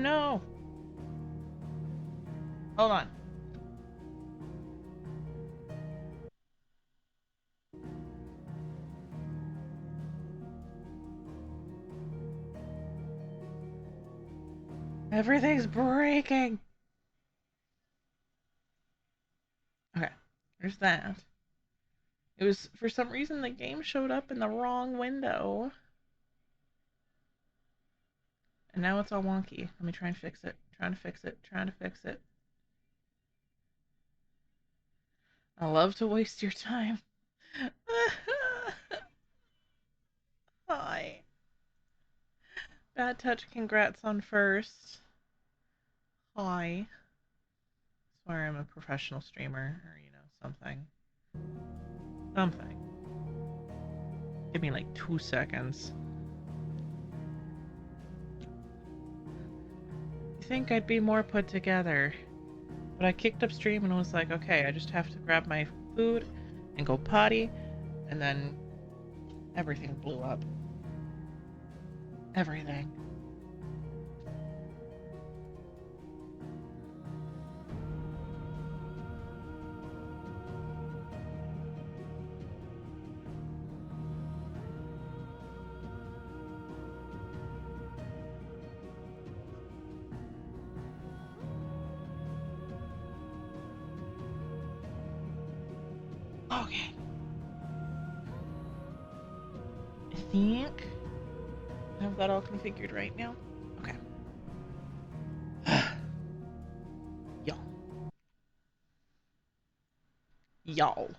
no! Hold on. Everything's breaking! Okay, there's that. It was, for some reason, the game showed up in the wrong window. And now it's all wonky. Let me try and fix it. Trying to fix it. Trying to fix it. I love to waste your time. Hi. Bad Touch, congrats on first. Hi. Swear I'm a professional streamer, or, something. Something. Give me like 2 seconds. You think I'd be more put together? But I kicked up stream and was like, okay, I just have to grab my food and go potty, and then everything blew up. Everything. Okay. I think I've got all configured right now. Okay. Y'all.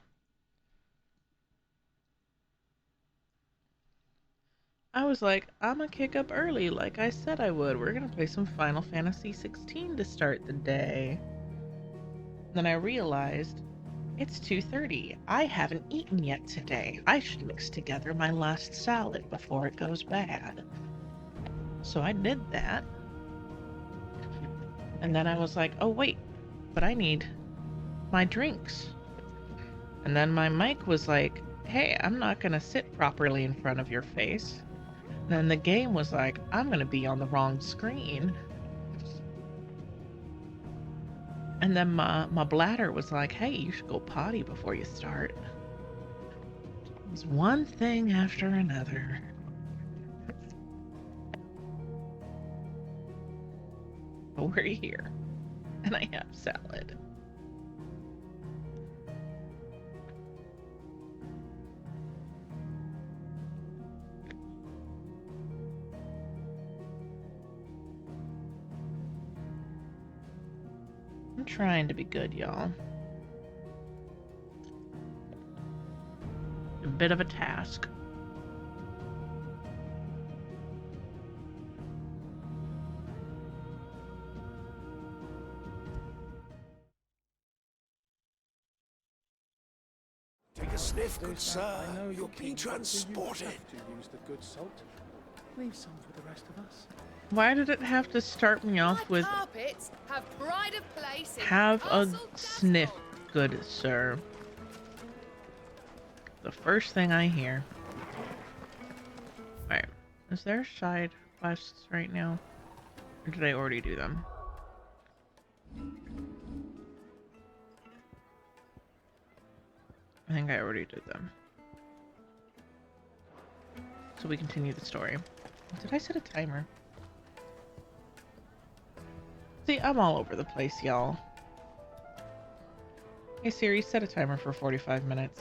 I was like, I'm gonna kick up early like I said I would. We're gonna play some Final Fantasy XVI to start the day. Then I realized it's 2:30. I haven't eaten yet today. I should mix together my last salad before it goes bad. So I did that. And then I was like, oh wait, but I need my drinks. And then my mic was like, hey, I'm not gonna sit properly in front of your face. And then the game was like, I'm gonna be on the wrong screen. And then my bladder was like, hey, you should go potty before you start. It was one thing after another. But we're here. And I have salad. I'm trying to be good, y'all. A bit of a task. Take a sniff, good sir. You're being transported. Use the good salt. Leave some for the rest of us. Why did it have to start me off with have a sniff, good sir? The first thing I hear. Alright, is there side quests right now? Or did I already do them? I think I already did them. So we continue the story. Did I set a timer? See, I'm all over the place, y'all. Hey Siri, set a timer for 45 minutes.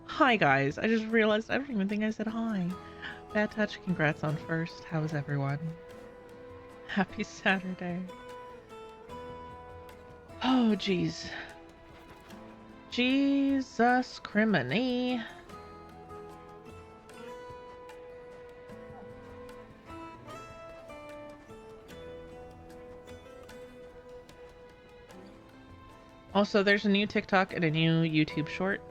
Hi guys, I just realized I don't even think I said hi. Bad Touch, congrats on first. How's everyone? Happy Saturday. Oh jeez. Jesus criminy. Also, there's a new TikTok and a new YouTube short.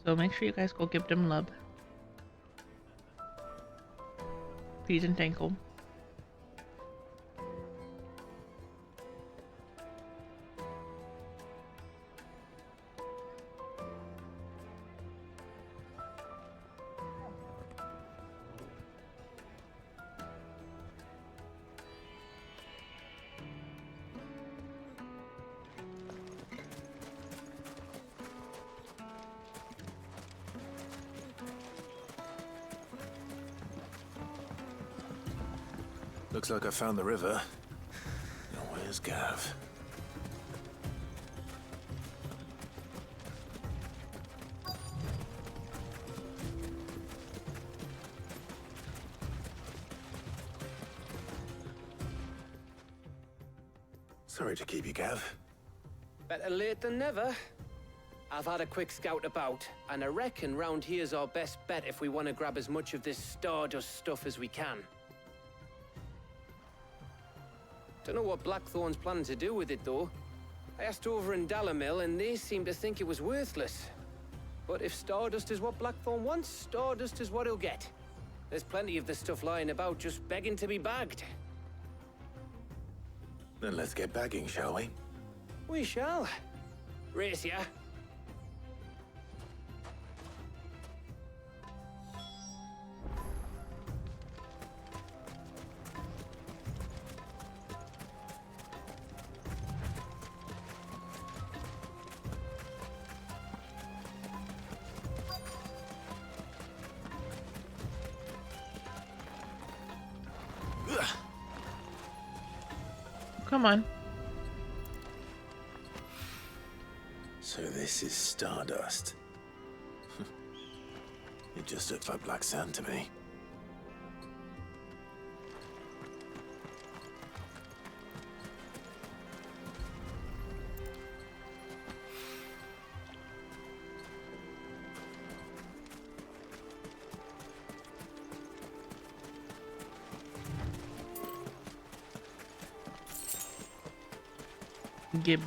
So make sure you guys go give them love. Please and thank you. Looks like I found the river. Now where's Gav? Sorry to keep you, Gav. Better late than never. I've had a quick scout about, and I reckon round here's our best bet if we want to grab as much of this Stardust stuff as we can. Don't know what Blackthorn's planning to do with it, though. I asked over in Dalamil, and they seem to think it was worthless. But if Stardust is what Blackthorn wants, Stardust is what he'll get. There's plenty of this stuff lying about, just begging to be bagged. Then let's get bagging, shall we? We shall. Race ya. Come on. So this is Stardust. It just looks like black sand to me. Gib.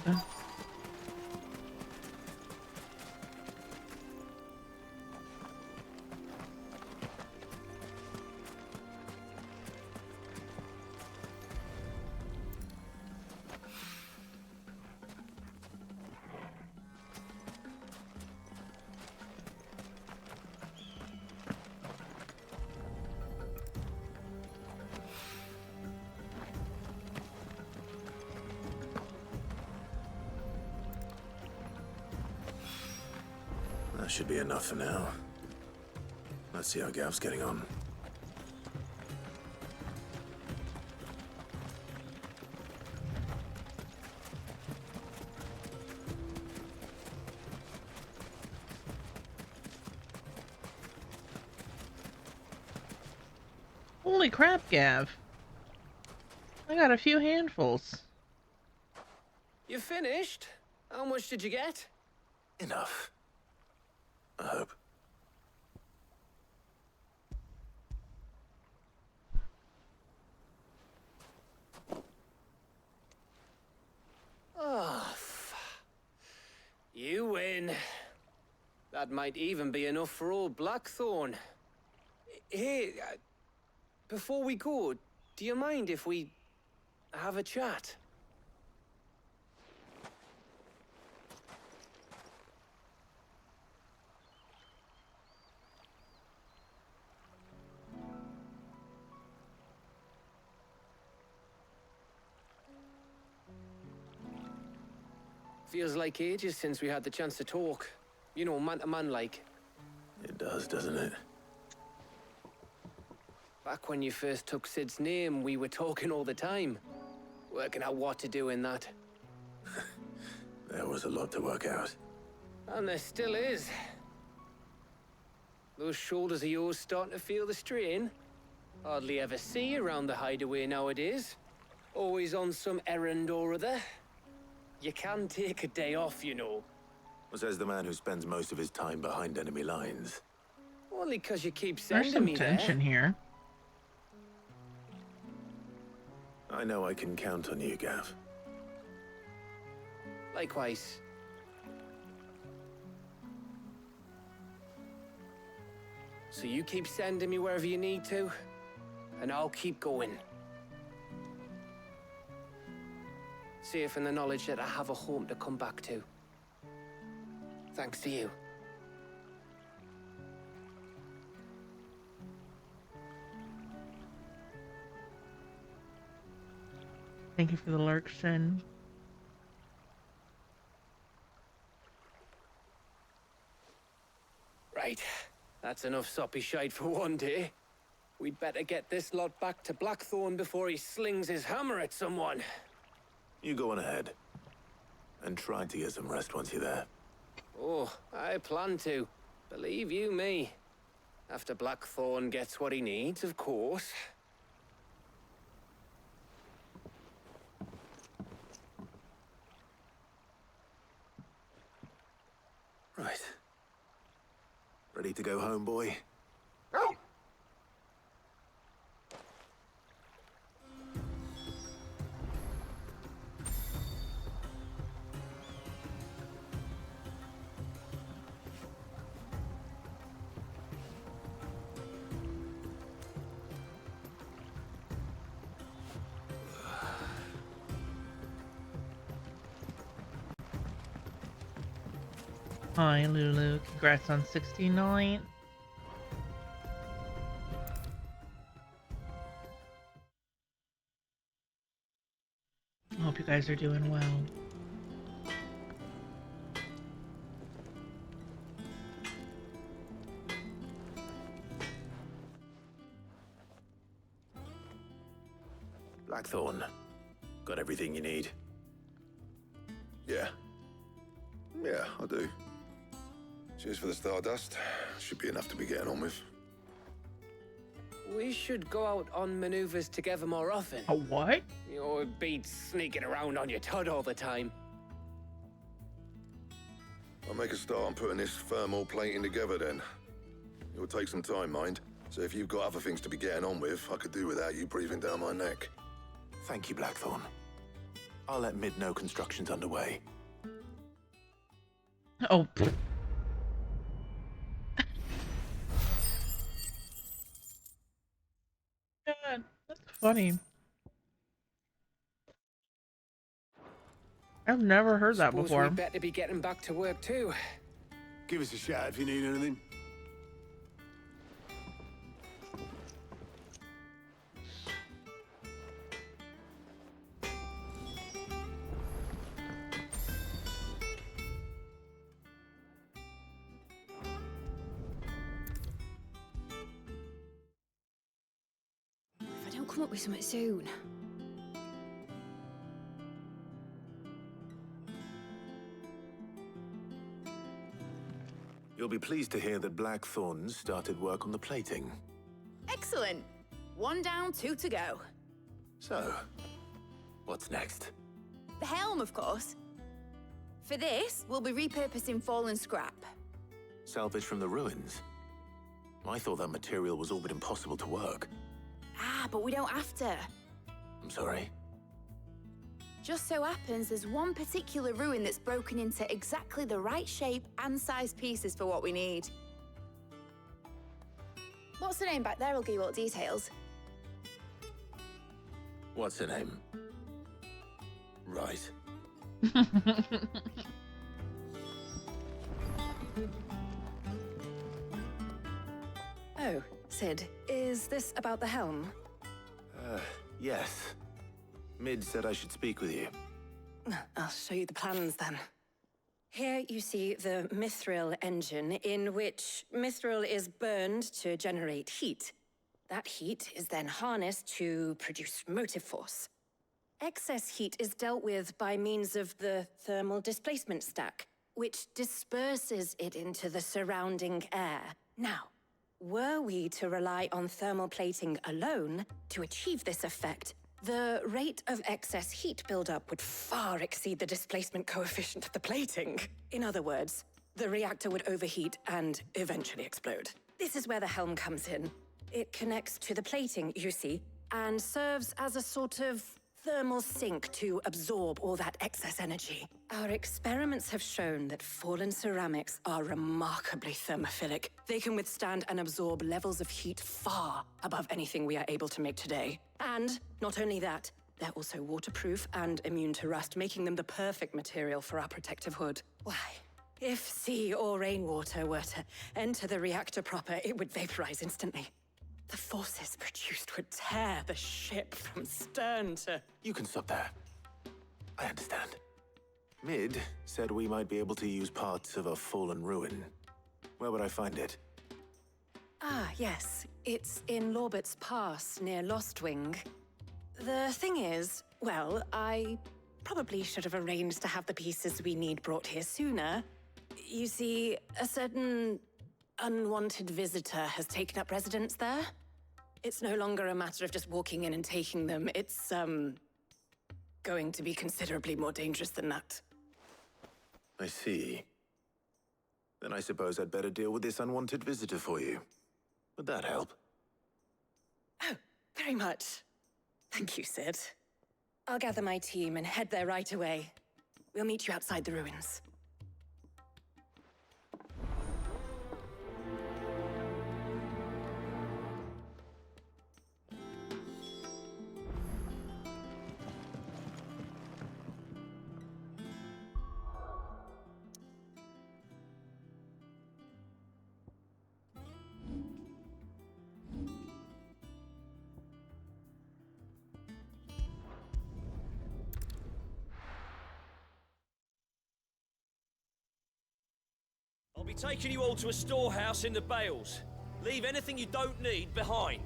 That should be enough for now. Let's see how Gav's getting on. Holy crap, Gav. I got a few handfuls. You finished? How much did you get? Enough. I hope. Oh, you win. That might even be enough for old Blackthorn. Hey, before we go, do you mind if we have a chat? Feels like ages since we had the chance to talk. You know, man to man like. It does, doesn't it? Back when you first took Sid's name, we were talking all the time. Working out what to do in that. There was a lot to work out. And there still is. Those shoulders of yours starting to feel the strain. Hardly ever see you around the hideaway nowadays. Always on some errand or other. You can take a day off, you know. Says the man who spends most of his time behind enemy lines. Only 'cause you keep There's sending some me tension there. here. I know I can count on you, Gav. Likewise. So you keep sending me wherever you need to, and I'll keep going. Safe in the knowledge that I have a home to come back to. Thanks to you. Thank you for the lurk, Sin. Right. That's enough soppy shite for one day. We'd better get this lot back to Blackthorn before he slings his hammer at someone. You go on ahead. And try to get some rest once you're there. Oh, I plan to. Believe you me. After Blackthorn gets what he needs, of course. Right. Ready to go home, boy? Hi, Lulu. Congrats on 69. I hope you guys are doing well. Blackthorn. Got everything you need? Yeah. Yeah, I do. Cheers for the Stardust. Should be enough to be getting on with. We should go out on maneuvers together more often. A what? You're beat sneaking around on your tud all the time. I'll make a start on putting this thermal plating together then. It will take some time, mind. So if you've got other things to be getting on with, I could do without you breathing down my neck. Thank you, Blackthorn. I'll let Mid know construction's underway. Oh. God, that's funny. I've never heard that Suppose before. we better be getting back to work too. Give us a shout if you need anything. If I don't come up with something soon. You'll be pleased to hear that Blackthorn started work on the plating. Excellent. 1 down, 2 to go. So, what's next? The helm, of course. For this, we'll be repurposing fallen scrap. Salvage from the ruins? I thought that material was all but impossible to work. Ah, but we don't have to. I'm sorry. Just so happens there's one particular ruin that's broken into exactly the right shape and size pieces for what we need. What's the name back there? I'll give you all the details. What's her name? Right. Oh, Sid, is this about the helm? Yes. Mid said I should speak with you. I'll show you the plans then. Here you see the mithril engine, in which mithril is burned to generate heat. That heat is then harnessed to produce motive force. Excess heat is dealt with by means of the thermal displacement stack, which disperses it into the surrounding air. Now, were we to rely on thermal plating alone to achieve this effect, the rate of excess heat buildup would far exceed the displacement coefficient of the plating. In other words, the reactor would overheat and eventually explode. This is where the helm comes in. It connects to the plating, you see, and serves as a sort of thermal sink to absorb all that excess energy. Our experiments have shown that fallen ceramics are remarkably thermophilic. They can withstand and absorb levels of heat far above anything we are able to make today. And not only that, they're also waterproof and immune to rust, making them the perfect material for our protective hood. Why? If sea or rainwater were to enter the reactor proper, it would vaporize instantly. The forces produced would tear the ship from stern to... You can stop there. I understand. Mid said we might be able to use parts of a fallen ruin. Where would I find it? Ah, yes. It's in Lorbert's Pass, near Lostwing. The thing is, well, I probably should have arranged to have the pieces we need brought here sooner. You see, a certain unwanted visitor has taken up residence there. It's no longer a matter of just walking in and taking them. It's, going to be considerably more dangerous than that. I see. Then I suppose I'd better deal with this unwanted visitor for you. Would that help? Oh, very much. Thank you, Sid. I'll gather my team and head there right away. We'll meet you outside the ruins. I'll be taking you all to a storehouse in the Bales. Leave anything you don't need behind.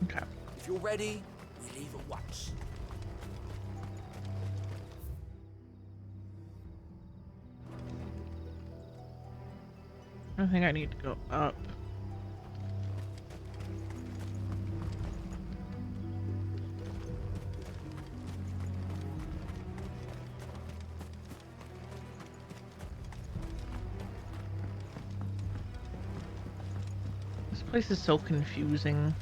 Okay. If you're ready, we leave at once. I think I need to go up. This place is so confusing.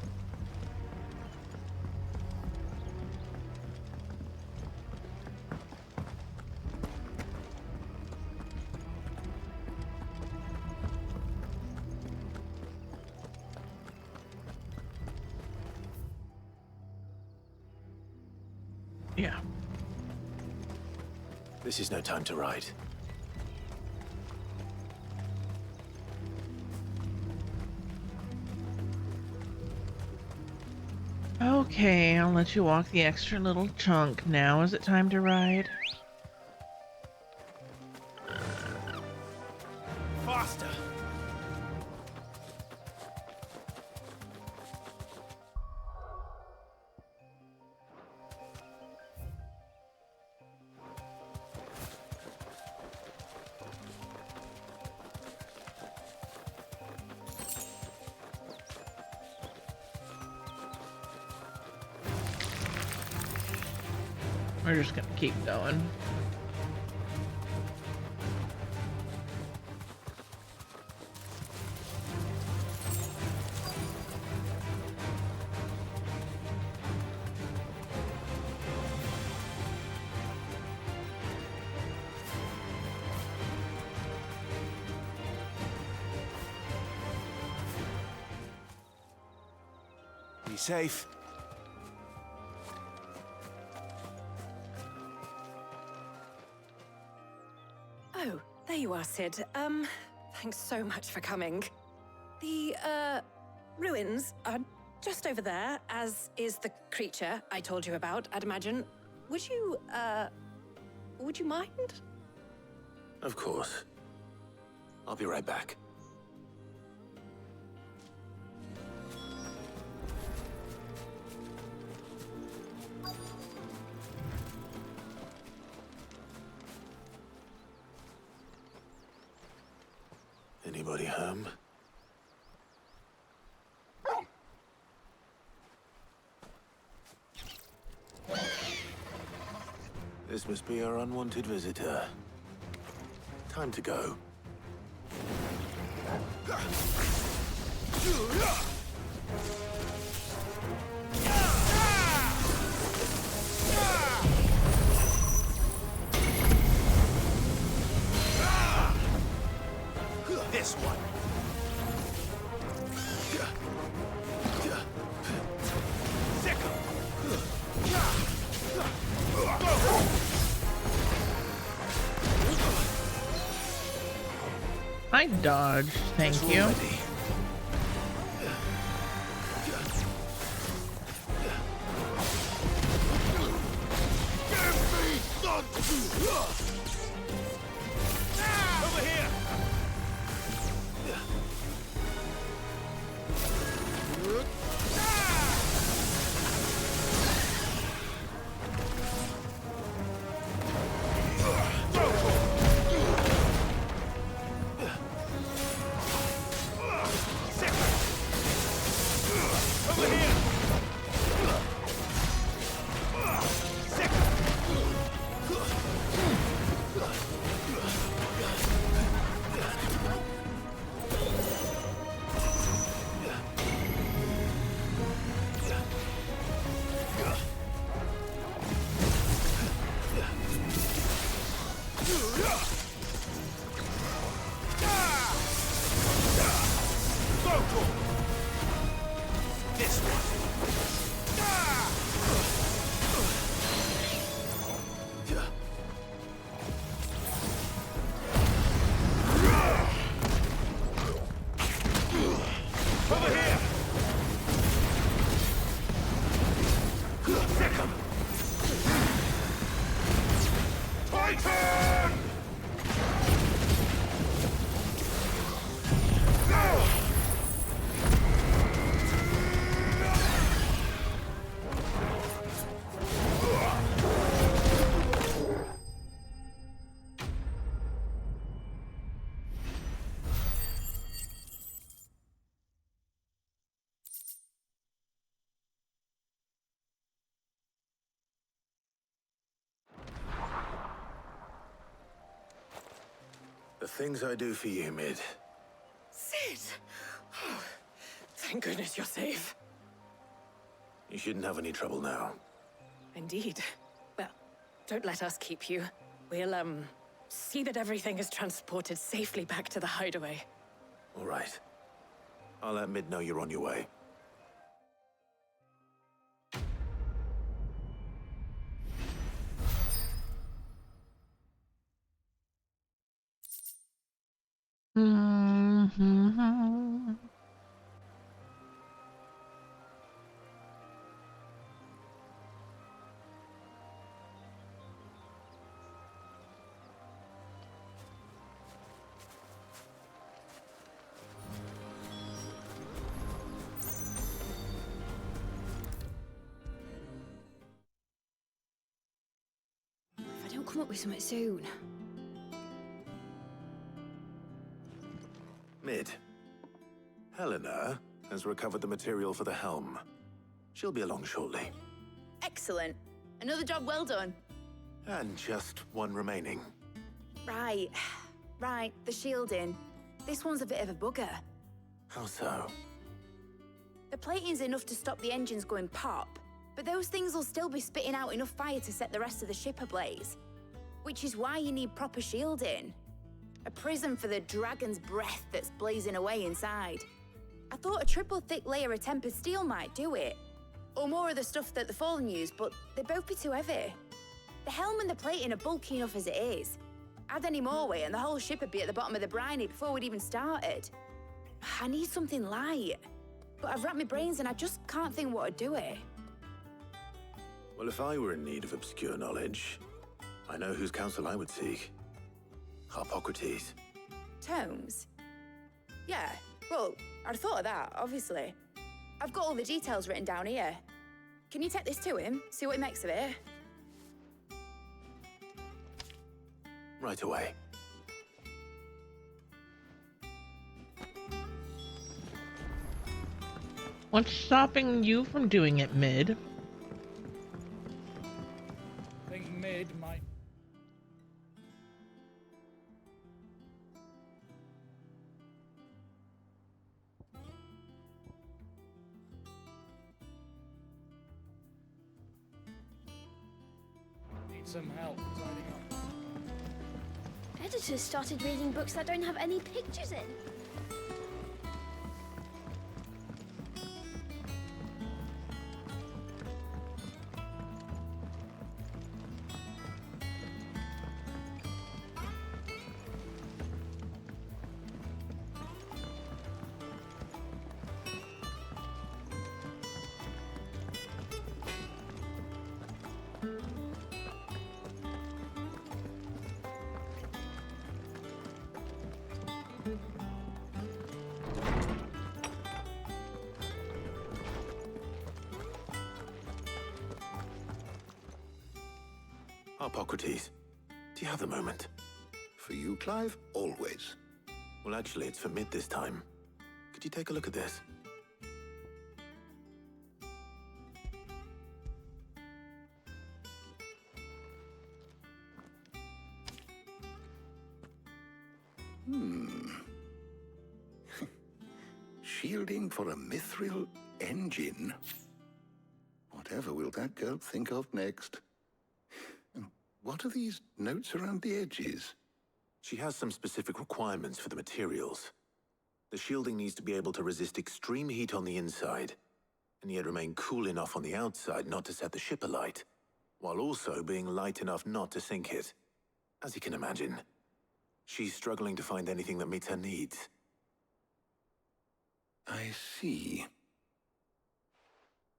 Yeah. This is no time to ride. Okay, I'll let you walk the extra little chunk. Now is it time to ride? Faster! We're just gonna keep going. Be safe. Oh, there you are, Sid. Thanks so much for coming. The, ruins are just over there, as is the creature I told you about, I'd imagine. Would you mind? Of course. I'll be right back. Anybody home? This must be our unwanted visitor. Time to go. I dodged, thank you. Over here! The things I do for you, Mid. Sid! Oh, thank goodness you're safe. You shouldn't have any trouble now. Indeed. Well, don't let us keep you. We'll, see that everything is transported safely back to the hideaway. All right. I'll let Mid know you're on your way. Mm-hmm. If I don't come up with something soon. Mid. Helena has recovered the material for the helm. She'll be along shortly. Excellent. Another job well done. And just one remaining. Right. Right, the shielding. This one's a bit of a bugger. How so? The plating's enough to stop the engines going pop, but those things will still be spitting out enough fire to set the rest of the ship ablaze. Which is why you need proper shielding. A prism for the dragon's breath that's blazing away inside. I thought a triple thick layer of tempered steel might do it. Or more of the stuff that the Fallen use, but they'd both be too heavy. The helm and the plating are bulky enough as it is. Add any more weight and the whole ship would be at the bottom of the briny before we'd even started. I need something light. But I've racked my brains and I just can't think what would do it. Well, if I were in need of obscure knowledge, I know whose counsel I would seek. Harpocrates. Tomes? Yeah, well, I'd thought of that, obviously. I've got all the details written down here. Can you take this to him, see what he makes of it? Right away. What's stopping you from doing it, Mid? I think Mid might. Need some help tidying up. Editors started reading books that don't have any pictures in. Harpocrates, do you have a moment? For you, Clive, always. Well, actually, it's for mid this time. Could you take a look at this? Shielding for a mithril engine? Whatever will that girl think of next? And what are these notes around the edges? She has some specific requirements for the materials. The shielding needs to be able to resist extreme heat on the inside, and yet remain cool enough on the outside not to set the ship alight, while also being light enough not to sink it. As you can imagine, she's struggling to find anything that meets her needs. I see.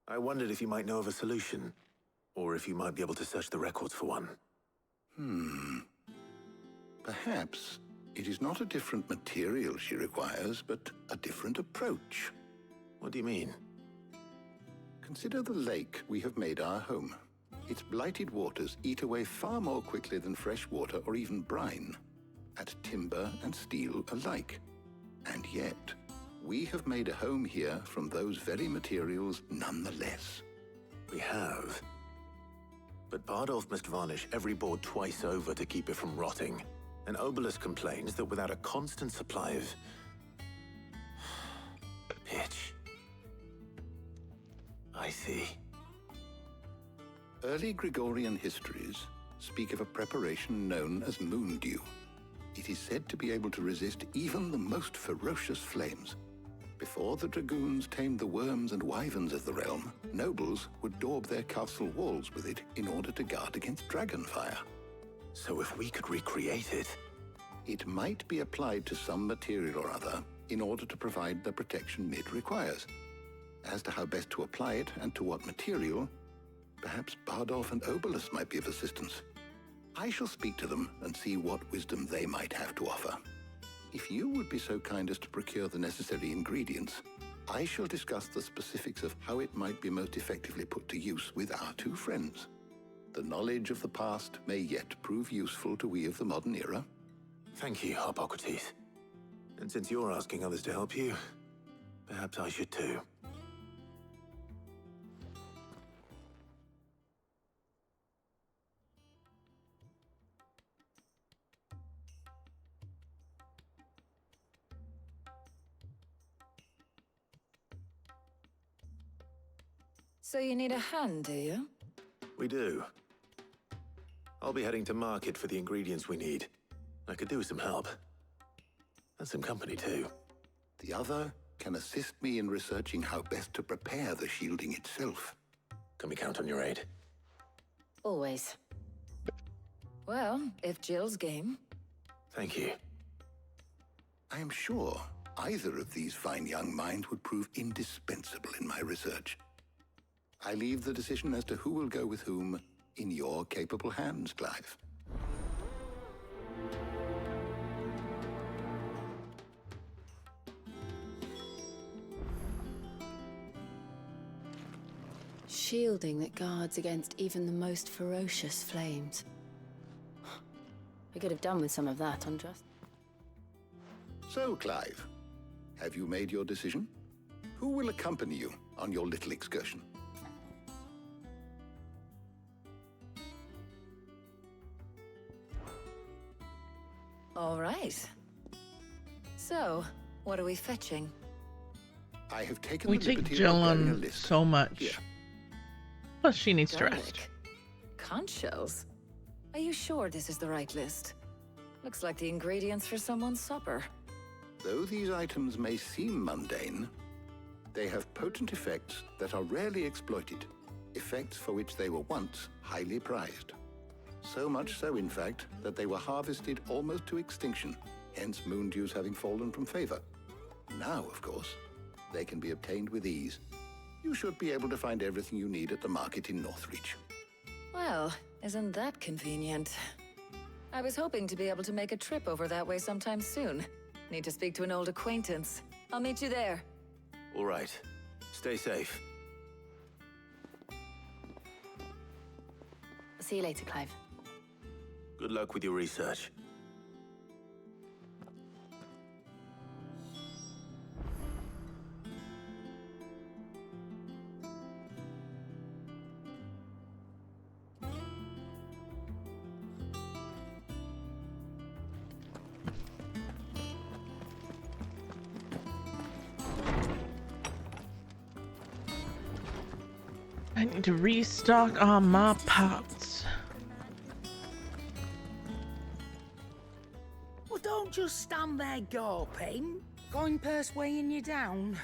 I wondered if you might know of a solution, or if you might be able to search the records for one. Perhaps it is not a different material she requires, but a different approach. What do you mean? Consider the lake we have made our home. Its blighted waters eat away far more quickly than fresh water or even brine, at timber and steel alike. And yet, we have made a home here from those very materials nonetheless. We have. But Bardolph must varnish every board twice over to keep it from rotting. And Obelus complains that without a constant supply of pitch. I see. Early Gregorian histories speak of a preparation known as moon dew. It is said to be able to resist even the most ferocious flames. Before the dragoons tamed the worms and wyverns of the realm, nobles would daub their castle walls with it in order to guard against dragonfire. So if we could recreate it... It might be applied to some material or other in order to provide the protection Mid requires. As to how best to apply it and to what material, perhaps Bardolph and Obelus might be of assistance. I shall speak to them and see what wisdom they might have to offer. If you would be so kind as to procure the necessary ingredients, I shall discuss the specifics of how it might be most effectively put to use with our two friends. The knowledge of the past may yet prove useful to we of the modern era. Thank you, Harpocrates. And since you're asking others to help you, perhaps I should too. So you need a hand, do you? We do. I'll be heading to market for the ingredients we need. I could do with some help. And some company, too. The other can assist me in researching how best to prepare the shielding itself. Can we count on your aid? Always. Well, if Jill's game. Thank you. I am sure either of these fine young minds would prove indispensable in my research. I leave the decision as to who will go with whom in your capable hands, Clive. Shielding that guards against even the most ferocious flames. We could have done with some of that, Unjust. So, Clive, have you made your decision? Who will accompany you on your little excursion? All right. So, what are we fetching? I have taken We the take liberty Jill of preparing a on list. so much. Here. Plus, she needs to Garlic. rest. Conch shells? Are you sure this is the right list? Looks like the ingredients for someone's supper. Though these items may seem mundane, they have potent effects that are rarely exploited, effects for which they were once highly prized. So much so, in fact, that they were harvested almost to extinction, hence moon dews having fallen from favor. Now, of course, they can be obtained with ease. You should be able to find everything you need at the market in Northreach. Well, isn't that convenient? I was hoping to be able to make a trip over that way sometime soon. Need to speak to an old acquaintance. I'll meet you there. All right. Stay safe. See you later, Clive. Good luck with your research. I need to restock on my pots. Well, don't just stand there gawping. Going purse weighing you down.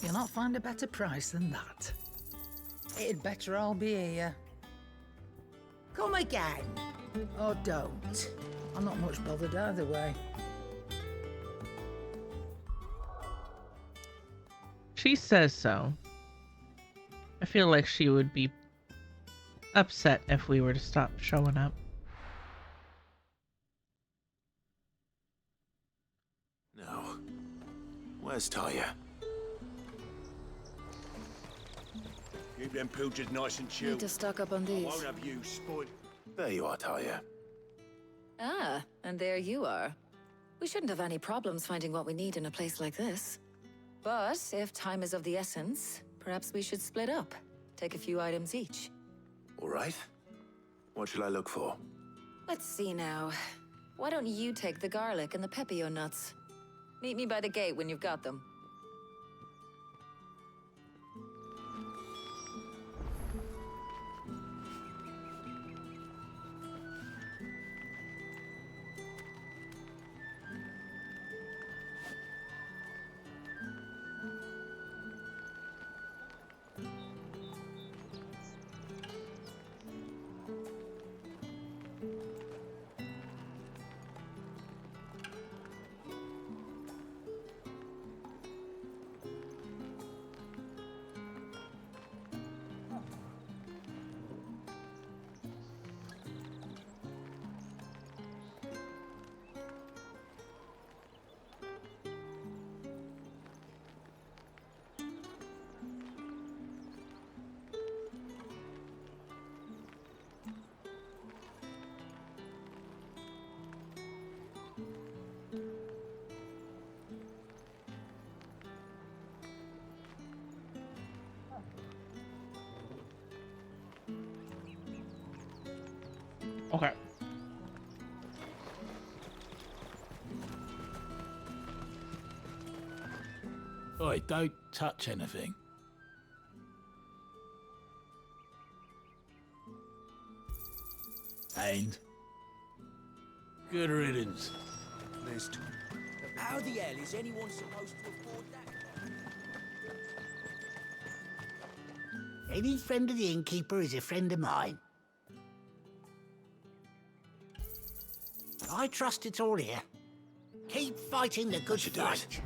You'll not find a better price than that. It'd better all be here. Come again. Or don't. I'm not much bothered either way. She says so. I feel like she would be upset if we were to stop showing up. No. Where's Taya? Keep them pilchards nice and chilled. Need to stock up on I these. won't have you spoiled. There you are, Taya. Ah, and there you are. We shouldn't have any problems finding what we need in a place like this. But if time is of the essence, perhaps we should split up. Take a few items each. All right. What shall I look for? Let's see now. Why don't you take the garlic and the pepio nuts? Meet me by the gate when you've got them. Okay. Oi, don't touch anything. And good riddance. List. How the hell is anyone supposed to afford that? Any friend of the innkeeper is a friend of mine. I trust it's all here. Keep fighting the good should do fight. it.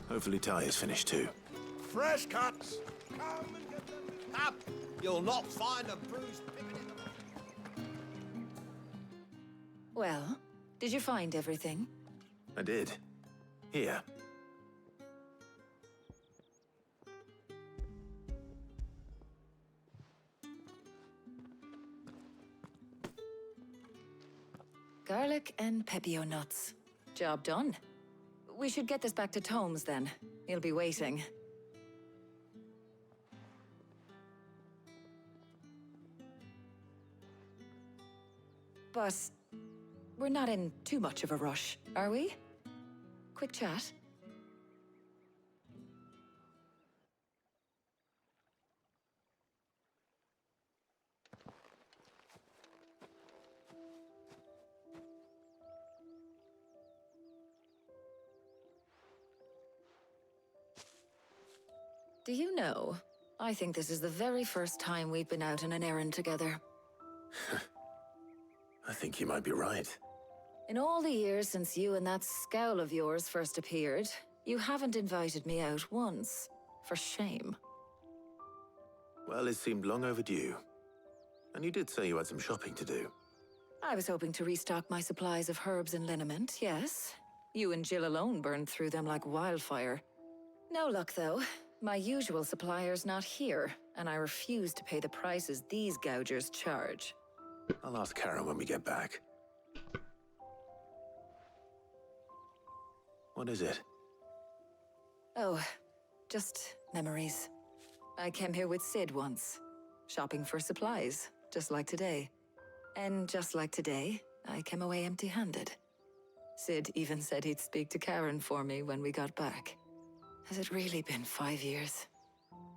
Hopefully Taya's finished too. Fresh cuts. Come and get them up. You'll not find a bruised pippin in the... Well, did you find everything? I did. Here. Garlic and pepio nuts. Job done. We should get this back to Tomes then. He'll be waiting. But we're not in too much of a rush, are we? Quick chat. Do you know, I think this is the very first time we've been out on an errand together. I think you might be right. In all the years since you and that scowl of yours first appeared, you haven't invited me out once. For shame. Well, it seemed long overdue. And you did say you had some shopping to do. I was hoping to restock my supplies of herbs and liniment, yes. You and Jill alone burned through them like wildfire. No luck, though. My usual supplier's not here, and I refuse to pay the prices these gougers charge. I'll ask Karen when we get back. What is it? Oh, just memories. I came here with Sid once, shopping for supplies, just like today. And just like today, I came away empty-handed. Sid even said he'd speak to Karen for me when we got back. Has it really been 5 years?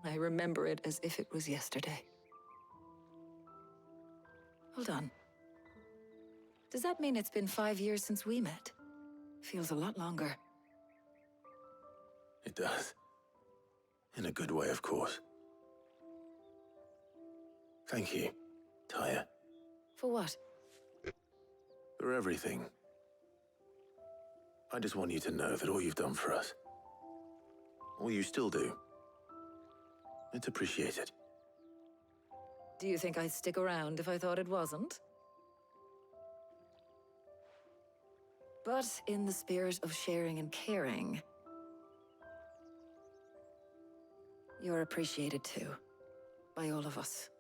I remember it as if it was yesterday. Hold on. Does that mean it's been 5 years since we met? Feels a lot longer. It does. In a good way, of course. Thank you, Tyre. For what? For everything. I just want you to know that all you've done for us, all you still do, it's appreciated. Do you think I'd stick around if I thought it wasn't? But in the spirit of sharing and caring, you're appreciated too, by all of us.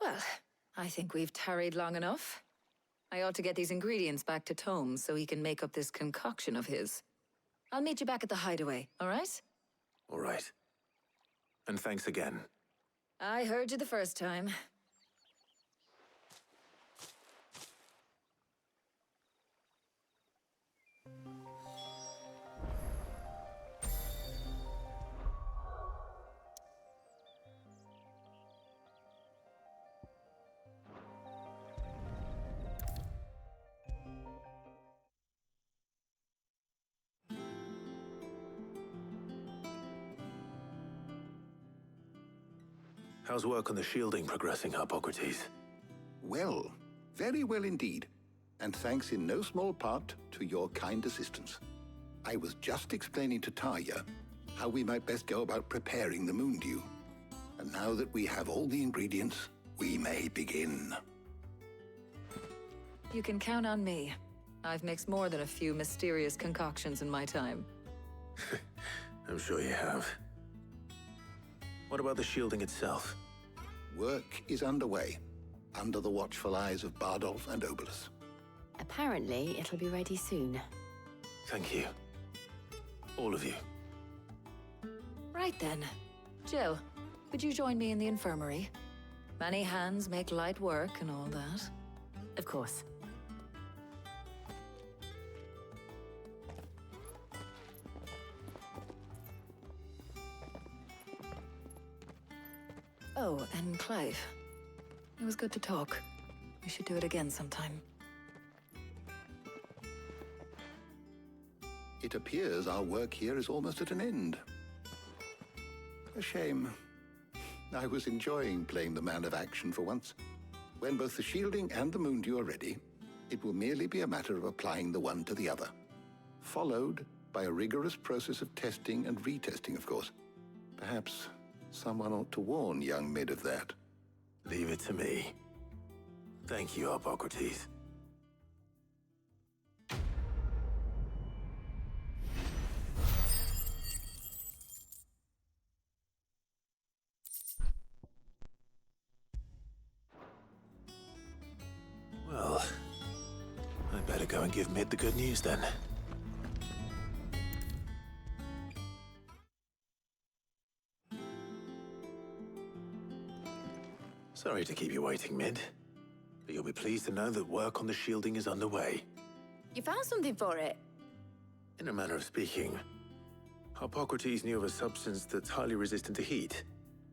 Well, I think we've tarried long enough. I ought to get these ingredients back to Tome so he can make up this concoction of his. I'll meet you back at the hideaway, all right? All right. And thanks again. I heard you the first time. How's work on the shielding progressing, Hippocrates? Well, very well indeed. And thanks in no small part to your kind assistance. I was just explaining to Tarja how we might best go about preparing the moon dew. And now that we have all the ingredients, we may begin. You can count on me. I've mixed more than a few mysterious concoctions in my time. I'm sure you have. What about the shielding itself? Work is underway, under the watchful eyes of Bardolph and Obolus. Apparently, it'll be ready soon. Thank you. All of you. Right then. Jill, would you join me in the infirmary? Many hands make light work and all that. Of course. Oh, and Clive. It was good to talk. We should do it again sometime. It appears our work here is almost at an end. A shame. I was enjoying playing the man of action for once. When both the shielding and the moon dew are ready, it will merely be a matter of applying the one to the other. Followed by a rigorous process of testing and retesting, of course. Perhaps someone ought to warn young Mid of that. Leave it to me. Thank you, Hippocrates. Well, I better go and give Mid the good news then. Sorry to keep you waiting, Mid, but you'll be pleased to know that work on the shielding is underway. You found something for it? In a manner of speaking, Hippocrates knew of a substance that's highly resistant to heat,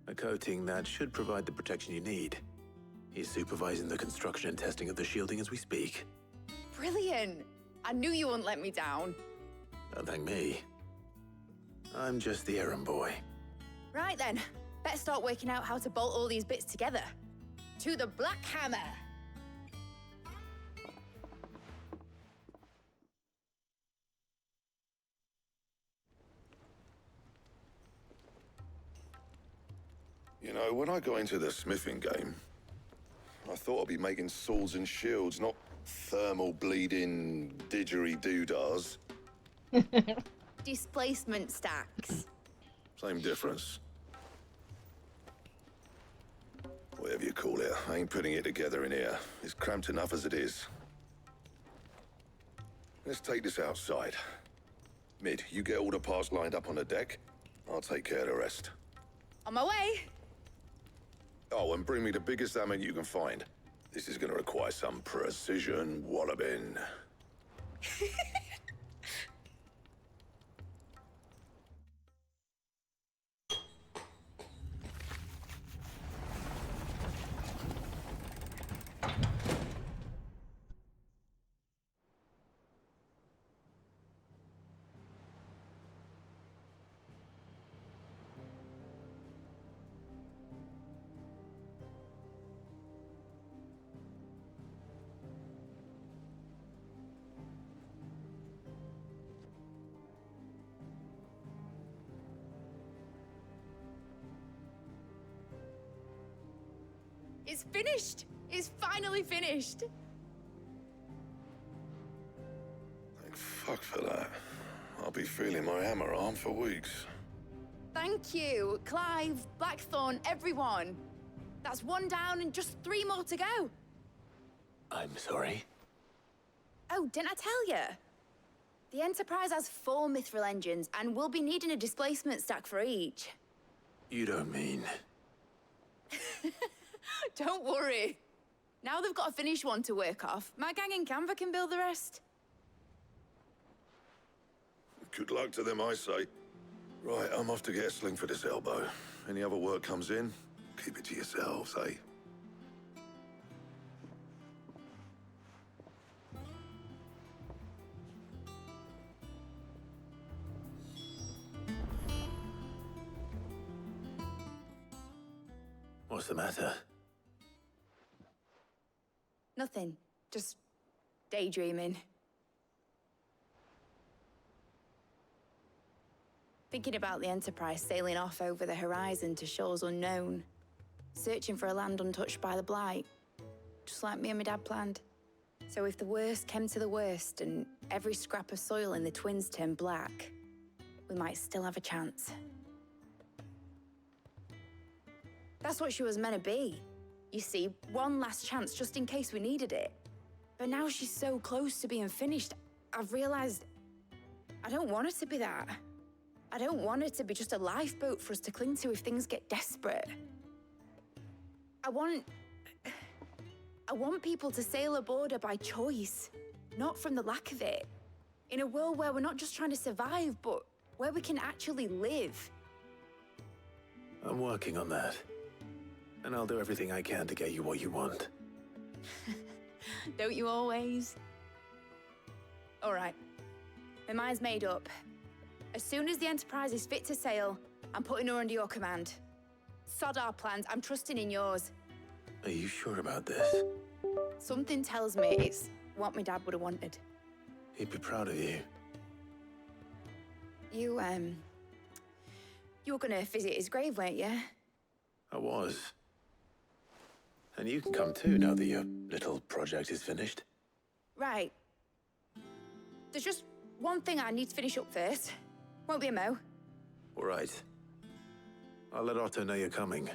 a coating that should provide the protection you need. He's supervising the construction and testing of the shielding as we speak. Brilliant! I knew you wouldn't let me down. Don't thank me. I'm just the errand boy. Right then, better start working out how to bolt all these bits together. To the Black Hammer! You know, when I got into the smithing game, I thought I'd be making swords and shields, not thermal bleeding didgeridoo-dahs. Displacement stacks. Same difference. Whatever you call it, I ain't putting it together in here. It's cramped enough as it is. Let's take this outside. Mid, you get all the parts lined up on the deck. I'll take care of the rest. On my way! Oh, and bring me the biggest hammer you can find. This is gonna require some precision walloping. It's finished! It's finally finished! Thank fuck for that. I'll be feeling my hammer arm for weeks. Thank you, Clive, Blackthorn, everyone. That's one down and just 3 more to go. I'm sorry. Oh, didn't I tell you? The Enterprise has 4 mithril engines, and we'll be needing a displacement stack for each. You don't mean... Don't worry. Now they've got a finished one to work off. My gang in Canva can build the rest. Good luck to them, I say. Right, I'm off to get a sling for this elbow. Any other work comes in, keep it to yourselves, eh? What's the matter? Nothing. Just daydreaming. Thinking about the Enterprise sailing off over the horizon to shores unknown. Searching for a land untouched by the Blight. Just like me and my dad planned. So if the worst came to the worst and every scrap of soil in the Twins turned black, we might still have a chance. That's what she was meant to be. You see, one last chance just in case we needed it. But now she's so close to being finished, I've realized I don't want her to be that. I don't want her to be just a lifeboat for us to cling to if things get desperate. I want people to sail aboard her by choice, not from the lack of it. In a world where we're not just trying to survive, but where we can actually live. I'm working on that. And I'll do everything I can to get you what you want. Don't you always? All right. My mind's made up. As soon as the Enterprise is fit to sail, I'm putting her under your command. Sod our plans, I'm trusting in yours. Are you sure about this? Something tells me it's what my dad would have wanted. He'd be proud of you. You were gonna visit his grave, weren't you? I was. And you can come too now that your little project is finished. Right. There's just one thing I need to finish up first. Won't be a mo. All right. I'll let Otto know you're coming.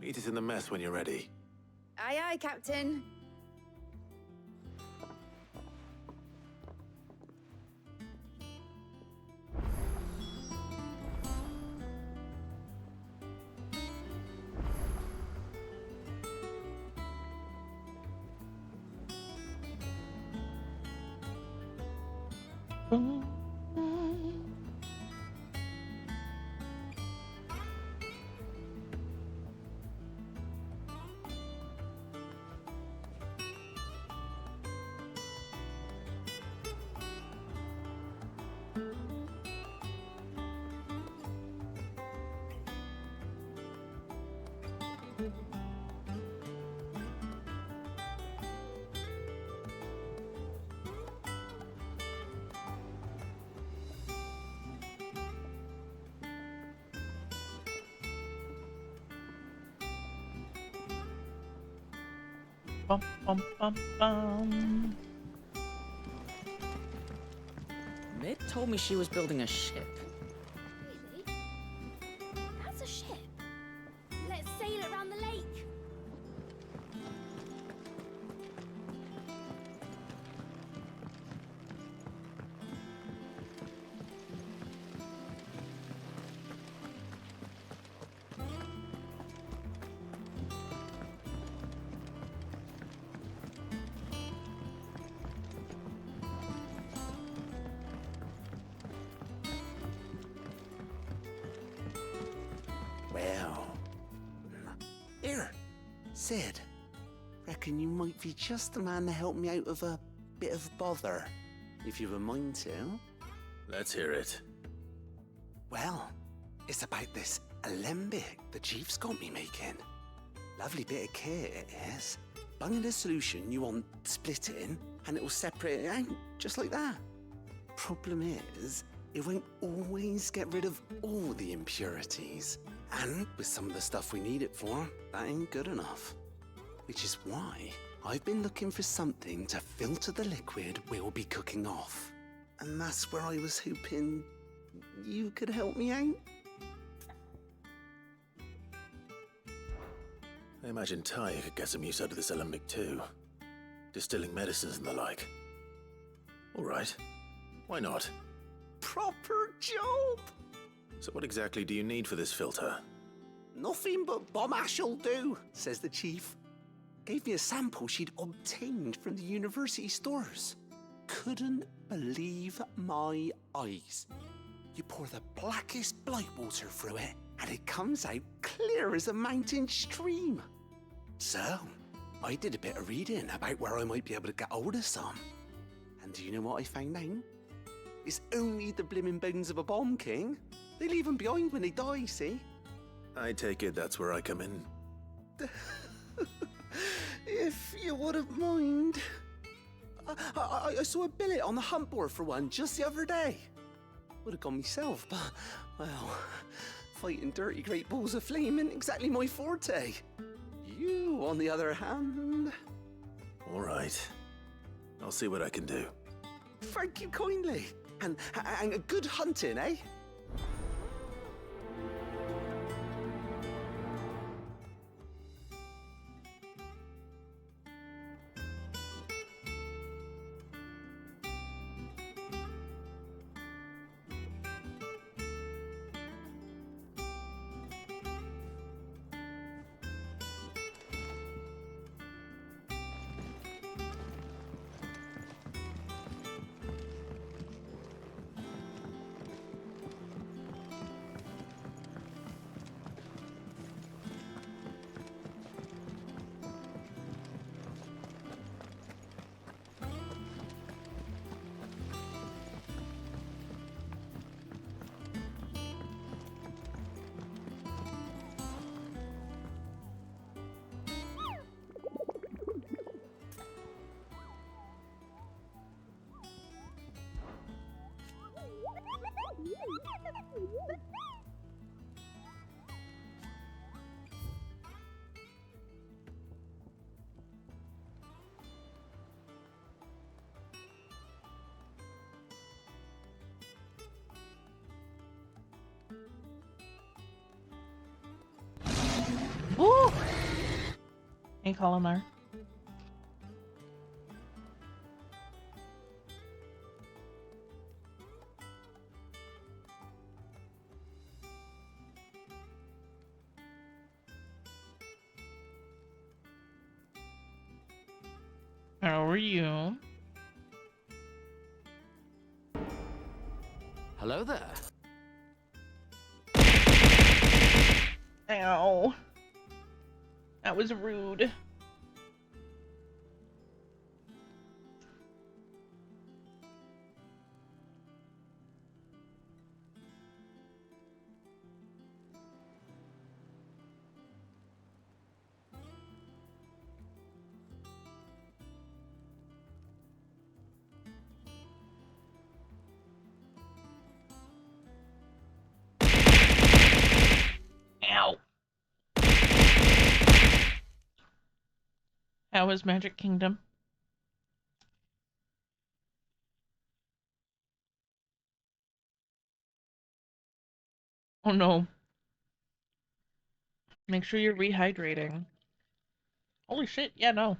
Meet us in the mess when you're ready. Aye, aye, Captain. Bum, bum, bum, bum. Mid told me she was building a ship. Really? That's a ship. Let's sail around the lake. Well, here, Sid. Reckon you might be just the man to help me out of a bit of bother, if you've a mind to. Let's hear it. Well, it's about this alembic the chief's got me making. Lovely bit of kit it is. Bung in a solution you want splitting, and it will separate it out, just like that. Problem is, it won't always get rid of all the impurities. And with some of the stuff we need it for, that ain't good enough. Which is why I've been looking for something to filter the liquid we'll be cooking off. And that's where I was hoping you could help me out. I imagine Ty could get some use out of this alembic too. Distilling medicines and the like. All right. Why not? Proper job! So what exactly do you need for this filter? Nothing but bomb ash'll do, says the chief. Gave me a sample she'd obtained from the university stores. Couldn't believe my eyes. You pour the blackest blight water through it, and it comes out clear as a mountain stream. So, I did a bit of reading about where I might be able to get hold of some. And do you know what I found out? It's only the blimmin' bones of a bomb king. They leave them behind when they die, see? I take it that's where I come in. If you wouldn't mind. I saw a billet on the hunt board for one just the other day. Would have gone myself, but, well, fighting dirty great balls of flame ain't exactly my forte. You, on the other hand... All right. I'll see what I can do. Thank you kindly. And good hunting, eh? Woo! Ain't calling her. How are you? Hello there. Ow. That was rude. Ow. How is Magic Kingdom? Oh no. Make sure you're rehydrating. Holy shit, yeah, no.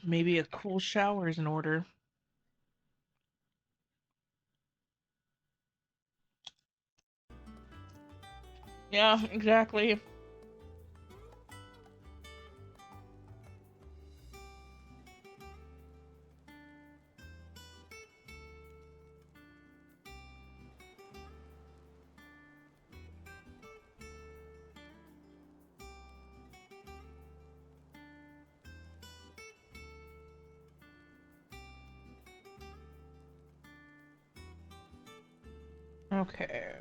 Maybe a cool shower is in order. Yeah, exactly. Okay.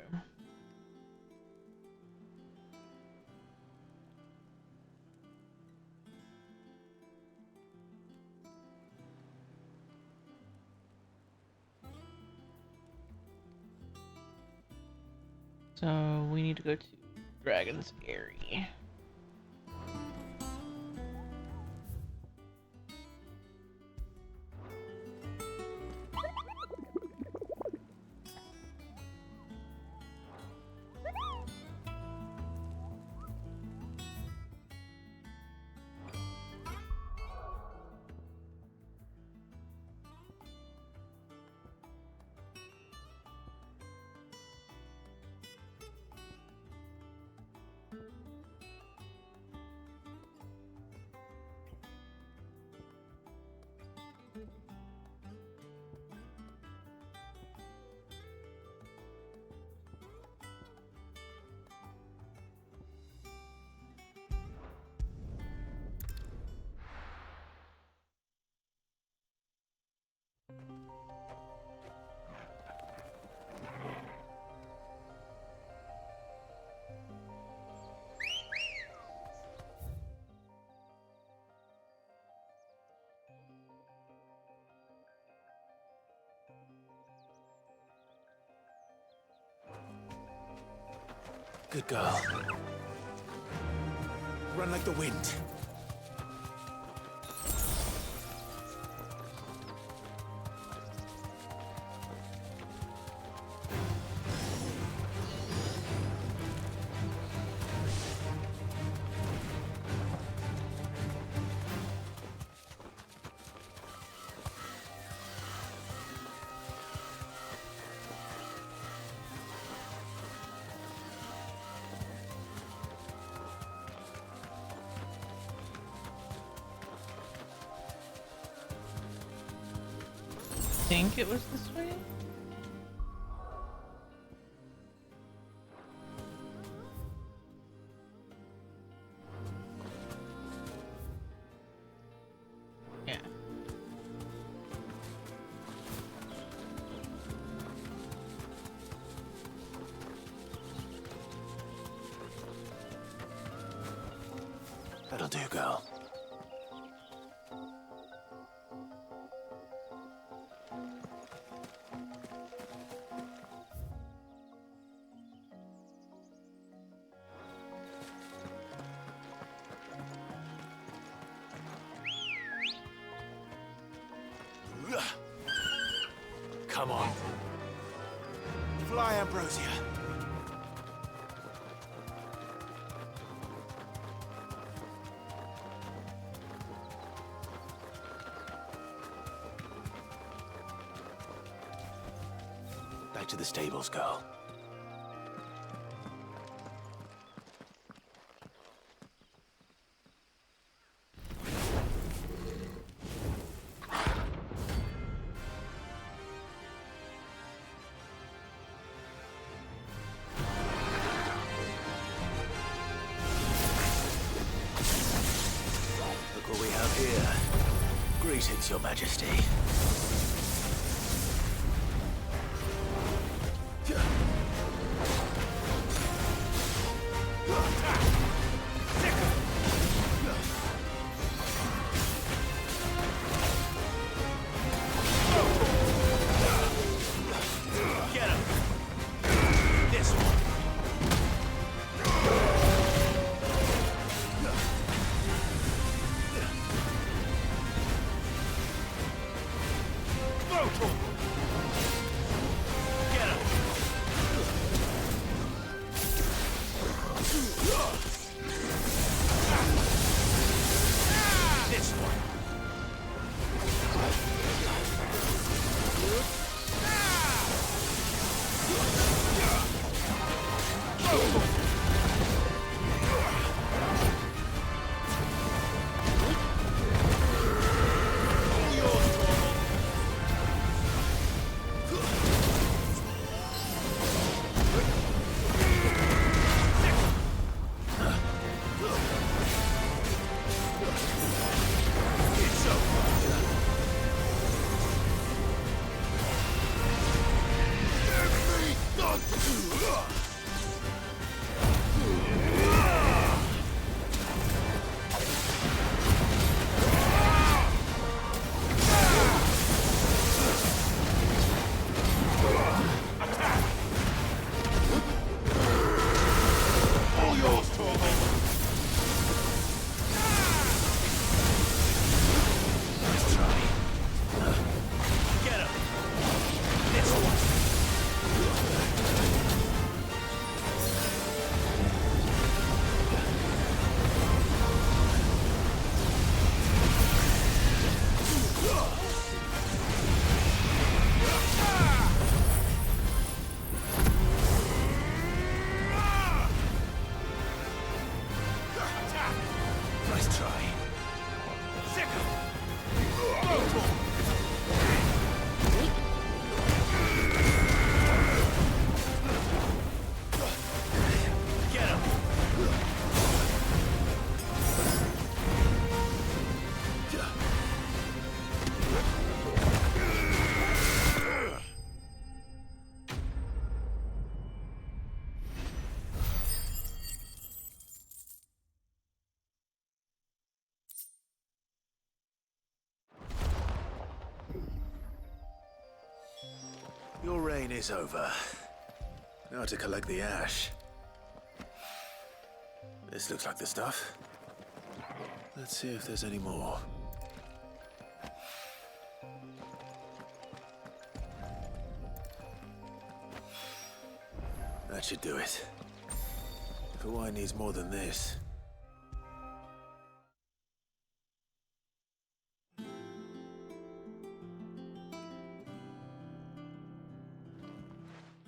So we need to go to Dragon's Airy. Good girl. Run like the wind. I think it was this way? Yeah. That'll do, girl. Come on. Fly, Ambrosia. Back to the stables, girl. Look what we have here. Greetings, Your Majesty. Get him! This one. Nice try. Get him! Your reign is over. Now to collect the ash. This looks like the stuff. Let's see if there's any more. That should do it. If Hawaii needs more than this.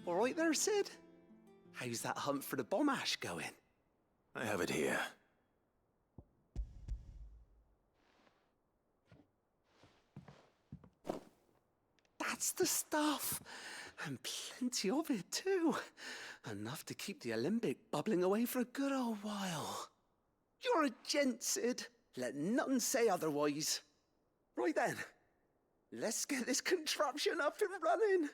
All right there, Sid? How's that hunt for the bomb ash going? I have it here. That's the stuff. And plenty of it, too. Enough to keep the Alembic bubbling away for a good old while. You're a gent, Sid. Let none say otherwise. Right then, let's get this contraption up and running.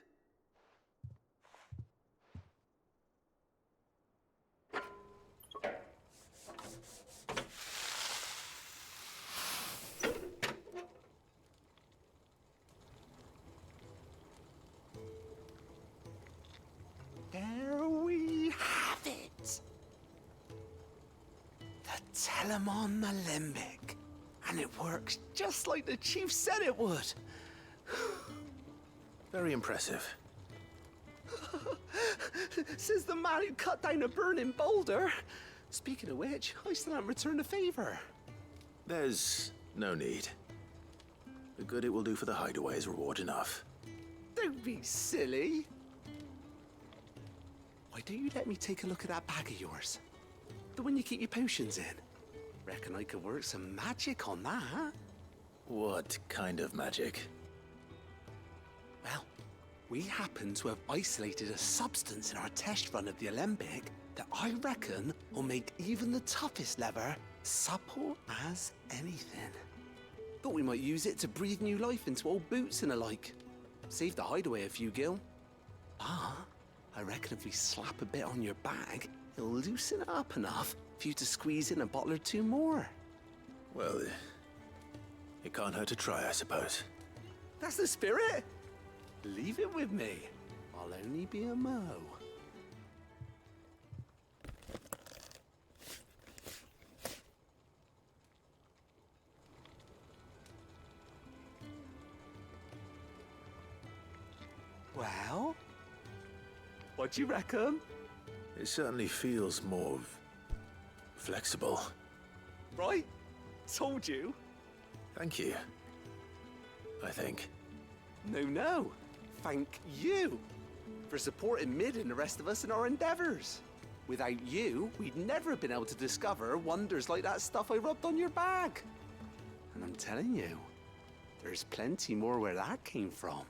There we have it. The Telemon Alembic. And it works just like the chief said it would. Very impressive. Says the man who cut down a burning boulder. Speaking of which, I still haven't returned the favor. There's no need. The good it will do for the hideaway is reward enough. Don't be silly. Why don't you let me take a look at that bag of yours? The one you keep your potions in. Reckon I could work some magic on that, huh? What kind of magic? Well, we happen to have isolated a substance in our test run of the Alembic that I reckon will make even the toughest lever supple as anything. Thought we might use it to breathe new life into old boots and the like. Save the hideaway a few gil. Ah, I reckon if we slap a bit on your bag, it'll loosen it up enough for you to squeeze in a bottle or two more. Well, it can't hurt to try, I suppose. That's the spirit. Leave it with me. I'll only be a mo. Well, what do you reckon? It certainly feels more flexible. Right? Told you. Thank you. I think. No. Thank you for supporting Mid and the rest of us in our endeavors. Without you, we'd never have been able to discover wonders like that stuff I rubbed on your bag. And I'm telling you, there's plenty more where that came from.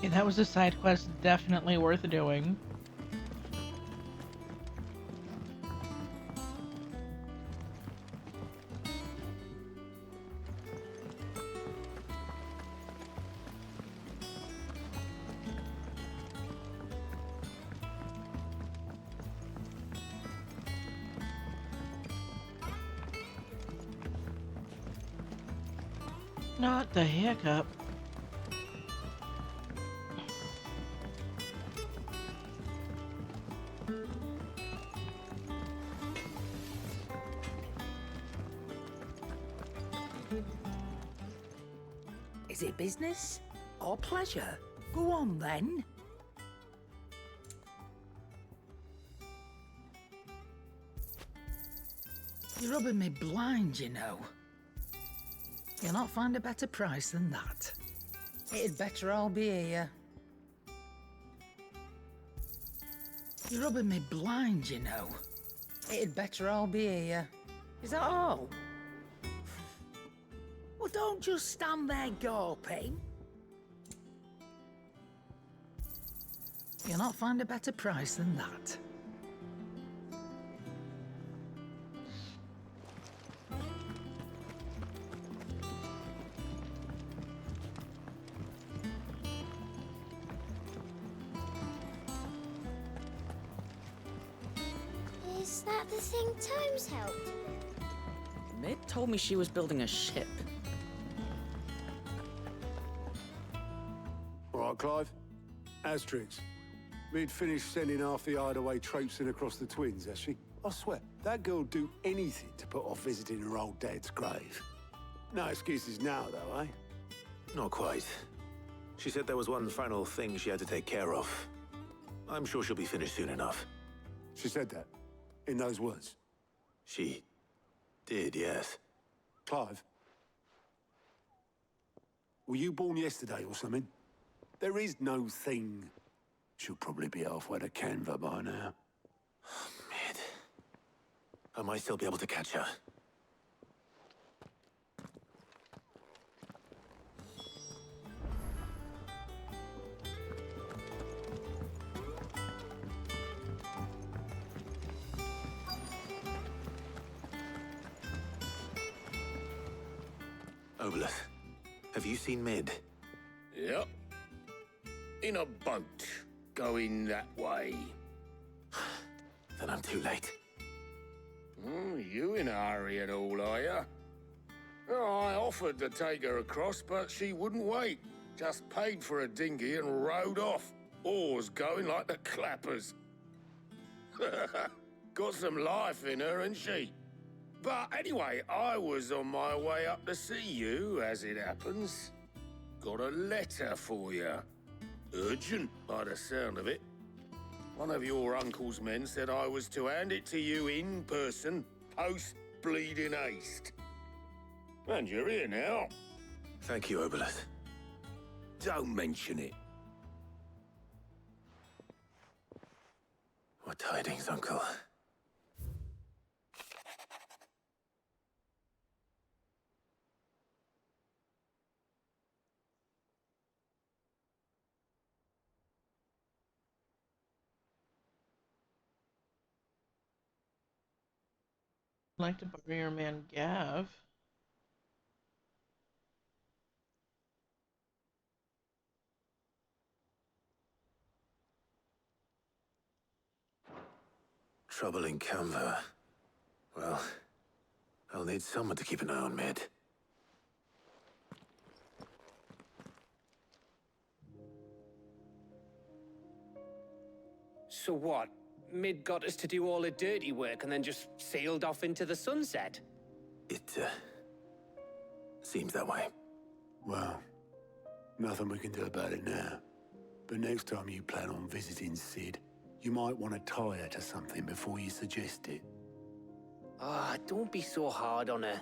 Yeah, that was a side quest definitely worth doing. Not the hiccup. Is it business or pleasure? Go on then. You're rubbing me blind, you know. You'll not find a better price than that. It'd better all be here. You're rubbing me blind, you know. It'd better all be here. Is that all? Well, don't just stand there gawping. You'll not find a better price than that. Is that the thing Times helped? Mid told me she was building a ship. All right, Clive. Asterix. We'd finished sending half the hideaway traipsing across the twins, has she? I swear, that girl'd do anything to put off visiting her old dad's grave. No excuses now, though, eh? Not quite. She said there was one final thing she had to take care of. I'm sure she'll be finished soon enough. She said that? In those words? She did, yes. Clive? Were you born yesterday or something? There is no thing. She'll probably be halfway to Canva by now. Mid. I might still be able to catch her. Obolus, have you seen Mid? Yep. In a boat, going that way. Then I'm too late. You in a hurry at all, are you? Oh, I offered to take her across, but she wouldn't wait. Just paid for a dinghy and rowed off. Oars going like the clappers. Got some life in her, ain't she? But anyway, I was on my way up to see you, as it happens. Got a letter for you. Urgent, by the sound of it. One of your uncle's men said I was to hand it to you in person, post-bleeding haste. And you're here now. Thank you, Obolus. Don't mention it. What tidings, Uncle? I'd like to borrow your man Gav. Trouble in Canva. Well, I'll need someone to keep an eye on Mid. So what? Mid got us to do all the dirty work and then just sailed off into the sunset? It, seems that way. Well, nothing we can do about it now. But next time you plan on visiting Sid, you might want to tie her to something before you suggest it. Ah, don't be so hard on her.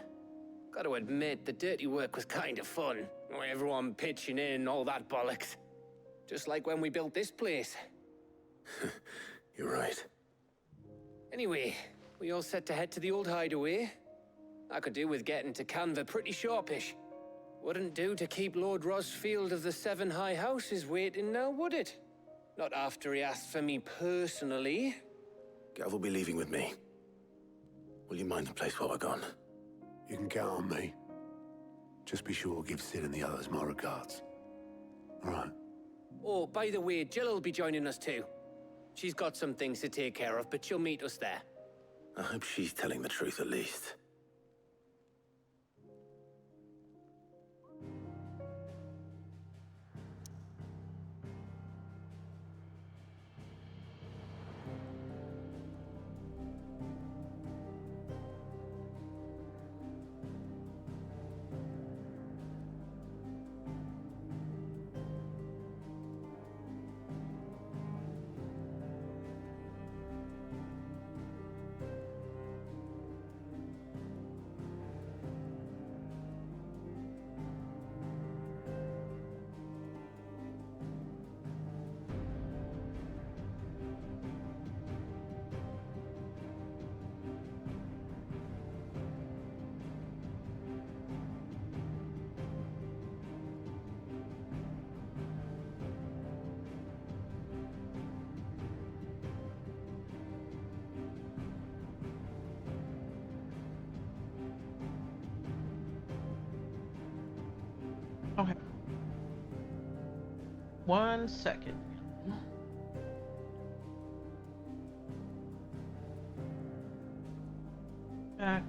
Gotta admit, the dirty work was kind of fun. Everyone pitching in, all that bollocks. Just like when we built this place. You're right. Anyway, we all set to head to the old hideaway. I could do with getting to Canva pretty sharpish. Wouldn't do to keep Lord Rosfield of the Seven High Houses waiting now, would it? Not after he asked for me personally. Gav will be leaving with me. Will you mind the place while we're gone? You can count on me. Just be sure to give Sid and the others my regards. All right. Oh, by the way, Jill will be joining us too. She's got some things to take care of, but she'll meet us there. I hope she's telling the truth at least. 1 second. Fact.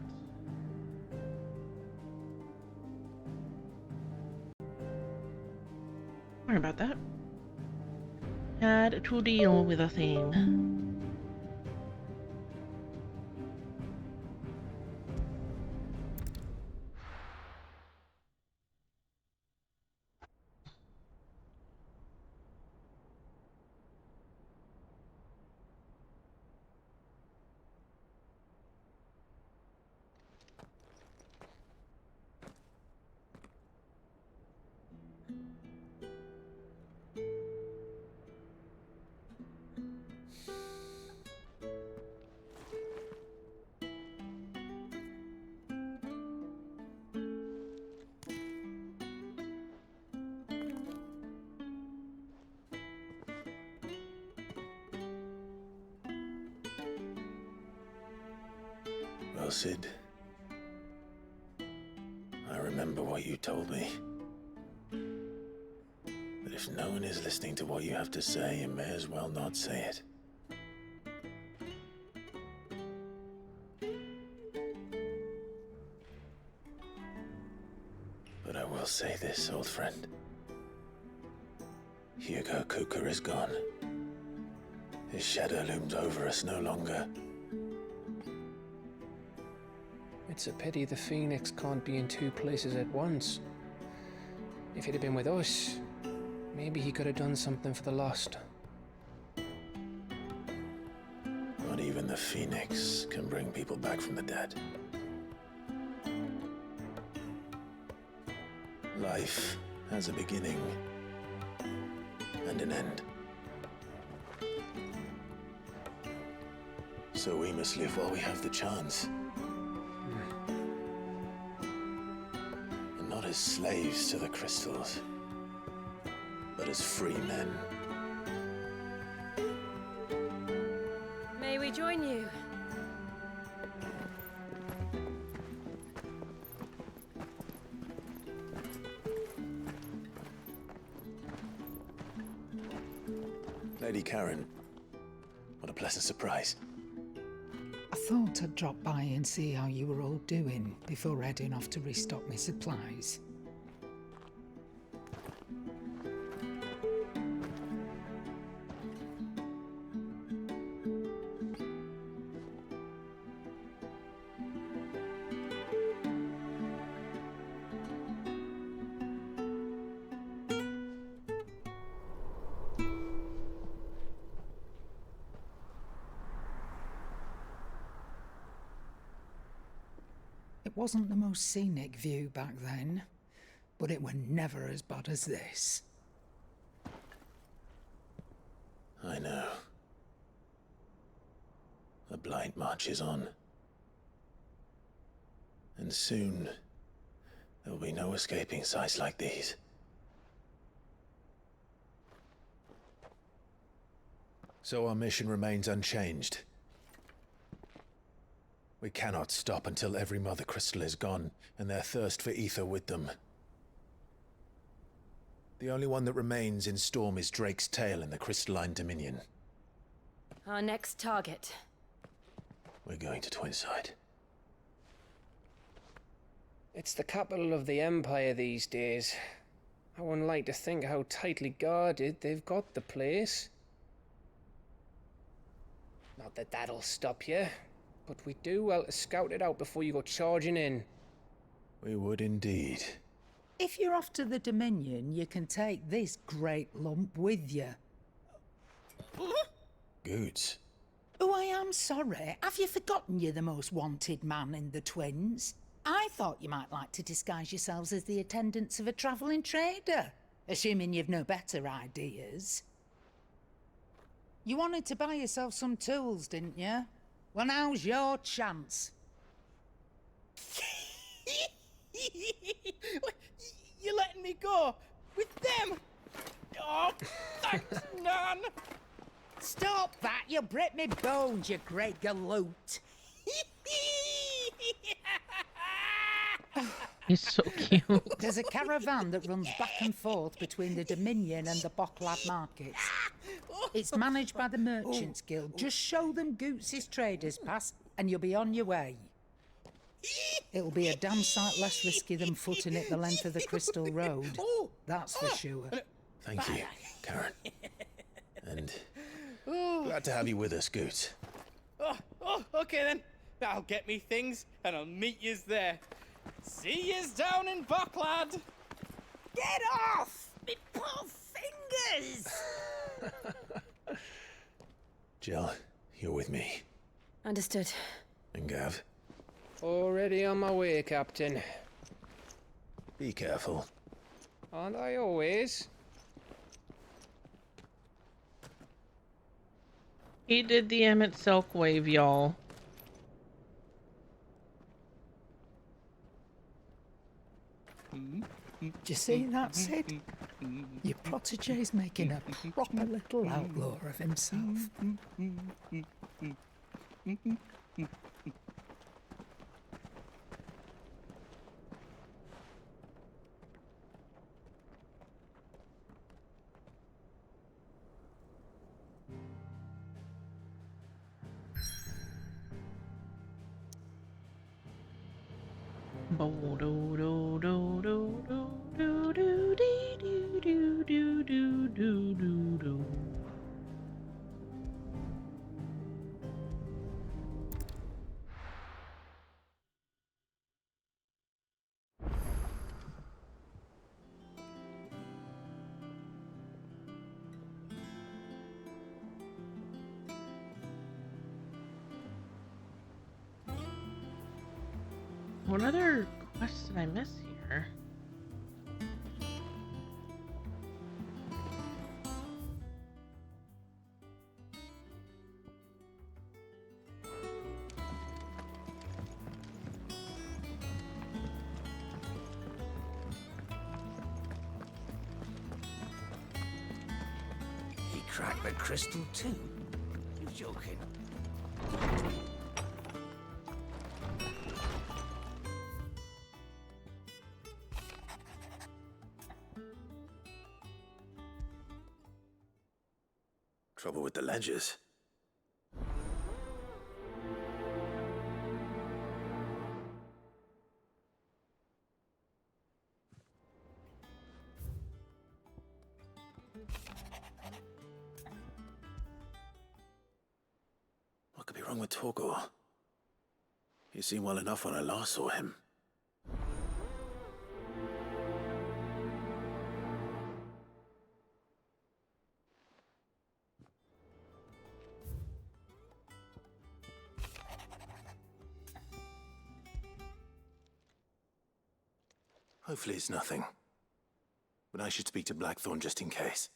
Sorry about that. Had to deal with a thing. Well, Sid, I remember what you told me. That if no one is listening to what you have to say, you may as well not say it. But I will say this, old friend. Hugo Cooker is gone. His shadow looms over us no longer. It's a pity the Phoenix can't be in two places at once. If he'd have been with us, maybe he could have done something for the lost. Not even the Phoenix can bring people back from the dead. Life has a beginning and an end. So we must live while we have the chance. And not as slaves to the crystals, but as free men. May we join you? Lady Karen, what a pleasant surprise. I thought I'd drop by and see how you were all doing before heading off to restock my supplies. It wasn't the most scenic view back then, but it were never as bad as this. I know. The Blight marches on. And soon, there will be no escaping sights like these. So our mission remains unchanged. We cannot stop until every Mother Crystal is gone, and their thirst for ether with them. The only one that remains in Storm is Drake's tail in the Crystalline Dominion. Our next target. We're going to Twinside. It's the capital of the Empire these days. I wouldn't like to think how tightly guarded they've got the place. Not that that'll stop you, but we do well to scout it out before you go charging in. We would indeed. If you're off to the Dominion, you can take this great lump with you. Goods. Oh, I am sorry. Have you forgotten you're the most wanted man in the Twins? I thought you might like to disguise yourselves as the attendants of a travelling trader, assuming you've no better ideas. You wanted to buy yourself some tools, didn't you? Well, now's your chance. You're letting me go with them? Oh, thanks, Nan. Stop that! You'll break me bones, you great galoot. He's so cute. There's a caravan that runs back and forth between the Dominion and the Bocklad markets. It's managed by the Merchants Guild. Just show them Goots' traders pass and you'll be on your way. It'll be a damn sight less risky than footing it the length of the Crystal Road. That's for sure. Thank you, Karen. And glad to have you with us, Goots. Okay then. I'll get me things and I'll meet yous there. See yous down in Bocklad. Get off! Me poor fingers! Jill, you're with me. Understood. And Gav, Already on my way, Captain. be careful. Aren't I always? He did the Emmett Silk wave, y'all. Do you see that, Sid? Your protege's making a proper little outlaw of himself. What other quests did I miss here? He cracked the crystal too? You joking? Trouble with the ledgers. What could be wrong with Torgor? He seemed well enough when I last saw him. Hopefully it's nothing. But I should speak to Blackthorn just in case.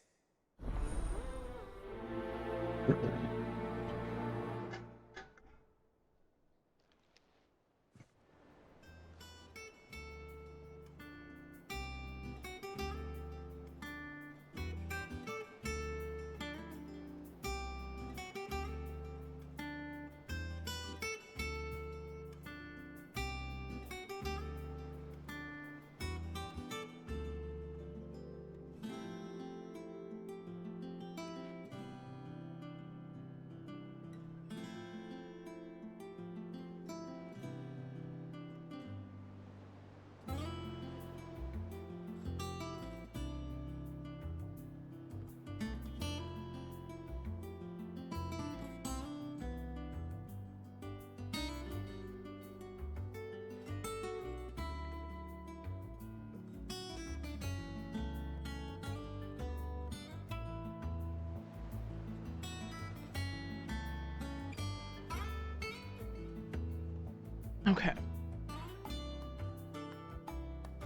Okay.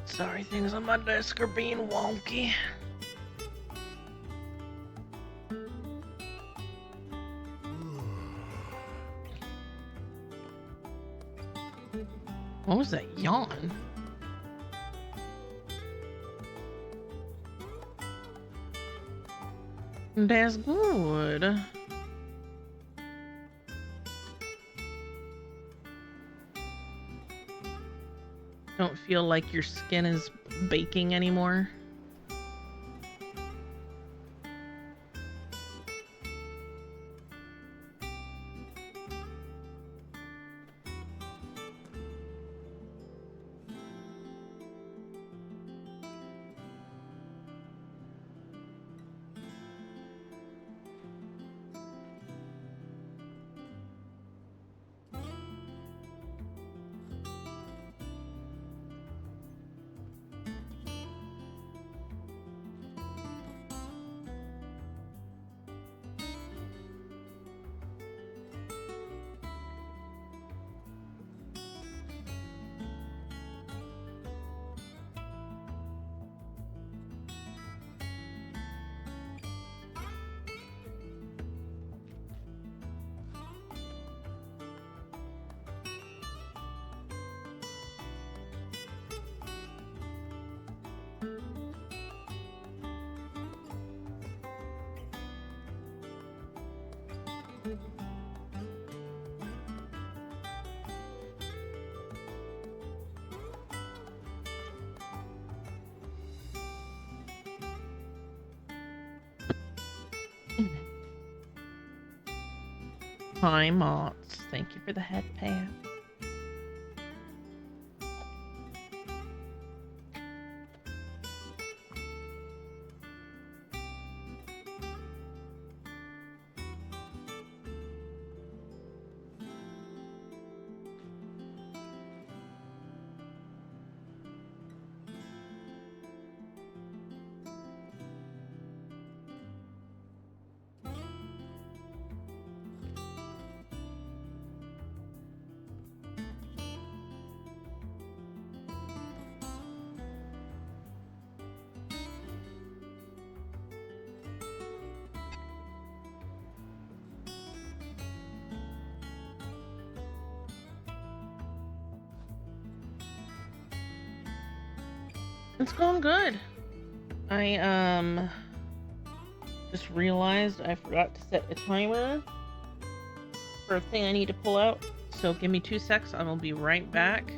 Sorry, things on my desk are being wonky. What was that yawn? That's good. don't feel like your skin is baking anymore. Hi, Mots. Thank you for the head pan. It's going good. I just realized I forgot to set a timer for a thing I need to pull out. So give me 2 secs. I will be right back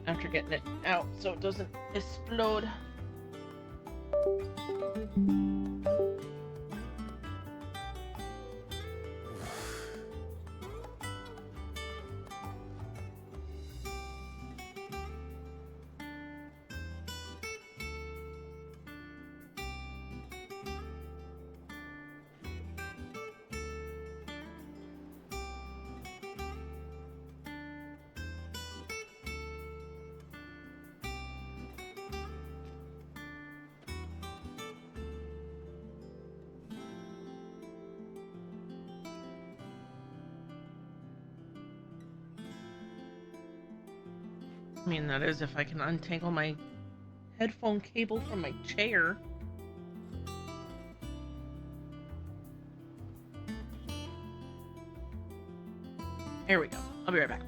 after getting it out so it doesn't explode. I mean, that is if I can untangle my headphone cable from my chair. There we go. I'll be right back.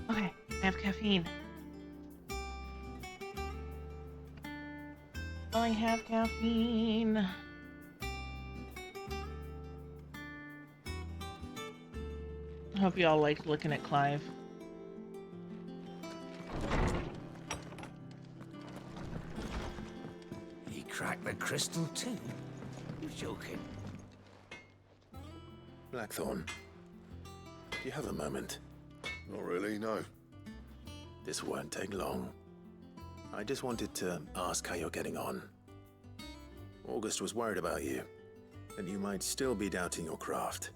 Okay, I have caffeine. I have caffeine. I hope y'all liked looking at Clive. He cracked the crystal too? You're joking. Blackthorn, do you have a moment? Not really, no. This won't take long. I just wanted to ask how you're getting on. August was worried about you, and you might still be doubting your craft,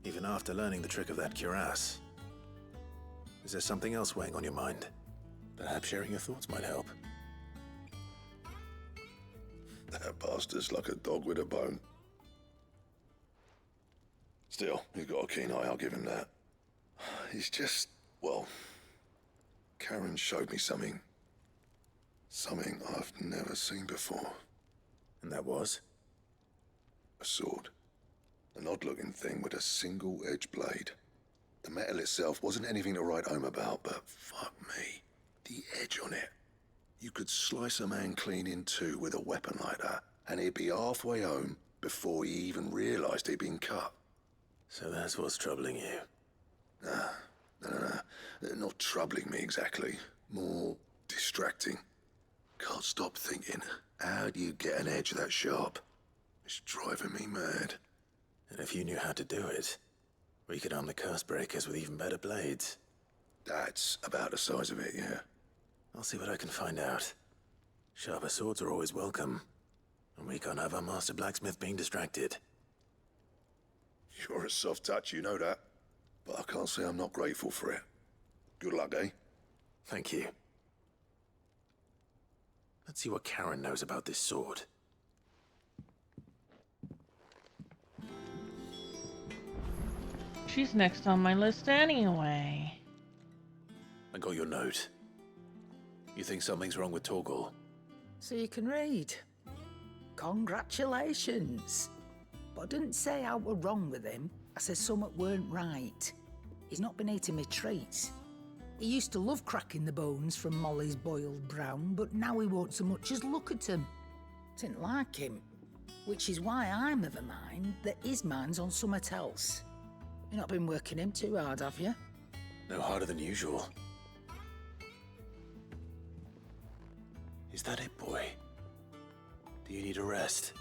even after learning the trick of that cuirass. Is there something else weighing on your mind? Perhaps sharing your thoughts might help. That bastard's like a dog with a bone. Still, he's got a keen eye, I'll give him that. He's just, well, Karen showed me something. Something I've never seen before. And that was? A sword. An odd-looking thing with a single-edged blade. The metal itself wasn't anything to write home about, but fuck me, the edge on it. You could slice a man clean in two with a weapon like that, and he'd be halfway home before he even realized he'd been cut. So that's what's troubling you? Nah, not troubling me exactly. More distracting. Can't stop thinking, how do you get an edge that sharp? It's driving me mad. And if you knew how to do it, we could arm the curse breakers with even better blades. That's about the size of it, yeah. I'll see what I can find out. Sharper swords are always welcome. And we can't have our master blacksmith being distracted. You're a soft touch, you know that. But I can't say I'm not grateful for it. Good luck, eh? Thank you. Let's see what Karen knows about this sword. She's next on my list anyway. I got your note. You think something's wrong with Torgal? So you can read. Congratulations. But I didn't say I were wrong with him. I said something weren't right. He's not been eating me treats. He used to love cracking the bones from Molly's boiled brown, but now he won't so much as look at 'em. Didn't like him. Which is why I'm of a mind that his mind's on something else. You've not been working him too hard, have you? No harder than usual. Is that it, boy? Do you need a rest?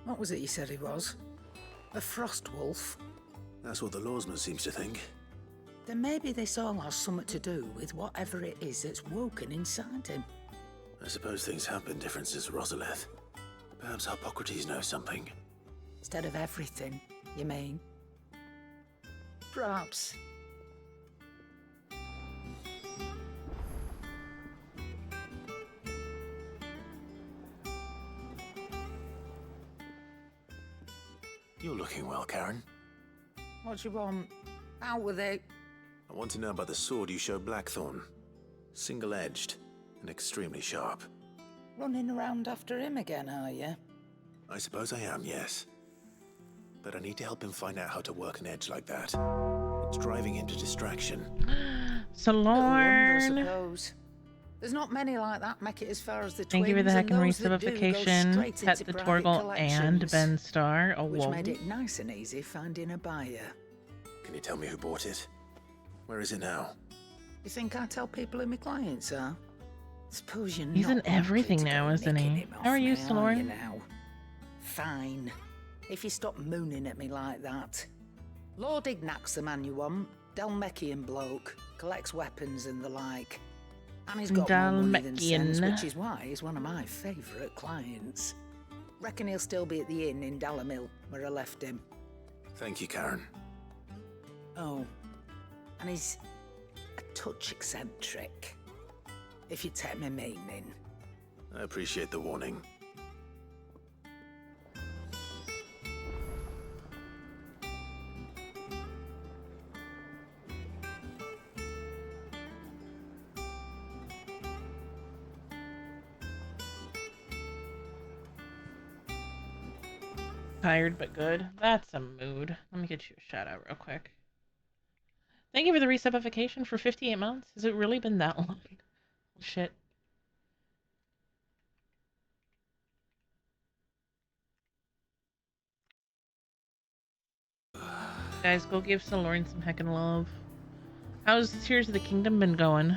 What was it you said he was? A frost wolf? That's what the lawsman seems to think. Then maybe this all has something to do with whatever it is that's woken inside him. I suppose things have been different since Rosalith. Perhaps Hippocrates knows something. Instead of everything, you mean? Perhaps. You're looking well, Karen. What do you want? Out with it. I want to know about the sword you showed Blackthorn. Single-edged and extremely sharp. Running around after him again, are you? I suppose I am, yes. But I need to help him find out how to work an edge like that. It's driving him to distraction. Salorn. I suppose. There's not many like that make it as far as the twins. Thank you for the heckin' and those that do go resubification. straight Pet into the private Torgal and collections, Ben Star. Oh, which whoa. made it nice and easy finding a buyer. Can you tell me who bought it? Where is it now? You think I tell people who my clients are? Suppose you're He's not in everything likely to now, go isn't he? nicking him How are off you, me, Salorn? you now? Fine. If you stop mooning at me like that. Lord Ignac's the man you want. Dalmekian bloke. Collects weapons and the like. And he's got more money than sense, Dalmekian. which is why he's one of my favourite clients. Reckon he'll still be at the inn in Dalamil, where I left him. Thank you, Karen. Oh, and he's a touch eccentric, if you take my meaning. I appreciate the warning. Tired but good. That's a mood. Let me get you a shout out real quick. Thank you for the resubification for 58 months. Has it really been that long? Shit. Guys, go give Salorn some heckin' love. How's Tears of the Kingdom been going?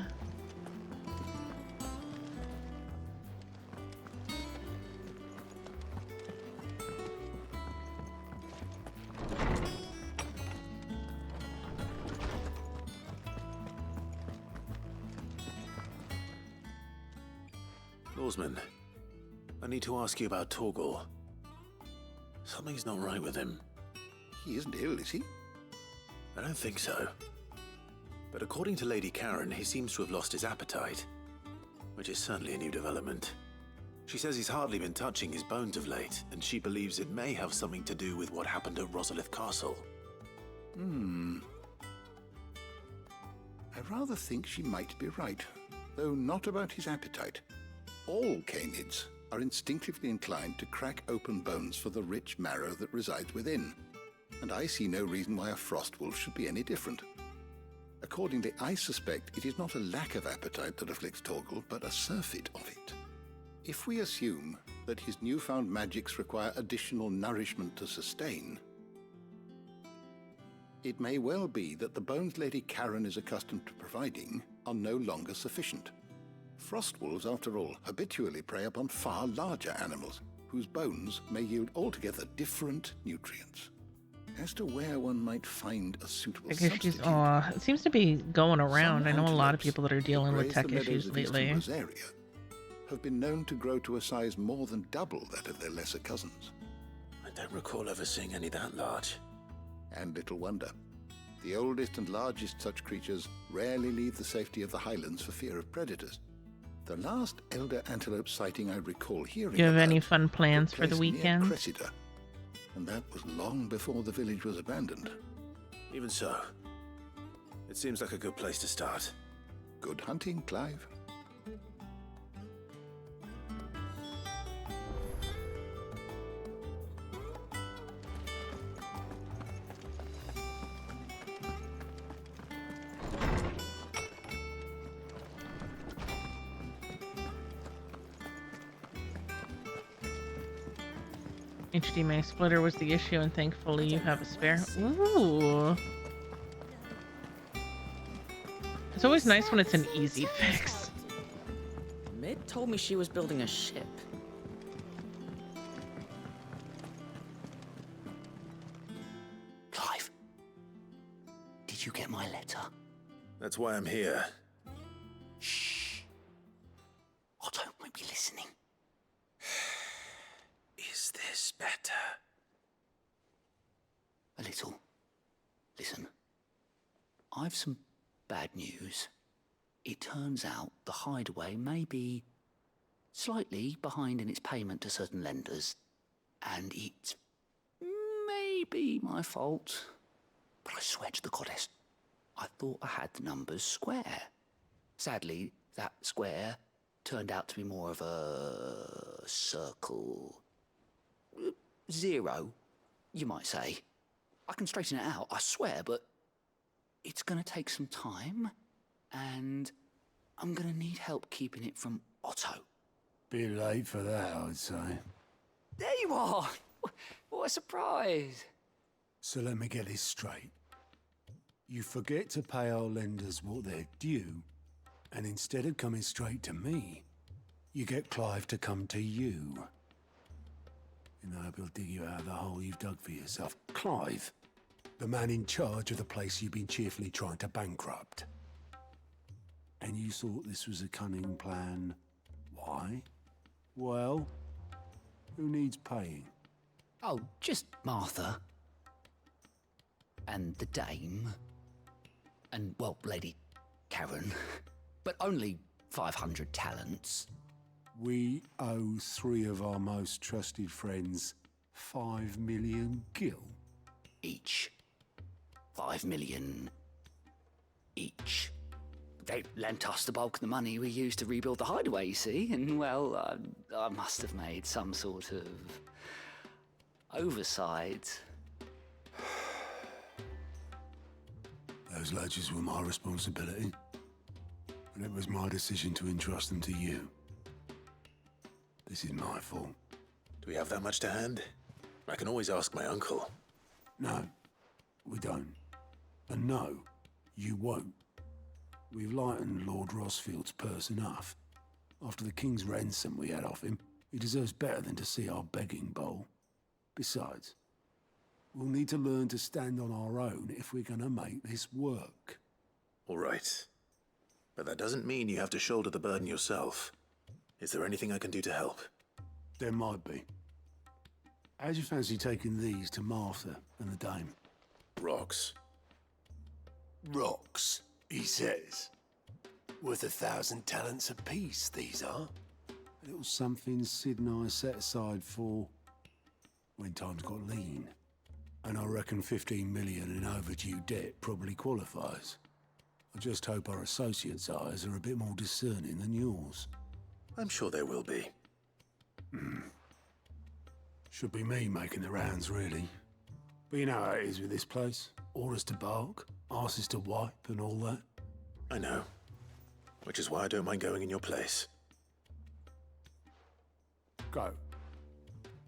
Lawsman, I need to ask you about Torgal. Something's not right with him. He isn't ill, is he? I don't think so. But according to Lady Karen, he seems to have lost his appetite, which is certainly a new development. She says he's hardly been touching his bones of late, and she believes it may have something to do with what happened at Rosalith Castle. I rather think she might be right, though not about his appetite. All canids are instinctively inclined to crack open bones for the rich marrow that resides within, and I see no reason why a frost wolf should be any different. Accordingly, I suspect it is not a lack of appetite that afflicts Torgal, but a surfeit of it. If we assume that his newfound magics require additional nourishment to sustain, it may well be that the bones Lady Karen is accustomed to providing are no longer sufficient. Frost wolves, after all, habitually prey upon far larger animals, whose bones may yield altogether different nutrients. as to where one might find a suitable I guess she's, substitute. it seems to be going around. Some I know a lot of antelopes people that are that dealing with graze tech the meadows issues of eastern lately. Rosaria have been known to grow to a size more than double that of their lesser cousins. I don't recall ever seeing any that large. And little wonder. The oldest and largest such creatures rarely leave the safety of the highlands for fear of predators. The last elder antelope sighting I recall hearing Do you have about any fun plans for the took place near weekend? Cressida, and that was long before the village was abandoned. Even so, it seems like a good place to start. Good hunting, Clive. HDMI splitter was the issue, and thankfully you have a spare. Ooh. It's always nice when it's an easy fix. Mid told me she was building a ship. Clive, did you get my letter? That's why I'm here. Shh. Otto might be listening. Is this better? A little. Listen. I've some bad news. It turns out the hideaway may be slightly behind in its payment to certain lenders, and it may be my fault. But I swear to the goddess, I thought I had the numbers square. Sadly, that square turned out to be more of a circle. 0, you might say. I can straighten it out, I swear, but it's gonna take some time, and I'm gonna need help keeping it from Otto. Bit late for that, I'd say. There you are! What a surprise! So let me get this straight. You forget to pay our lenders what they're due, and instead of coming straight to me, you get Clive to come to you. And I hope he'll dig you out of the hole you've dug for yourself. Clive, the man in charge of the place you've been cheerfully trying to bankrupt. And you thought this was a cunning plan. Why? Well, who needs paying? Oh, just Martha. And the dame. And, well, Lady Karen. But only 500 talents. We owe 3 of our most trusted friends 5 million gil. Each. 5 million each. They lent us the bulk of the money we used to rebuild the hideaway, you see, and, well, I must have made some sort of oversight. Those ledgers were my responsibility, and it was my decision to entrust them to you. This is my fault. Do we have that much to hand? I can always ask my uncle. No, we don't. And no, you won't. We've lightened Lord Rosfield's purse enough. After the king's ransom we had off him, he deserves better than to see our begging bowl. Besides, we'll need to learn to stand on our own if we're gonna make this work. All right. But that doesn't mean you have to shoulder the burden yourself. Is there anything I can do to help? There might be. How'd you fancy taking these to Martha and the dame? Rocks. Rocks, he says. Worth 1,000 talents apiece, these are. A little something Sid and I set aside for when times got lean. And I reckon 15 million in overdue debt probably qualifies. I just hope our associates' eyes are a bit more discerning than yours. I'm sure there will be. Should be me making the rounds, really. But you know how it is with this place. Orders to bark, arses to wipe, and all that. I know. Which is why I don't mind going in your place. Go.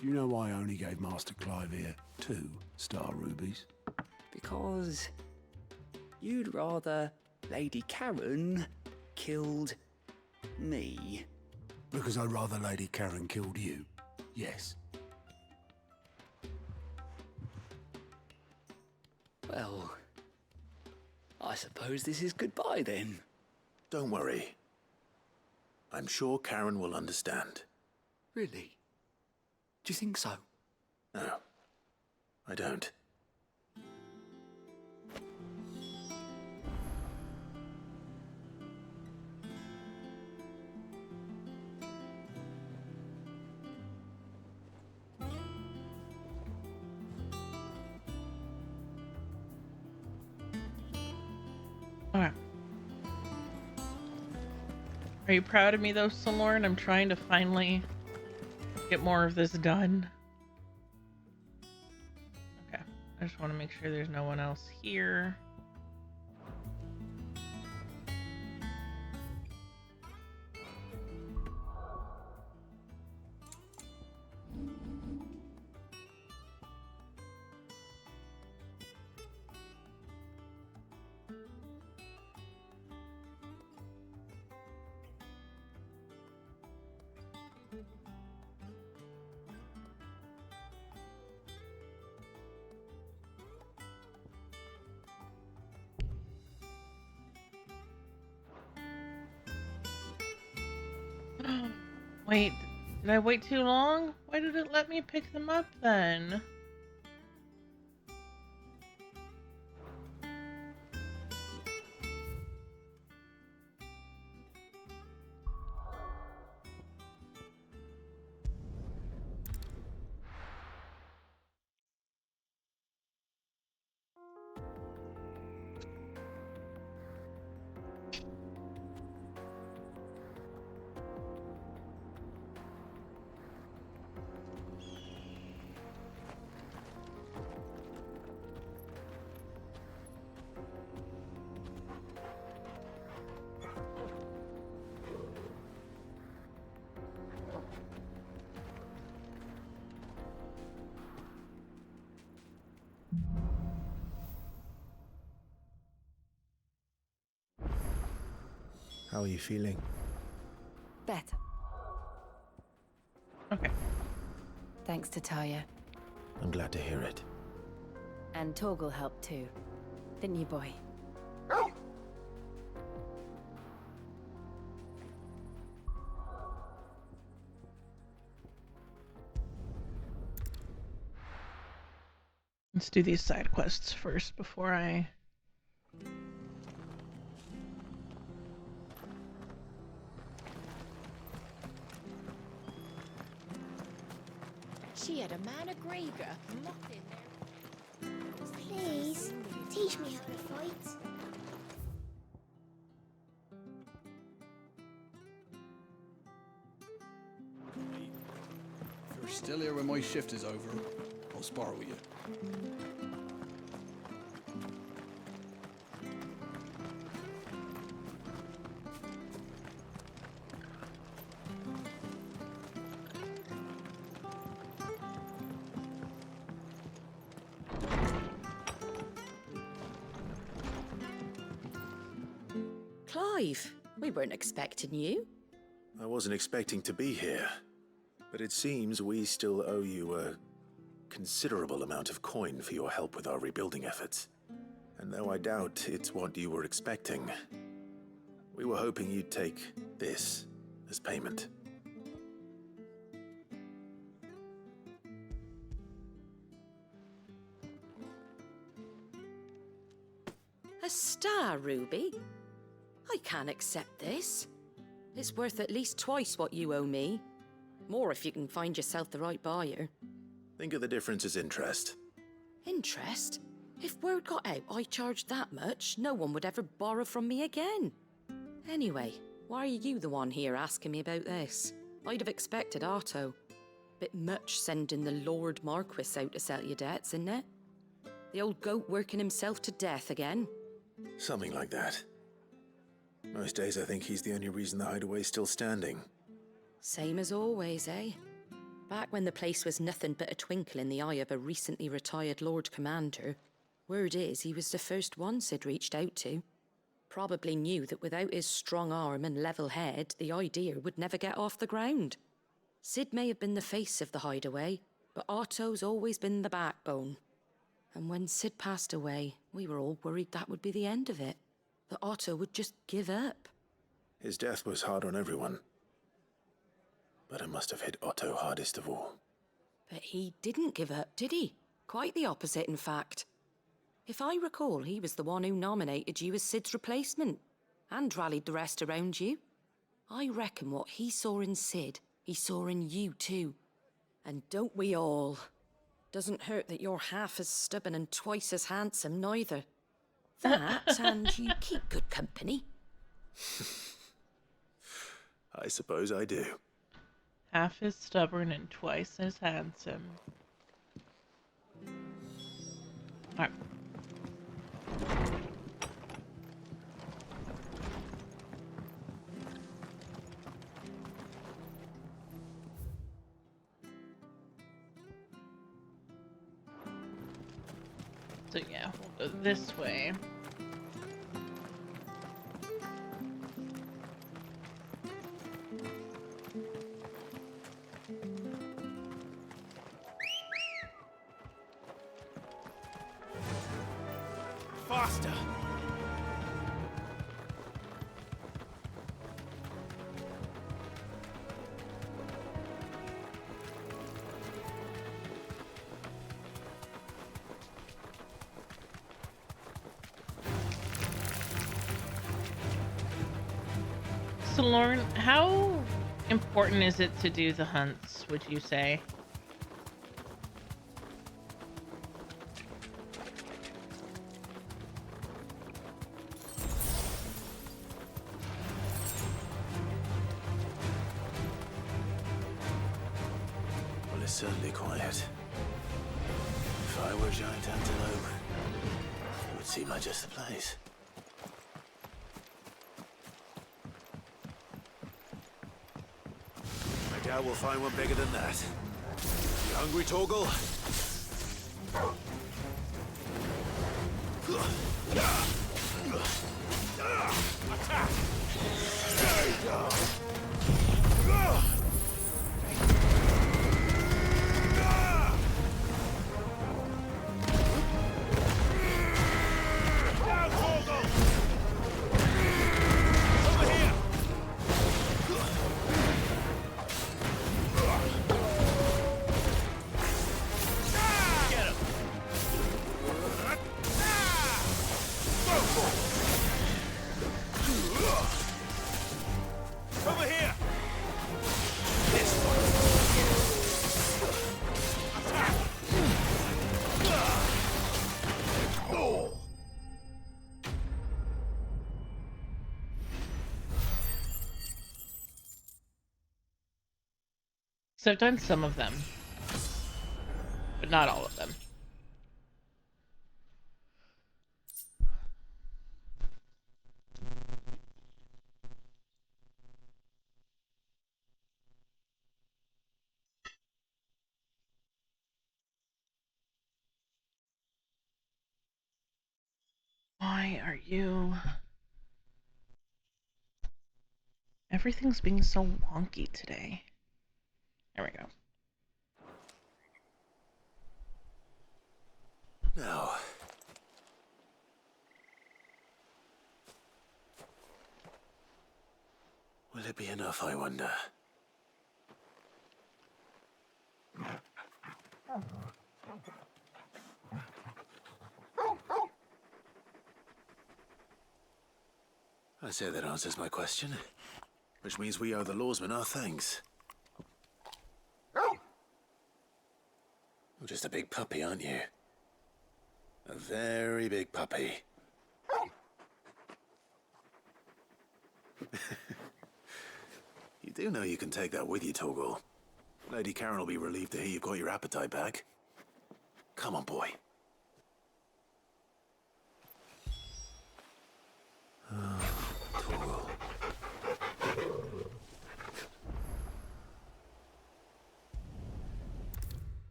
Do you know why I only gave Master Clive here 2 star rubies? Because you'd rather Lady Karen killed me. Because I'd rather Lady Karen killed you. Yes. Well, I suppose this is goodbye then. Don't worry. I'm sure Karen will understand. Really? Do you think so? No, I don't. Okay. Are you proud of me though, Solorn? I'm trying to finally get more of this done. Okay. I just want to make sure there's no one else here. Wait, did I wait too long? Why did it let me pick them up then? How are you feeling? Better. Okay. Thanks to Taya. I'm glad to hear it. And Torgal helped too. Didn't you, boy? Let's do these side quests first before I... She had a man of Gregor mocked in there. Please, teach me how to fight. If you're still here when my shift is over, I'll spar with you. Clive, we weren't expecting you. I wasn't expecting to be here, but it seems we still owe you a considerable amount of coin for your help with our rebuilding efforts. And though I doubt it's what you were expecting, we were hoping you'd take this as payment. A star, Ruby? I can't accept this. It's worth at least twice what you owe me. More if you can find yourself the right buyer. Think of the difference as interest. Interest? If word got out I charged that much, no one would ever borrow from me again. Anyway, why are you the one here asking me about this? I'd have expected Otto. Bit much sending the Lord Marquis out to settle your debts, isn't it? The old goat working himself to death again. Something like that. Most days I think he's the only reason the hideaway's still standing. Same as always, eh? Back when the place was nothing but a twinkle in the eye of a recently retired Lord Commander, word is he was the first one Sid reached out to. Probably knew that without his strong arm and level head, the idea would never get off the ground. Sid may have been the face of the hideaway, but Otto's always been the backbone. And when Sid passed away, we were all worried that would be the end of it. That Otto would just give up. His death was hard on everyone. But it must have hit Otto hardest of all. But he didn't give up, did he? Quite the opposite, in fact. If I recall, he was the one who nominated you as Sid's replacement, and rallied the rest around you. I reckon what he saw in Sid, he saw in you too. And don't we all? Doesn't hurt that you're half as stubborn and twice as handsome, neither. That, and you keep good company. I suppose I do. Half as stubborn and twice as handsome. Alright. So yeah, we'll go this way. Faster! So Lauren, how important is it to do the hunts, would you say? Well, it's certainly quiet. If I were a giant antelope, it would seem like just the place. I doubt we'll find one bigger than that. You hungry, Torgal? Attack! Over here! This one! Attack! Oh! So I've done some of them, but not all of them. Why are you... Everything's being so wonky today. There we go. Now. Will it be enough, I wonder? I say that answers my question. Which means we owe the lawsman our thanks. You're just a big puppy, aren't you? A very big puppy. You do know you can take that with you, Torgal. Lady Karen will be relieved to hear you've got your appetite back. Come on, boy. Oh, Torgal.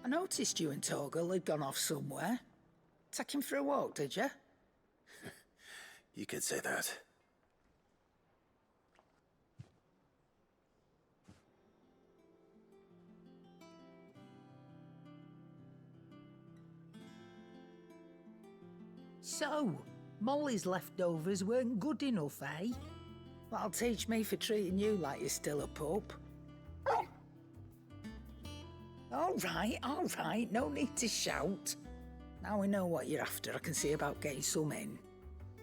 I noticed you and Torgal had gone off somewhere. Take him for a walk, did you? You could say that. So, Molly's leftovers weren't good enough, eh? That'll teach me for treating you like you're still a pup. All right, no need to shout. Now we know what you're after, I can see about getting some in.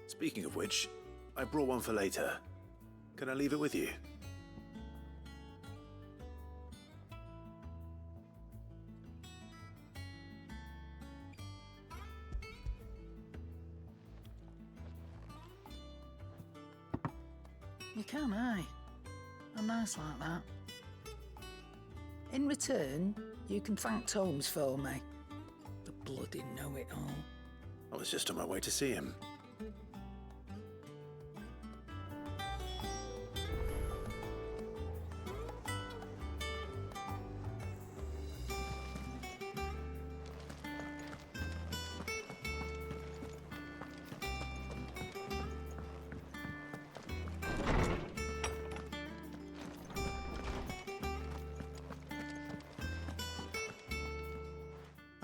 Speaking of which, I brought one for later. Can I leave it with you? You can, aye. I'm nice like that. In return, you can thank Tomes for me. The bloody know-it-all. I was just on my way to see him.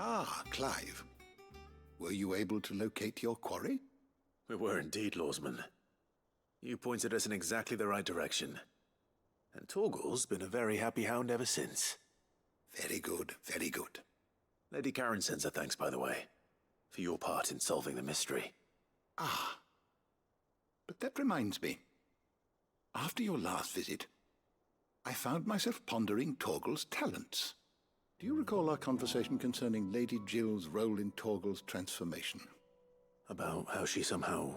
Ah, Clive. Were you able to locate your quarry? We were indeed, Lawsman. You pointed us in exactly the right direction. And Torgal's been a very happy hound ever since. Very good, very good. Lady Karen sends her thanks, by the way, for your part in solving the mystery. Ah. But that reminds me. After your last visit, I found myself pondering Torgal's talents. Do you recall our conversation concerning Lady Jill's role in Torgal's transformation? About how she somehow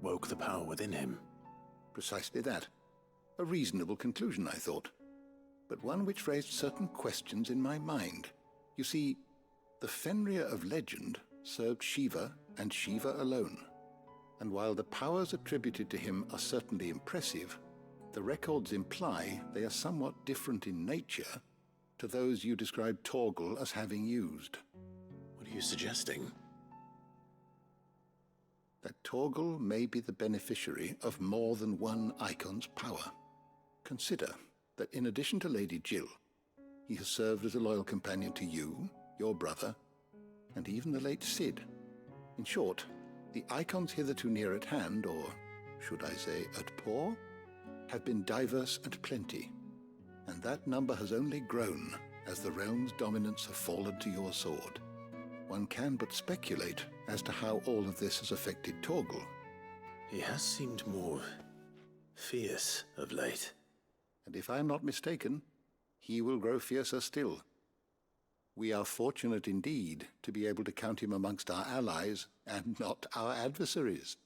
woke the power within him. Precisely that. A reasonable conclusion, I thought. But one which raised certain questions in my mind. You see, the Fenrir of legend served Shiva and Shiva alone. And while the powers attributed to him are certainly impressive, the records imply they are somewhat different in nature to those you described Torgal as having used. What are you suggesting? That Torgal may be the beneficiary of more than one icon's power. Consider that in addition to Lady Jill, he has served as a loyal companion to you, your brother, and even the late Cid. In short, the icons hitherto near at hand, or should I say at paw, have been diverse and plenty. And that number has only grown as the realm's dominance have fallen to your sword. One can but speculate as to how all of this has affected Torgal. He has seemed more fierce of late. And if I am not mistaken, he will grow fiercer still. We are fortunate indeed to be able to count him amongst our allies and not our adversaries.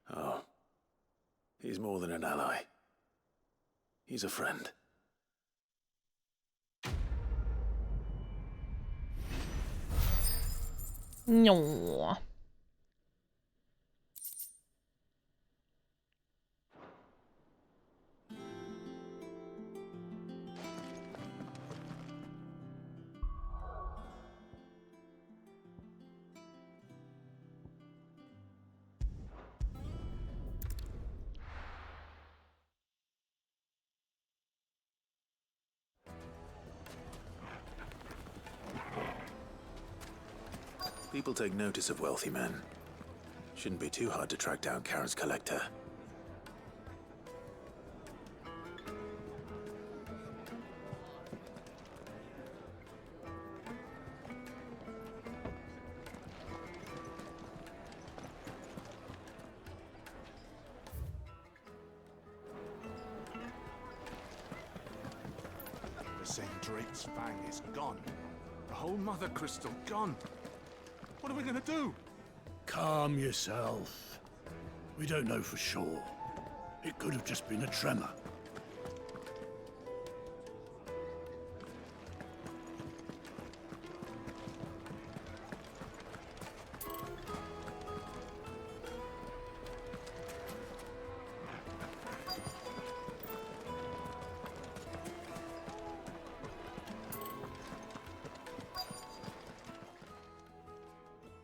Oh, he's more than an ally. He's a friend. No. People take notice of wealthy men. Shouldn't be too hard to track down Karen's collector. The St. Drake's Fang is gone. The whole Mother Crystal gone. What are we gonna do? Calm yourself. We don't know for sure. It could have just been a tremor.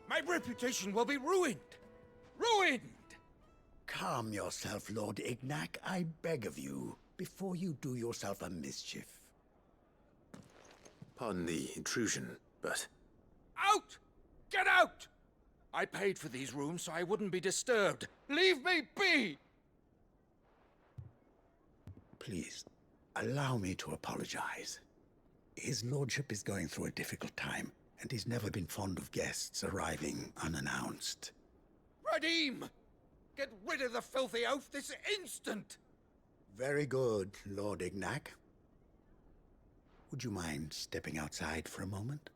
My reputation will be ruined! Ruined! Calm yourself, Lord Ignac, I beg of you, before you do yourself a mischief. Pardon the intrusion, but... Out! Get out! I paid for these rooms so I wouldn't be disturbed. Leave me be! Please, allow me to apologize. His lordship is going through a difficult time, and he's never been fond of guests arriving unannounced. Redeem! Get rid of the filthy oaf this instant! Very good, Lord Ignac. Would you mind stepping outside for a moment?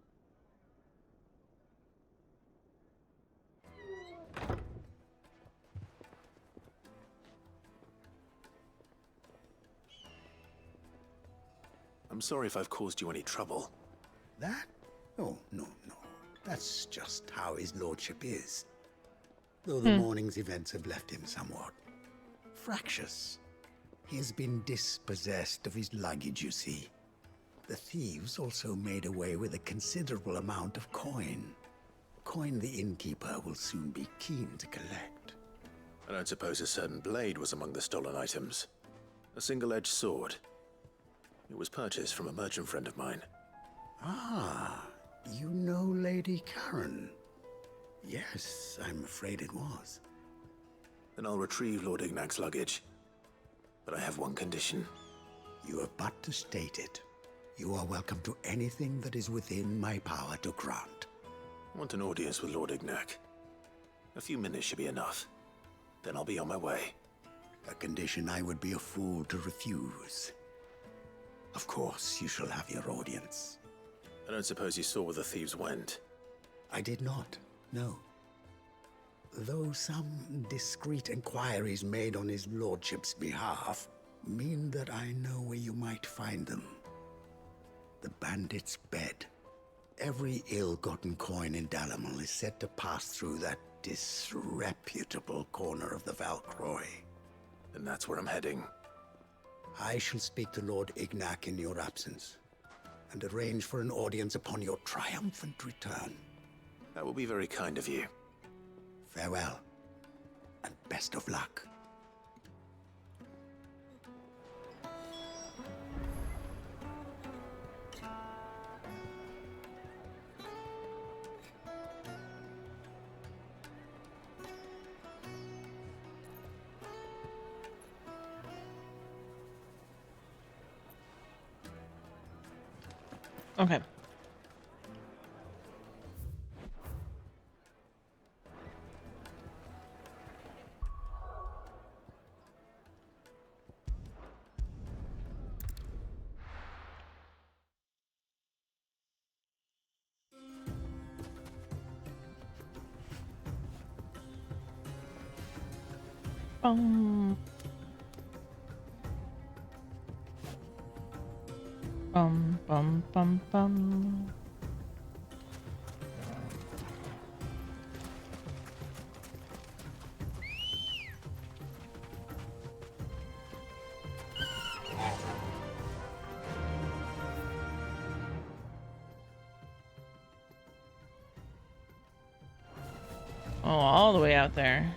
I'm sorry if I've caused you any trouble. That? Oh, no. That's just how his lordship is. Though the morning's events have left him somewhat fractious. He has been dispossessed of his luggage, you see. The thieves also made away with a considerable amount of coin. Coin the innkeeper will soon be keen to collect. I don't suppose a certain blade was among the stolen items. A single-edged sword. It was purchased from a merchant friend of mine. Ah, you know Lady Karen? Yes, I'm afraid it was. Then I'll retrieve Lord Ignac's luggage. But I have one condition. You have but to state it. You are welcome to anything that is within my power to grant. I want an audience with Lord Ignac. A few minutes should be enough. Then I'll be on my way. A condition I would be a fool to refuse. Of course, you shall have your audience. I don't suppose you saw where the thieves went? I did not, no. Though some discreet inquiries made on his lordship's behalf mean that I know where you might find them. The bandit's bed. Every ill-gotten coin in Dalamil is said to pass through that disreputable corner of the Valcroy. And that's where I'm heading. I shall speak to Lord Ignac in your absence, and arrange for an audience upon your triumphant return. That will be very kind of you. Farewell, and best of luck. Okay. Bum. Bum, bum, bum, bum. Oh, all the way out there.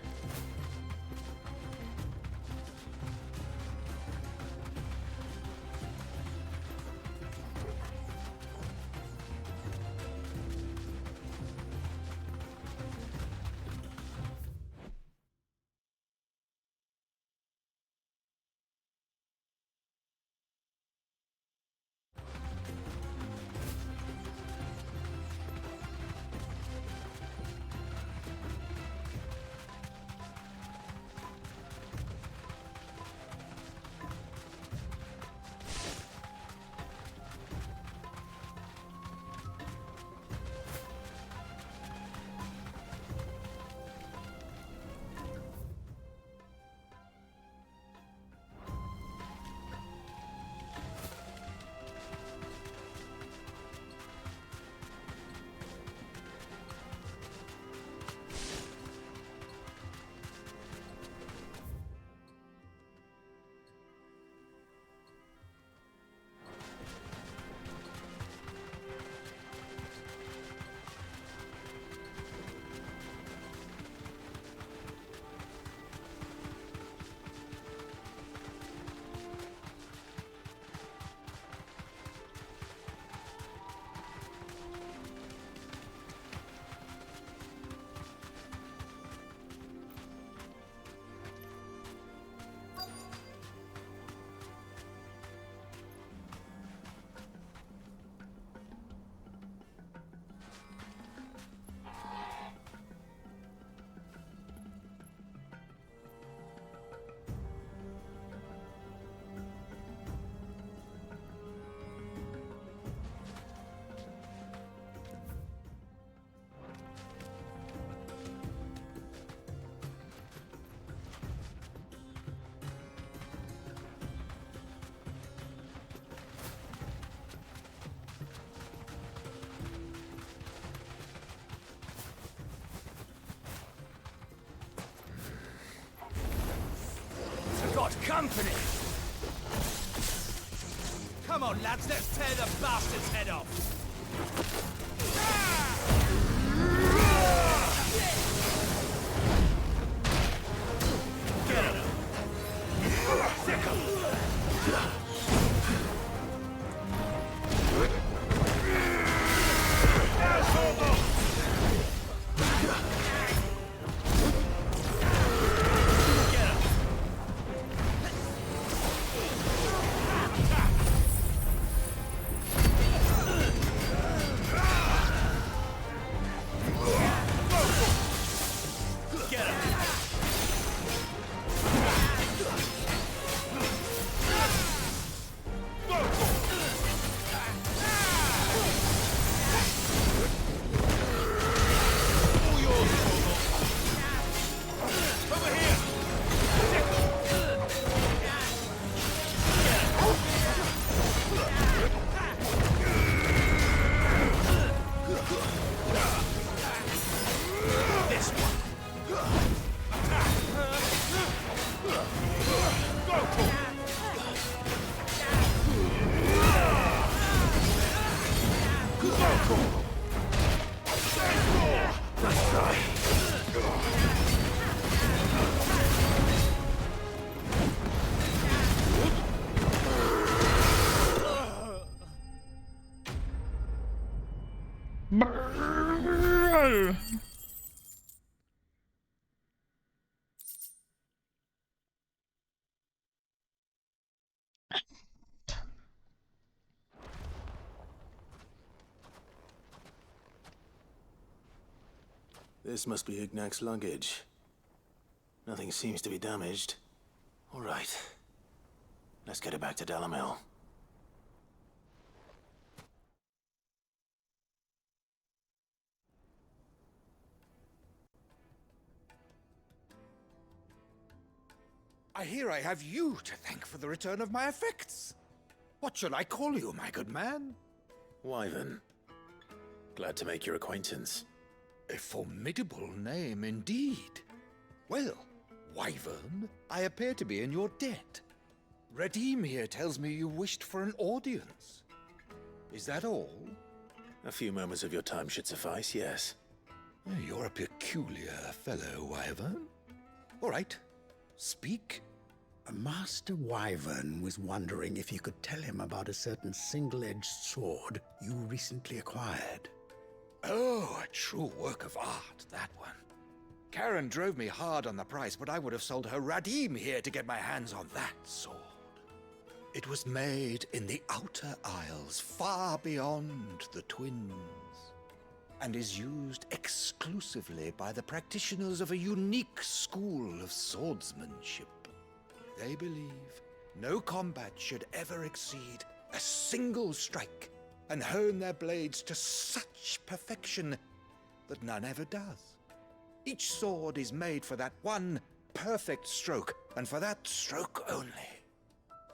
company! Come on, lads, let's tear the bastard's head off! Get him! Sick him! This must be Ignac's luggage. Nothing seems to be damaged. All right. Let's get it back to Dalamil. I hear I have you to thank for the return of my effects. What shall I call you, my good man? Wyvern. Glad to make your acquaintance. A formidable name indeed. Well, Wyvern, I appear to be in your debt. Redeem here tells me you wished for an audience. Is that all? A few moments of your time should suffice, yes. You're a peculiar fellow, Wyvern. All right, speak. Master Wyvern was wondering if you could tell him about a certain single-edged sword you recently acquired. Oh, a true work of art, that one. Karen drove me hard on the price, but I would have sold her Radim here to get my hands on that sword. It was made in the Outer Isles, far beyond the Twins, and is used exclusively by the practitioners of a unique school of swordsmanship. They believe no combat should ever exceed a single strike, and hone their blades to such perfection that none ever does. Each sword is made for that one perfect stroke, and for that stroke only.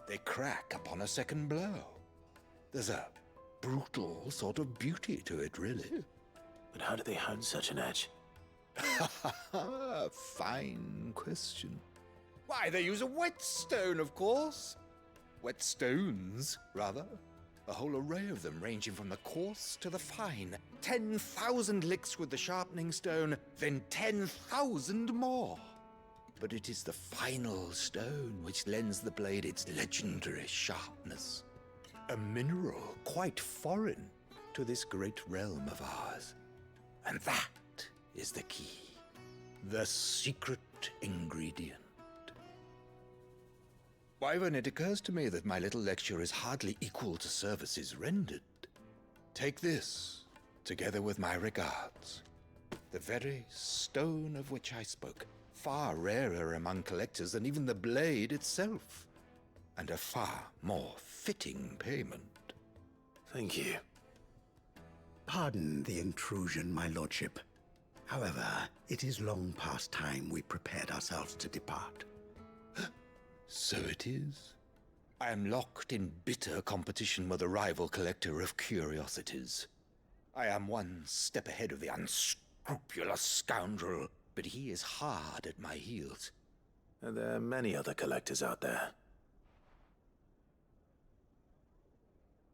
They crack upon a second blow. There's a brutal sort of beauty to it, really. But how do they hone such an edge? Fine question. Why, they use a whetstone, of course. Whetstones, rather. A whole array of them, ranging from the coarse to the fine. 10,000 licks with the sharpening stone, then 10,000 more. But it is the final stone which lends the blade its legendary sharpness. A mineral quite foreign to this great realm of ours. And that is the key. The secret ingredient. Wyvern, it occurs to me that my little lecture is hardly equal to services rendered. Take this, together with my regards. The very stone of which I spoke, far rarer among collectors than even the blade itself, and a far more fitting payment. Thank you. Pardon the intrusion, my lordship. However, it is long past time we prepared ourselves to depart. So it is. I am locked in bitter competition with a rival collector of curiosities. I am one step ahead of the unscrupulous scoundrel, but he is hard at my heels. Are there many other collectors out there?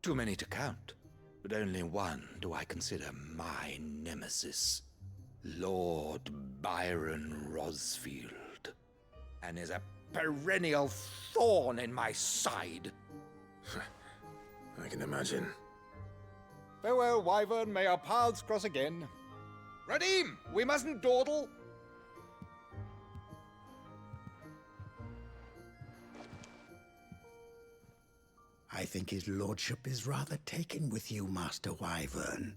Too many to count, but only one do I consider my nemesis. Lord Byron Rosfield. And is a perennial thorn in my side. I can imagine. Farewell, Wyvern. May our paths cross again. Radim, we mustn't dawdle. I think his lordship is rather taken with you, Master Wyvern.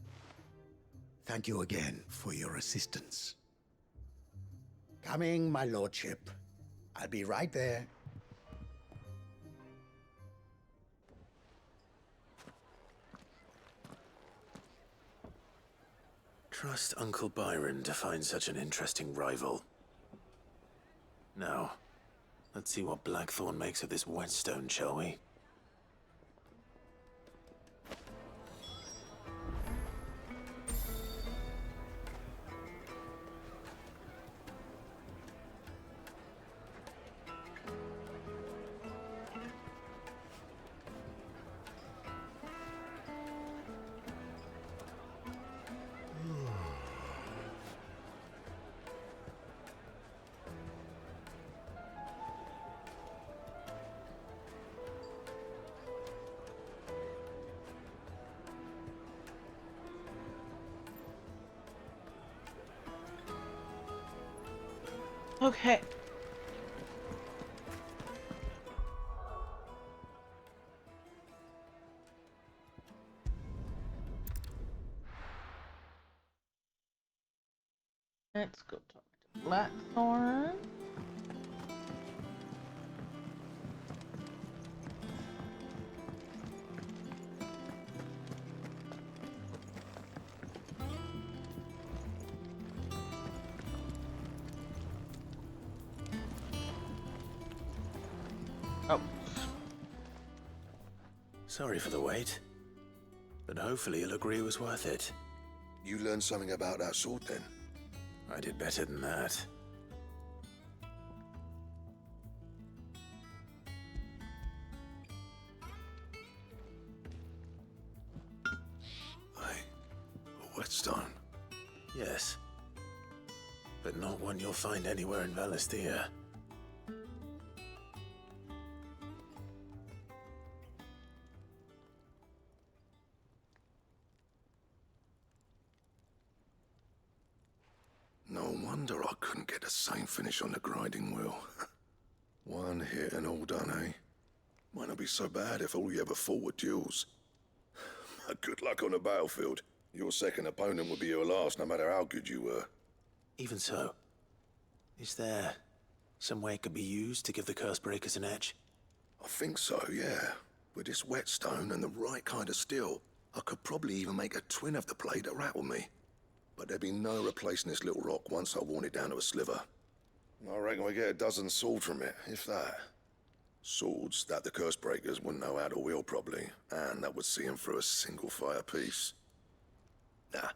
Thank you again for your assistance. Coming, my lordship. I'll be right there. Trust Uncle Byron to find such an interesting rival. Now, let's see what Blackthorn makes of this whetstone, shall we? Okay. Let's go talk to Blackthorn. Oh. Sorry for the wait, but hopefully you'll agree it was worth it. You learned something about that sword, then? I did better than that. A whetstone? Yes. But not one you'll find anywhere in Valisthea. No wonder I couldn't get the same finish on the grinding wheel. One hit and all done, eh? Might not be so bad if all you ever fought were duels. Good luck on the battlefield. Your second opponent would be your last, no matter how good you were. Even so, is there some way it could be used to give the Cursebreakers an edge? I think so, yeah. With this whetstone and the right kind of steel, I could probably even make a twin of the blade that rattled me. But there'd be no replacing this little rock once I worn it down to a sliver. I reckon we get a dozen swords from it, if that. Swords that the Cursebreakers wouldn't know how to wield properly, and that would see them through a single fire piece. Nah,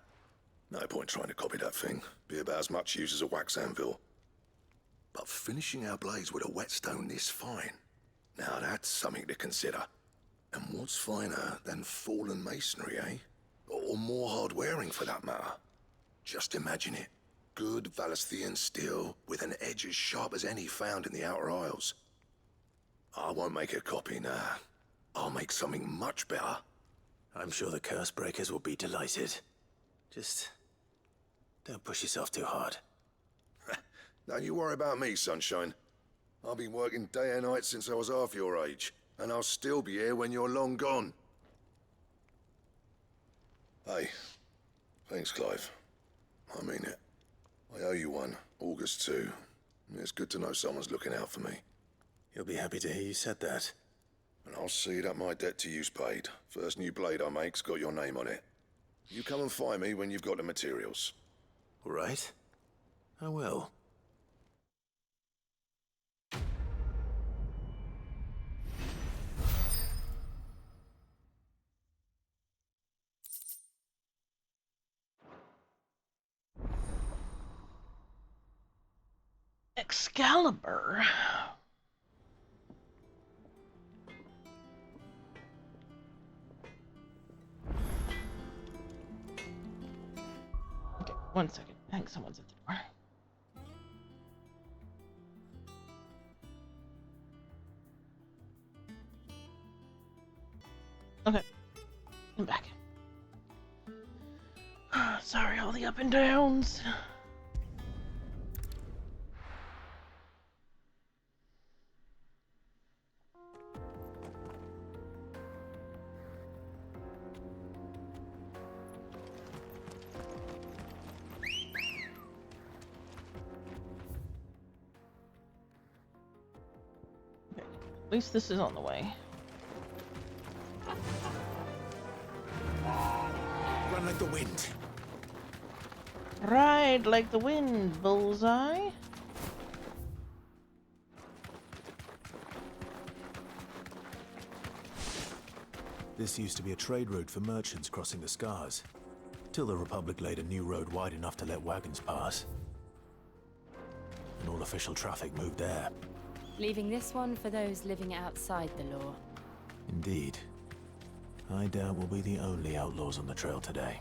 no point trying to copy that thing. Be about as much use as a wax anvil. But finishing our blades with a whetstone this fine, now that's something to consider. And what's finer than fallen masonry, eh? Or more hard-wearing, for that matter. Just imagine it. Good Valisthean steel with an edge as sharp as any found in the Outer Isles. I won't make a copy, nah. I'll make something much better. I'm sure the Cursebreakers will be delighted. Just don't push yourself too hard. Don't you worry about me, sunshine. I've been working day and night since I was half your age, and I'll still be here when you're long gone. Hey, thanks, Clive. I mean it. I owe you one, August 2. It's good to know someone's looking out for me. He'll be happy to hear you said that. And I'll see that my debt to you's paid. First new blade I make's got your name on it. You come and find me when you've got the materials. All right. I will. Excalibur. Okay, 1 second. I think someone's at the door. Okay, I'm back. Sorry, all the up and downs. Okay, at least this is on the way. Run like the wind. Ride like the wind, bullseye. This used to be a trade route for merchants crossing the Scars, till the Republic laid a new road wide enough to let wagons pass. And all official traffic moved there. Leaving this one for those living outside the law. Indeed. I doubt we'll be the only outlaws on the trail today.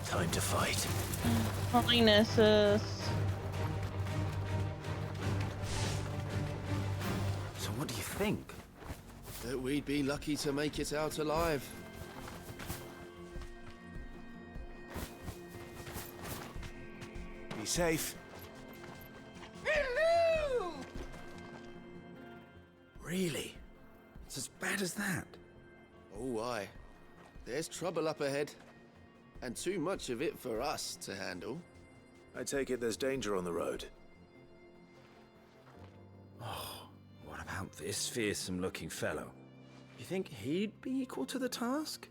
Time to fight. Highnesses. So what do you think? That we'd be lucky to make it out alive. Be safe. Hello! Really? It's as bad as that? Oh, aye. There's trouble up ahead. And too much of it for us to handle. I take it there's danger on the road. Oh, what about this fearsome-looking fellow? You think he'd be equal to the task?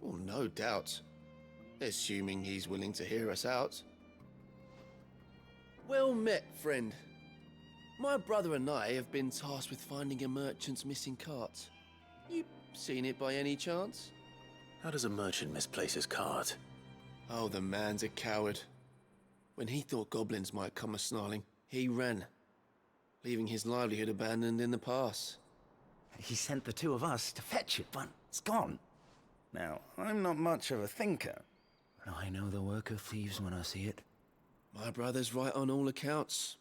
Well, no doubt. Assuming he's willing to hear us out. Well met, friend. My brother and I have been tasked with finding a merchant's missing cart. You seen it by any chance? How does a merchant misplace his cart? Oh, the man's a coward. When he thought goblins might come a-snarling, he ran, leaving his livelihood abandoned in the pass. He sent the two of us to fetch it, but it's gone. Now, I'm not much of a thinker, but I know the work of thieves when I see it. My brother's right on all accounts.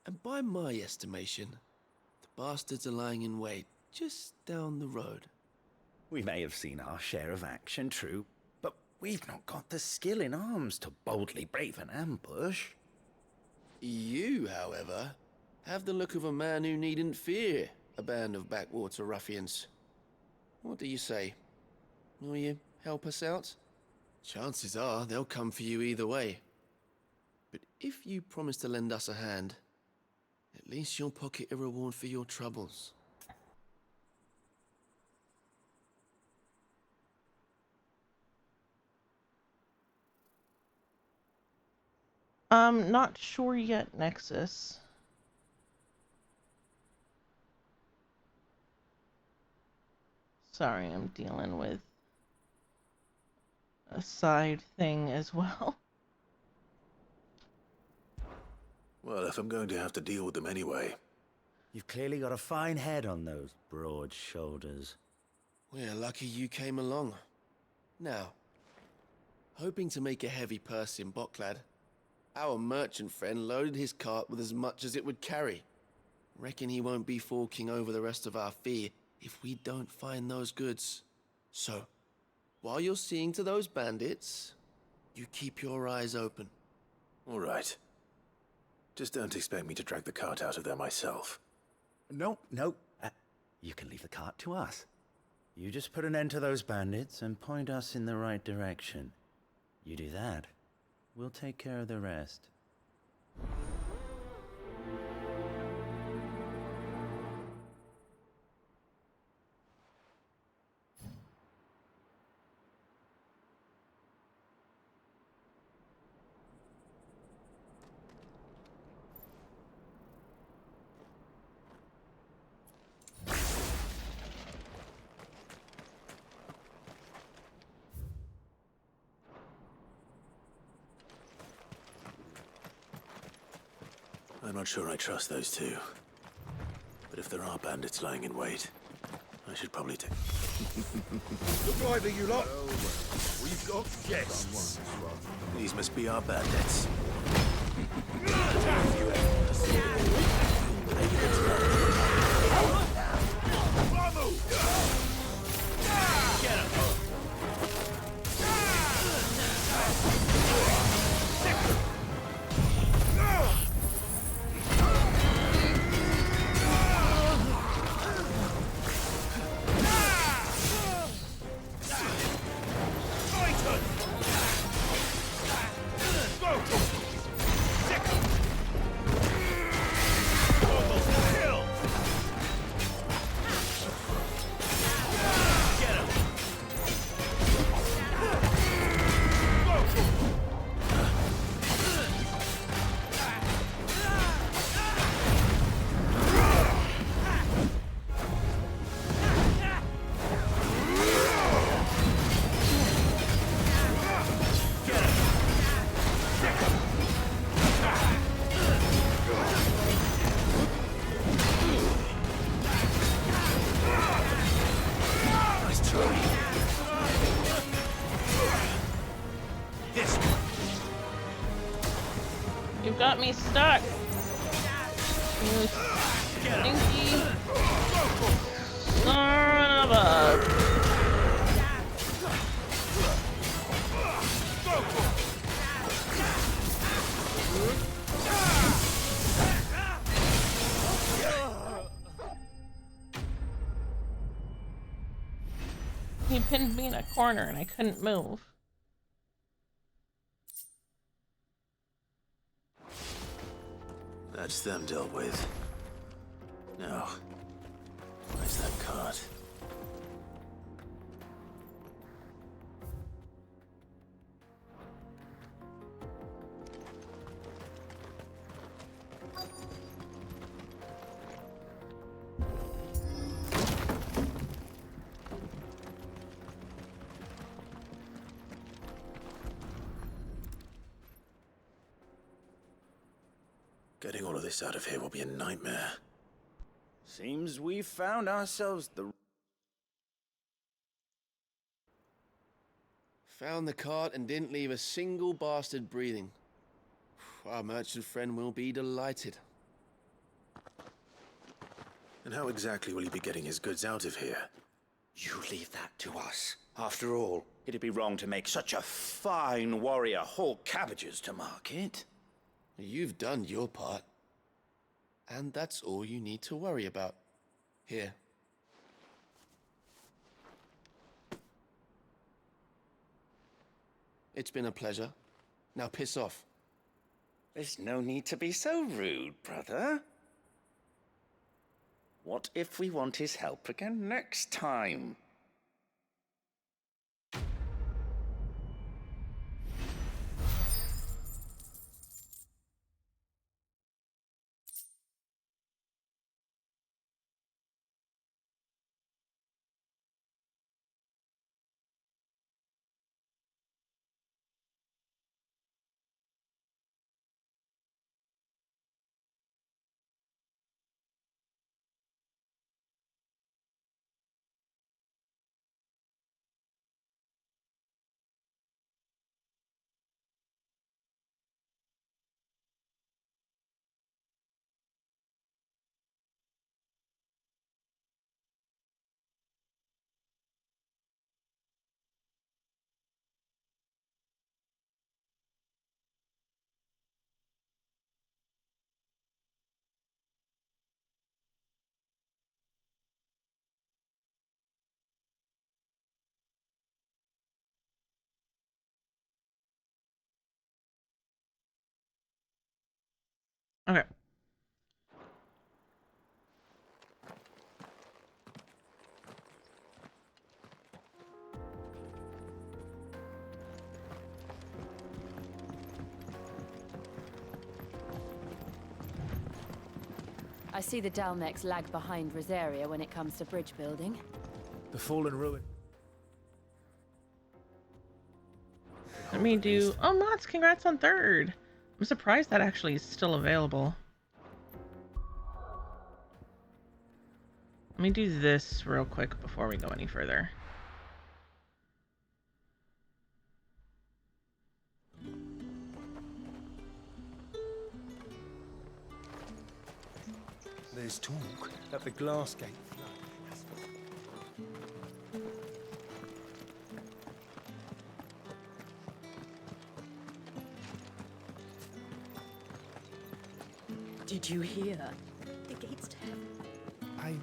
And by my estimation, the bastards are lying in wait just down the road. We may have seen our share of action, true, but we've not got the skill in arms to boldly brave an ambush. You, however, have the look of a man who needn't fear a band of backwater ruffians. What do you say? Will you help us out? Chances are they'll come for you either way. But if you promise to lend us a hand, at least you'll pocket a reward for your troubles. I'm not sure yet, Nexus. Sorry, I'm dealing with a side thing as well. Well, if I'm going to have to deal with them anyway. You've clearly got a fine head on those broad shoulders. We're lucky you came along. Now, hoping to make a heavy purse in Boklad, our merchant friend loaded his cart with as much as it would carry. Reckon he won't be forking over the rest of our fee if we don't find those goods. So, while you're seeing to those bandits, you keep your eyes open. All right. Just don't expect me to drag the cart out of there myself. No. You can leave the cart to us. You just put an end to those bandits and point us in the right direction. You do that, we'll take care of the rest. I'm not sure I trust those two. But if there are bandits lying in wait, I should probably take... Look lively, you lot! We've got guests. These must be our bandits. You got me stuck. You stinky son of a... He pinned me in a corner and I couldn't move. That's them dealt with. Now, where's that cart? Getting all of this out of here will be a nightmare. Seems we've found ourselves the... Found the cart and didn't leave a single bastard breathing. Our merchant friend will be delighted. And how exactly will he be getting his goods out of here? You leave that to us. After all, it'd be wrong to make such a fine warrior haul cabbages to market. You've done your part. And that's all you need to worry about. Here. It's been a pleasure. Now piss off. There's no need to be so rude, brother. What if we want his help again next time? Okay. I see the Dalmex lag behind Rosaria when it comes to bridge building. The fallen ruin. Let me do... Oh, mods, congrats on 3rd. I'm surprised that actually is still available. Let me do this real quick before we go any further. There's talk that the glass gate Did you hear? The gates to heaven. I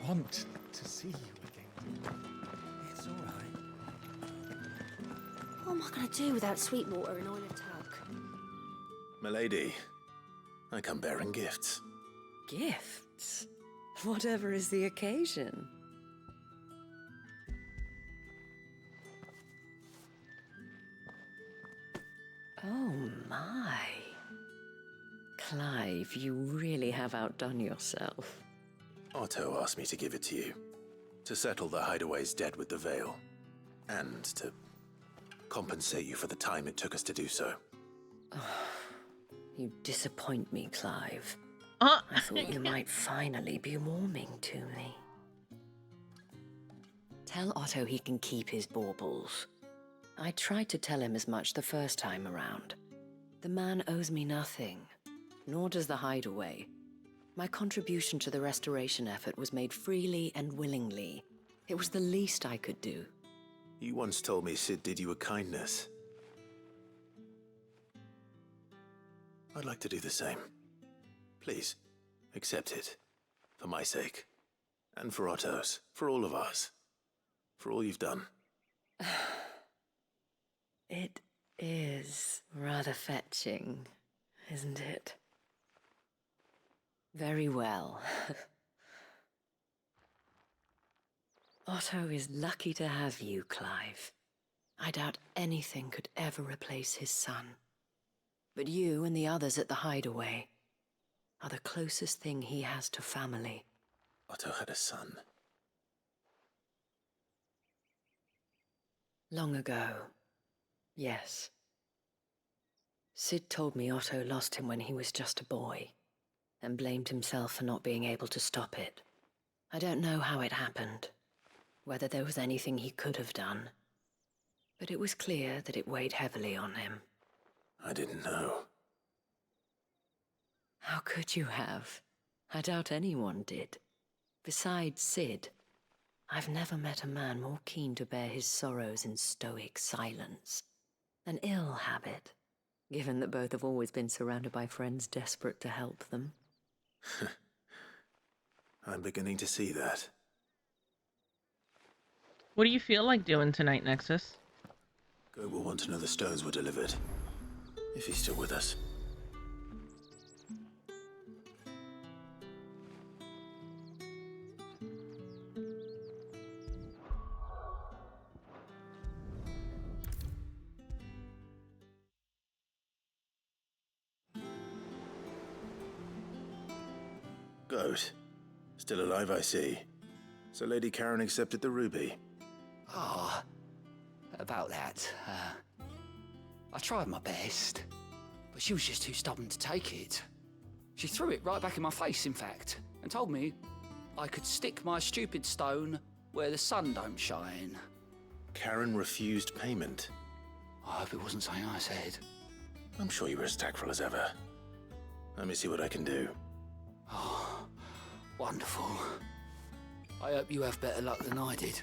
want to see you again. It's all right. What am I going to do without Sweetwater and Oil of Talc? Milady, I come bearing gifts. Gifts? Whatever is the occasion. Oh my. Clive, you really have outdone yourself. Otto asked me to give it to you. To settle the Hideaway's debt with the Veil. And to compensate you for the time it took us to do so. You disappoint me, Clive. I thought you might finally be warming to me. Tell Otto he can keep his baubles. I tried to tell him as much the first time around. The man owes me nothing, nor does the Hideaway. My contribution to the restoration effort was made freely and willingly. It was the least I could do. You once told me Sid did you a kindness. I'd like to do the same. Please, accept it. For my sake. And for Otto's. For all of us. For all you've done. It is rather fetching, isn't it? Very well. Otto is lucky to have you, Clive. I doubt anything could ever replace his son. But you and the others at the Hideaway are the closest thing he has to family. Otto had a son. Long ago, yes. Sid told me Otto lost him when he was just a boy, and blamed himself for not being able to stop it. I don't know how it happened, whether there was anything he could have done, but it was clear that it weighed heavily on him. I didn't know. How could you have? I doubt anyone did. Besides Sid, I've never met a man more keen to bear his sorrows in stoic silence. An ill habit, given that both have always been surrounded by friends desperate to help them. I'm beginning to see that. What do you feel like doing tonight, Nexus? Go will want to know the stones were delivered. If he's still with us. Goat. Still alive, I see. So Lady Karen accepted the ruby. Ah, about that. I tried my best, but she was just too stubborn to take it. She threw it right back in my face, in fact, and told me I could stick my stupid stone where the sun don't shine. Karen refused payment. I hope it wasn't something I said. I'm sure you were as tactful as ever. Let me see what I can do. Oh, wonderful. I hope you have better luck than I did.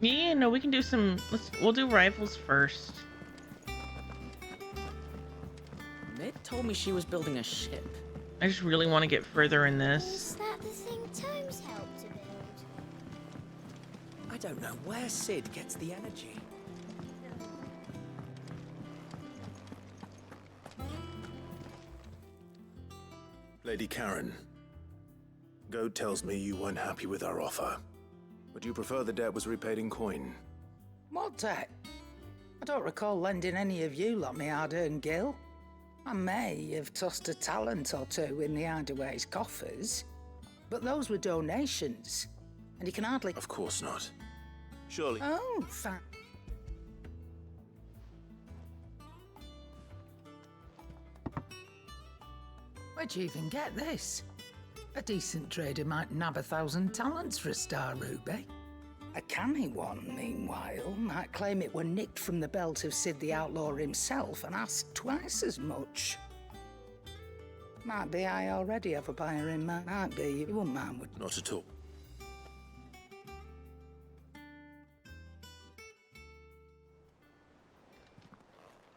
Yeah, no, we can do some. We'll do rivals first. Mick told me she was building a ship. I just really want to get further in this. Is that the thing Tomes helped to build? I don't know where Sid gets the energy. Lady Karen, Goat tells me you weren't happy with our offer. Would you prefer the debt was repaid in coin? What debt? I don't recall lending any of you lot me hard-earned gil. I may have tossed a talent or two in the Hideaway's coffers, but those were donations, and you can hardly... Of course not. Surely... Oh, Where'd you even get this? A decent trader might nab 1,000 talents for a star ruby. A canny one, meanwhile, might claim it were nicked from the belt of Sid the Outlaw himself and ask twice as much. Might be I already have a buyer in mind. Might be you wouldn't mind, would you? Not at all.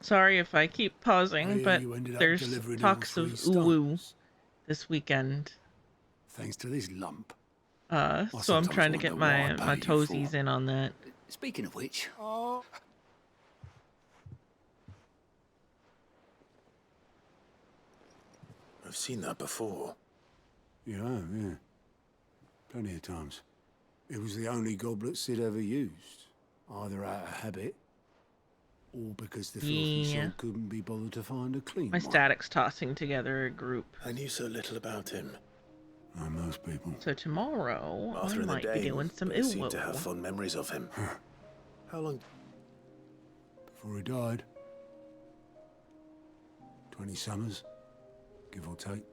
Sorry if I keep pausing, but there's talks of uwu this weekend. Thanks to this lump. So I'm trying to get my toesies in on that. Speaking of which... I've seen that before. You have, yeah. Plenty of times. It was the only goblet Sid ever used. Either out of habit, or because the filthy soul couldn't be bothered to find a clean My one. static's tossing together a group. I knew so little about him. Like most people. So tomorrow, Arthur I in the might day, be doing some but I seem to have uwu. fond memories of him. How long? Before he died. 20 summers, give or take.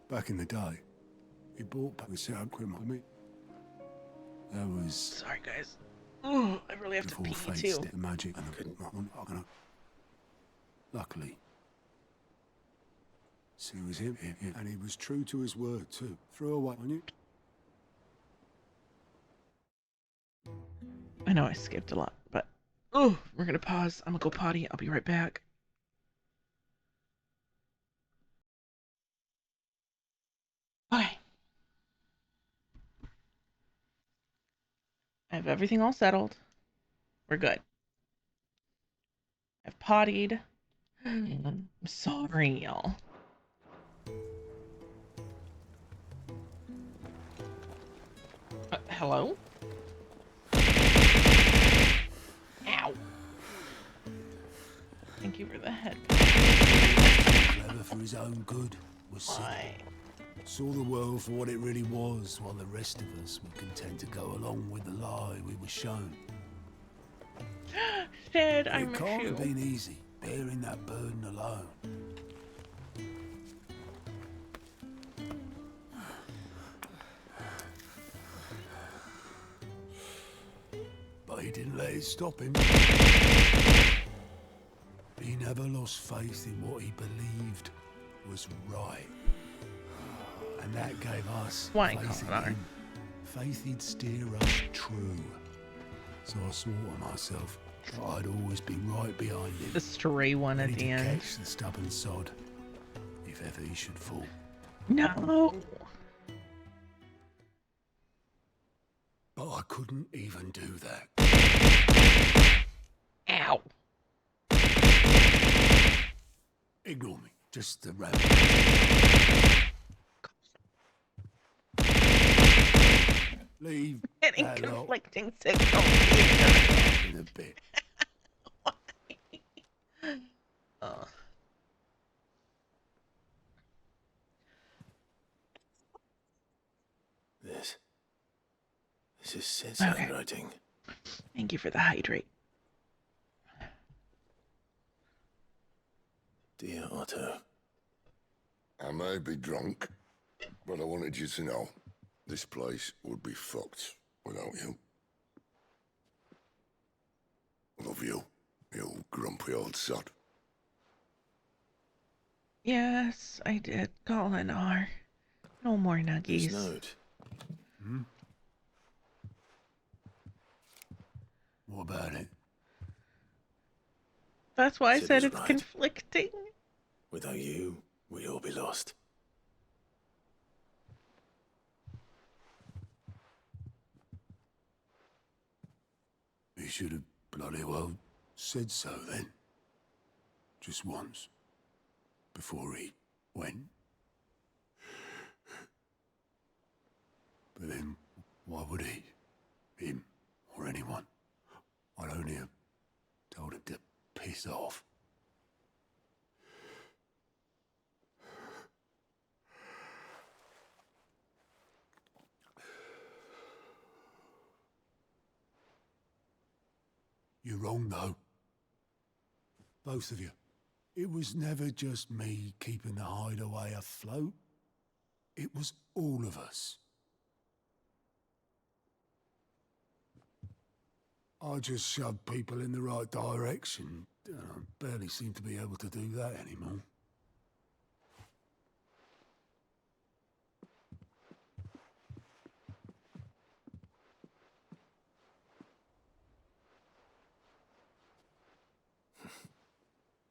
Back in the day, he bought back and set up Quim with me. That was... Sorry, guys. Oh, I really have to pee, too. The magic and the... Luckily, see, it was him, and he was true to his word, too. Threw away on you. I know I skipped a lot, but... Oh, we're gonna pause. I'm gonna go potty. I'll be right back. Okay. I have everything all settled. We're good. I've pottied. I'm sorry, y'all. Hello? Ow. Thank you for the head. Clever for his own good was Sid. Saw the world for what it really was, while the rest of us were content to go along with the lie we were shown. Sid, I miss It can't you. have been easy, bearing that burden alone. But he didn't let it stop him. He never lost faith in what he believed was right. And that gave us faith in him. Faith he'd steer us true. So I swore to myself that I'd always be right behind him. The stray one at the end. Catch the stubborn sod, if ever he should fall. No. But I couldn't even do that. Ow. Ignore me. Just the rabbit. Leave Getting that lot conflicting signals here. in a bit. Oh. This is Sid's Okay. handwriting. Thank you for the hydrate. Dear Otto. I may be drunk, but I wanted you to know this place would be fucked without you. Love you, you grumpy old sod. Yes, I did. Colin R. No more nuggies. This note. What about it? That's why I Sid said was it's right. conflicting. Without you, we'd all be lost. He should have bloody well said so then. Just once. Before he went. But then, why would he? Him, or anyone? I'd only have told him to piss off. You're wrong, though. Both of you. It was never just me keeping the hideaway afloat. It was all of us. I just shoved people in the right direction. I barely seem to be able to do that anymore.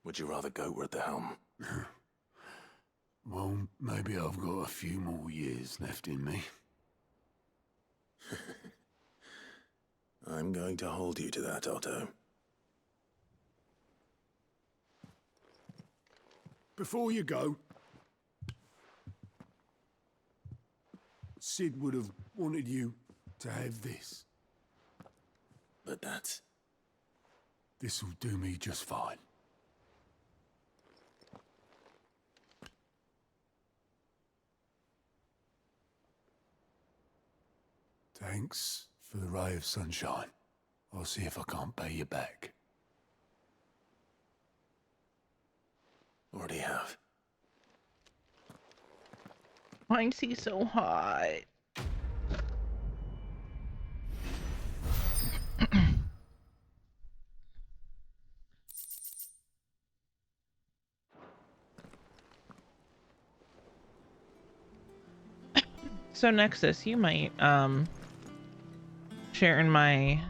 Would you rather goat were at the helm? Well, maybe I've got a few more years left in me. I'm going to hold you to that, Otto. Before you go, Sid would have wanted you to have this. But that's... This'll do me just fine. Thanks for the ray of sunshine. I'll see if I can't pay you back. Already have. Why is he so hot? So Nexus, you might share in my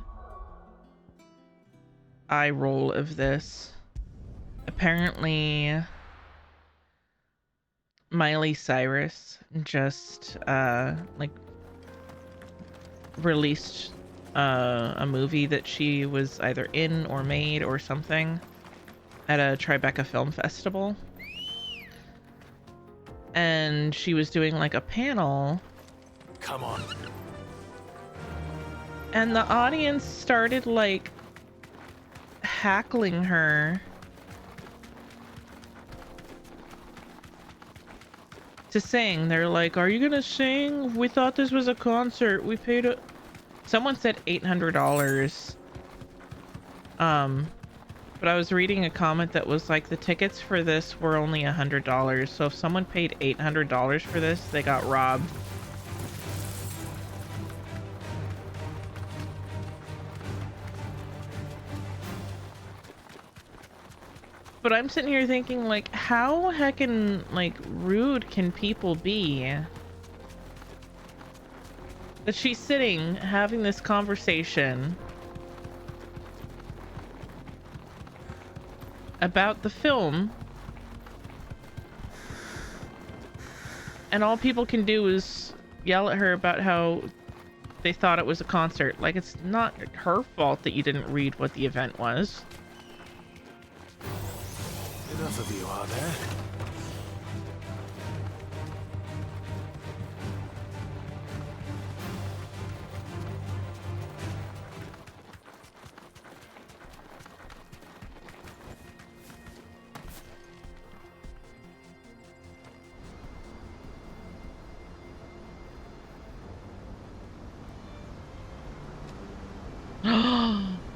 eye roll of this. Apparently Miley Cyrus just like released a movie that she was either in or made or something at a Tribeca Film Festival. And she was doing like a panel. Come on. And the audience started like hackling her to sing. They're like, "Are you gonna sing? We thought this was a concert. We paid a..." Someone said $800. But I was reading a comment that was like, the tickets for this were only $100. So if someone paid $800 for this, they got robbed. But I'm sitting here thinking, like, how heckin', like, rude can people be? That she's sitting, having this conversation about the film, and all people can do is yell at her about how they thought it was a concert. Like, it's not her fault that you didn't read what the event was. Enough of you, are there?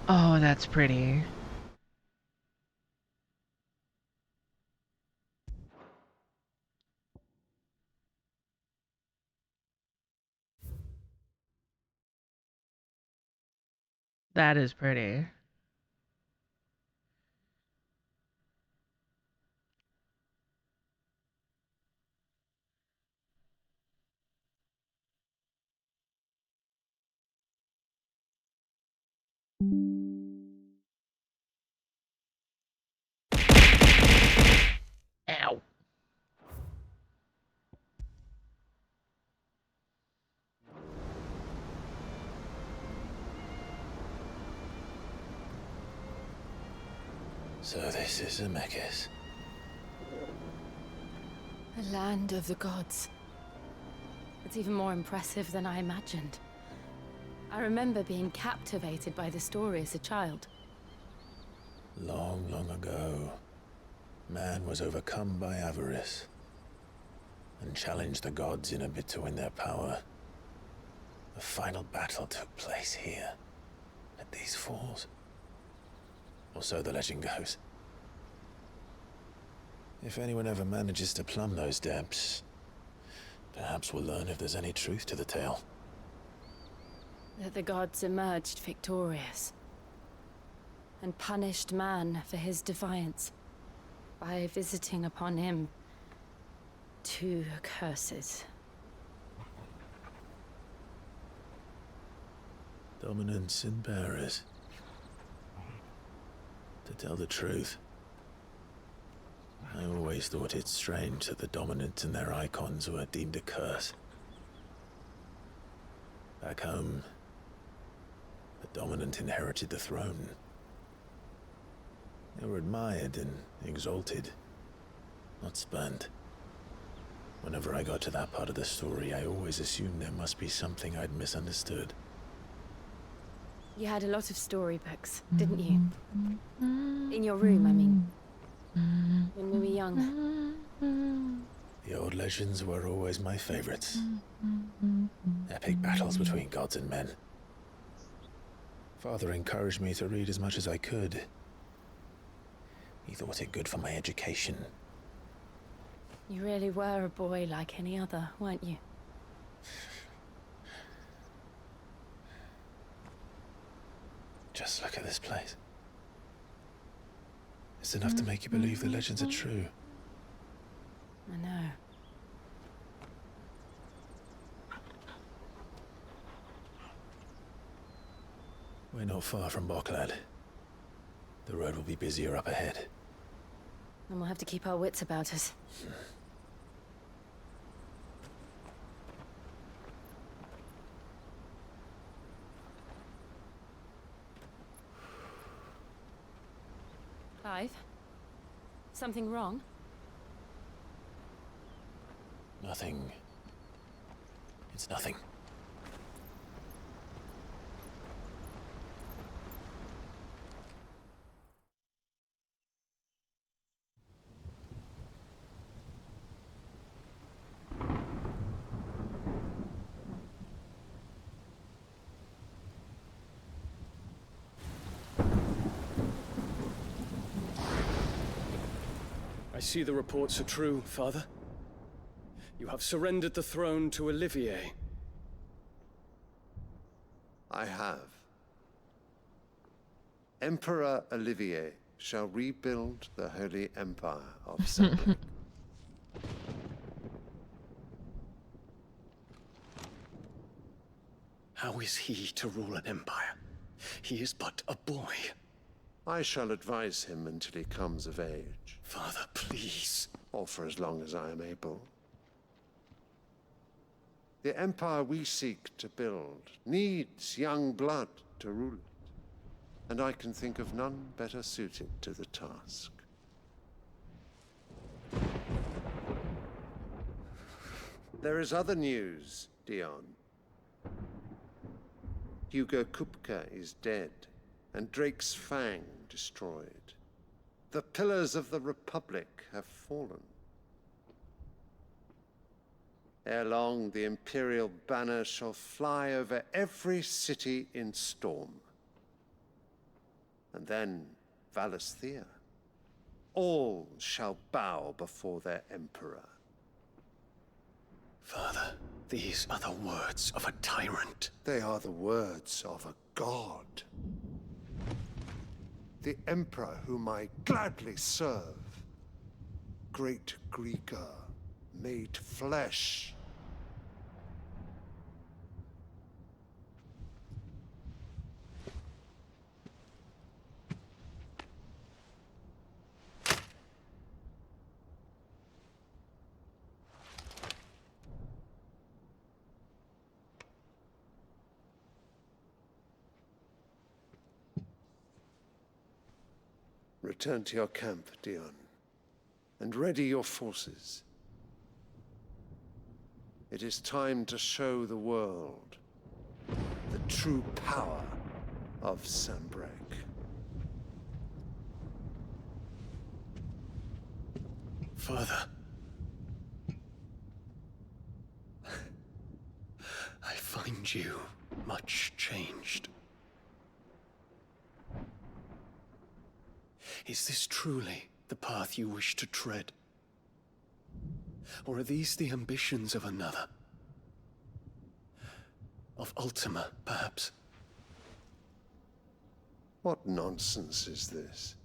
Oh, that's pretty. That is pretty. Ow. So this is Zemeckis. The land of the gods. It's even more impressive than I imagined. I remember being captivated by the story as a child. Long, long ago, man was overcome by avarice and challenged the gods in a bid to win their power. The final battle took place here, at these falls. Or so the legend goes. If anyone ever manages to plumb those depths, perhaps we'll learn if there's any truth to the tale. That the gods emerged victorious and punished man for his defiance by visiting upon him 2 curses. Dominants and bearers. To tell the truth, I always thought it strange that the dominant and their icons were deemed a curse. Back home, the dominant inherited the throne. They were admired and exalted, not spurned. Whenever I got to that part of the story, I always assumed there must be something I'd misunderstood. You had a lot of storybooks, didn't you? In your room, I mean. When we were young. The old legends were always my favorites. Epic battles between gods and men. Father encouraged me to read as much as I could. He thought it good for my education. You really were a boy like any other, weren't you? Just look at this place. It's enough to make you believe the legends are true. I know. We're not far from Boklad. The road will be busier up ahead. And we'll have to keep our wits about us. Clive? Something wrong? Nothing. It's nothing. I see the reports are true, Father. You have surrendered the throne to Olivier. I have. Emperor Olivier shall rebuild the Holy Empire of Saint. How is he to rule an empire? He is but a boy. I shall advise him until he comes of age. Father, please. Or for as long as I am able. The empire we seek to build needs young blood to rule it, and I can think of none better suited to the task. There is other news, Dion. Hugo Kupka is dead, and Drake's Fang destroyed. The pillars of the Republic have fallen. Ere long, the Imperial banner shall fly over every city in Storm. And then, Valisthea. All shall bow before their Emperor. Father, these are the words of a tyrant. They are the words of a god. The Emperor whom I gladly serve. Great Greeker, made flesh. Return to your camp, Dion, and ready your forces. It is time to show the world the true power of Sanbreque. Father. I find you much changed. Is this truly the path you wish to tread? Or are these the ambitions of another? Of Ultima, perhaps? What nonsense is this?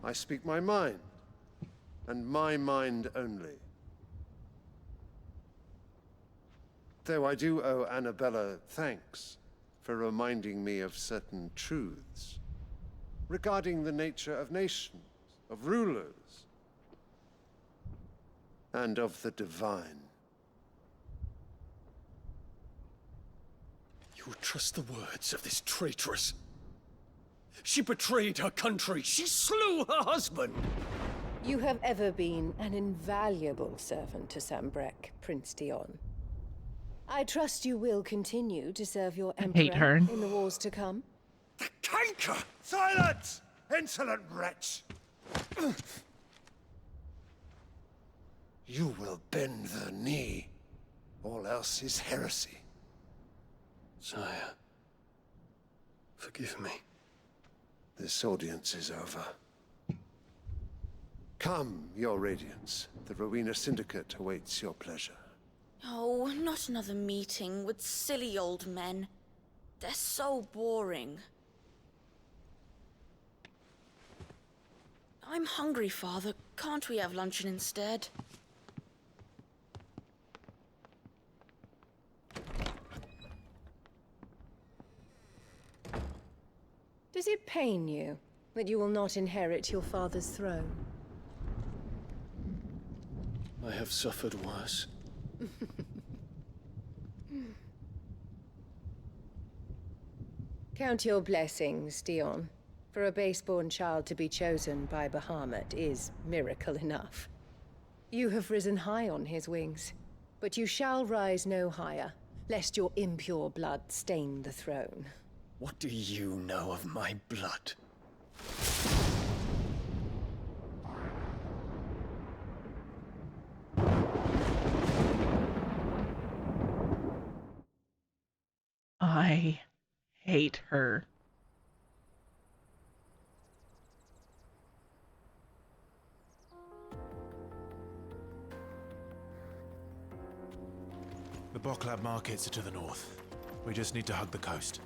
I speak my mind, and my mind only. Though I do owe Annabella thanks for reminding me of certain truths regarding the nature of nations, of rulers, and of the divine. You would trust the words of this traitress? She betrayed her country. She slew her husband. You have ever been an invaluable servant to Sanbreque, Prince Dion. I trust you will continue to serve your emperor in the wars to come. The canker! Silence! Insolent wretch! You will bend the knee. All else is heresy. Sire, forgive me. This audience is over. Come, your radiance. The Rowena Syndicate awaits your pleasure. Oh, not another meeting with silly old men. They're so boring. I'm hungry, Father. Can't we have luncheon instead? Does it pain you that you will not inherit your father's throne? I have suffered worse. Count your blessings, Dion. For a base-born child to be chosen by Bahamut is miracle enough. You have risen high on his wings, but you shall rise no higher, lest your impure blood stain the throne. What do you know of my blood? I hate her. The Boklab markets are to the north. We just need to hug the coast.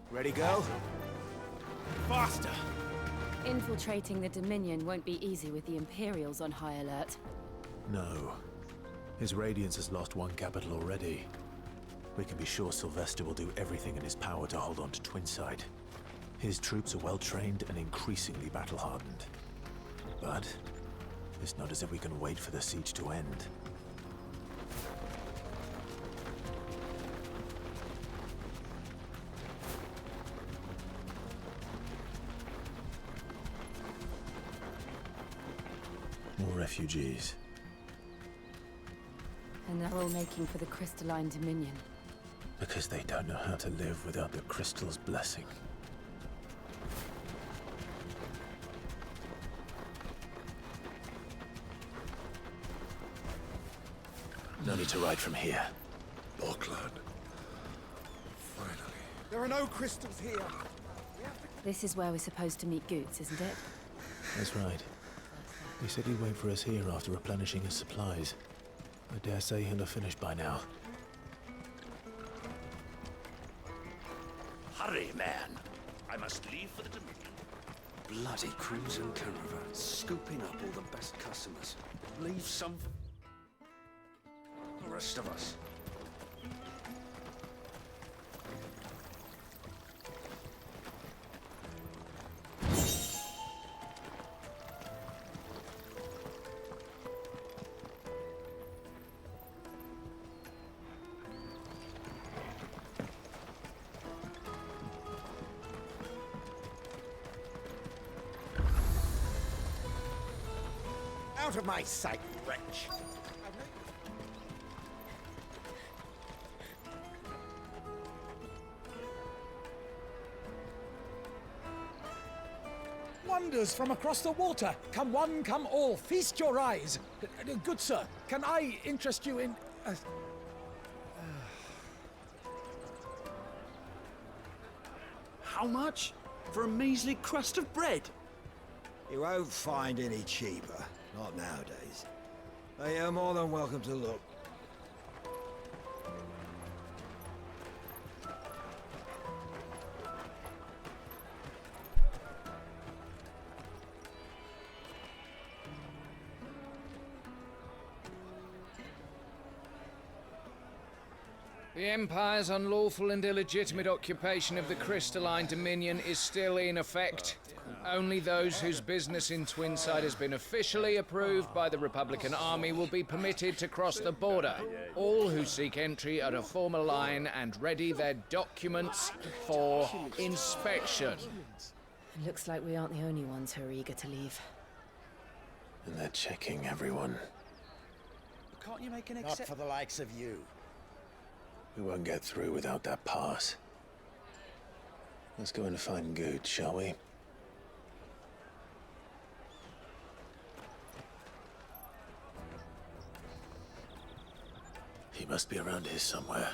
Ready, go? Faster! Infiltrating the Dominion won't be easy with the Imperials on high alert. No. His Radiance has lost one capital already. We can be sure Sylvester will do everything in his power to hold on to Twinside. His troops are well-trained and increasingly battle-hardened. But it's not as if we can wait for the siege to end. More refugees. And they're all making for the Crystalline Dominion. Because they don't know how to live without the Crystal's blessing. No need to ride from here. Boklad. Finally. There are no crystals here. This is where we're supposed to meet Goots, isn't it? That's right. He said he'd wait for us here after replenishing his supplies. I dare say he'll have finished by now. Hurry, man. I must leave for the Dominion. Bloody crimson caravan, scooping up all the best customers. Leave some for the rest of us. out of my sight, wretch! Wonders from across the water. Come one, come all. Feast your eyes. Good sir, can I interest you in... How much? For a measly crust of bread? You won't find any cheaper. Not nowadays. But you're more than welcome to look. The Empire's unlawful and illegitimate occupation of the crystalline dominion is still in effect. Only those whose business in Twinside has been officially approved by the Republican Army will be permitted to cross the border. All who seek entry are to form a line and ready their documents for inspection. It looks like we aren't the only ones who are eager to leave. And they're checking everyone. Can't you make an Not for the likes of you. We won't get through without that pass. Let's go and find Good, shall we? He must be around here somewhere.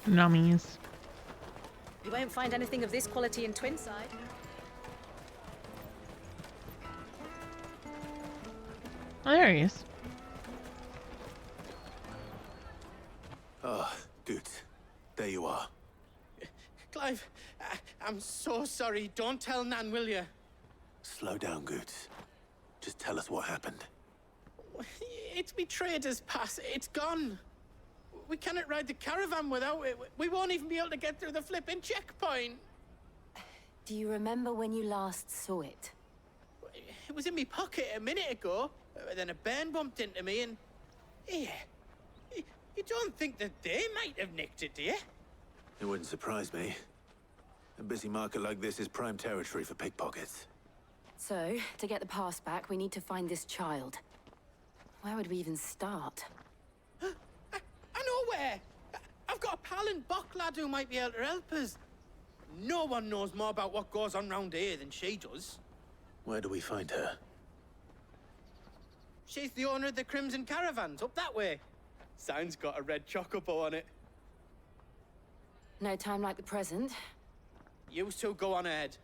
Nummies. You won't find anything of this quality in Twinside. Oh, there he is. Ah, Good. There you are. Clive, I'm so sorry. Don't tell Nan, will you? Slow down, Good. Just tell us what happened. It's me trader's pass. It's gone. We cannot ride the caravan without it. We won't even be able to get through the flipping checkpoint. Do you remember when you last saw it? It was in my pocket a minute ago. Then a bairn bumped into me and... Yeah. You don't think that they might have nicked it, do you? It wouldn't surprise me. A busy market like this is prime territory for pickpockets. So, to get the pass back, we need to find this child. Where would we even start? I know where! I've got a pal in Bock lad who might be able to help us. No one knows more about what goes on round here than she does. Where do we find her? She's the owner of the Crimson Caravans, up that way. Sign's got a red chocobo on it. No time like the present. You two go on ahead.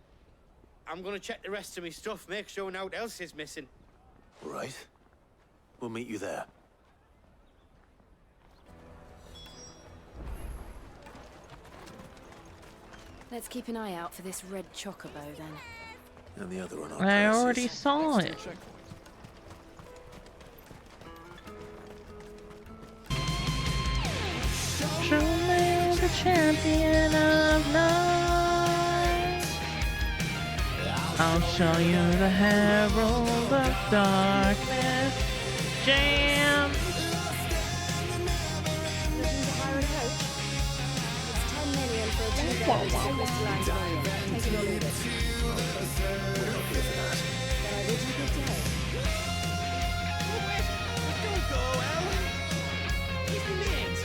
I'm gonna check the rest of my stuff, make sure naught else is missing. Right. We'll meet you there. Let's keep an eye out for this red chocobo then. And the other one on I already saw it. Show me the champion of night. I'll show you the herald of darkness. Jam. Looking to hire a coach? It's 10 million for a 2-day crystalline dominion. Take it or leave it. We're not here for that. Then I bid you good day. Don't go, Ellen. Keep your legs.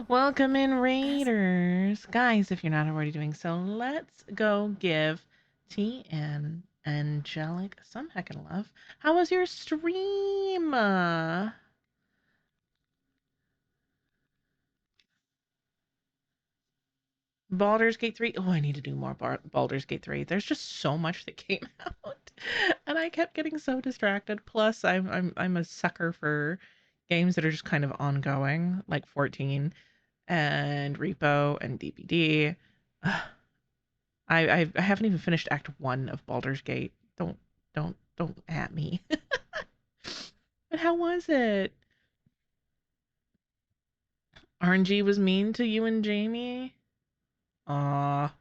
Welcome in, Raiders. Guys, if you're not already doing so, let's go give TN Angelic some heckin' love. How was your stream? Baldur's Gate 3. Oh, I need to do more Baldur's Gate 3. There's just so much that came out, and I kept getting so distracted. Plus, I'm a sucker for games that are just kind of ongoing, like 14 and Repo and DBD. I haven't even finished Act 1 of Baldur's Gate. Don't at me. But how was it? RNG was mean to you and Jamie? Aw.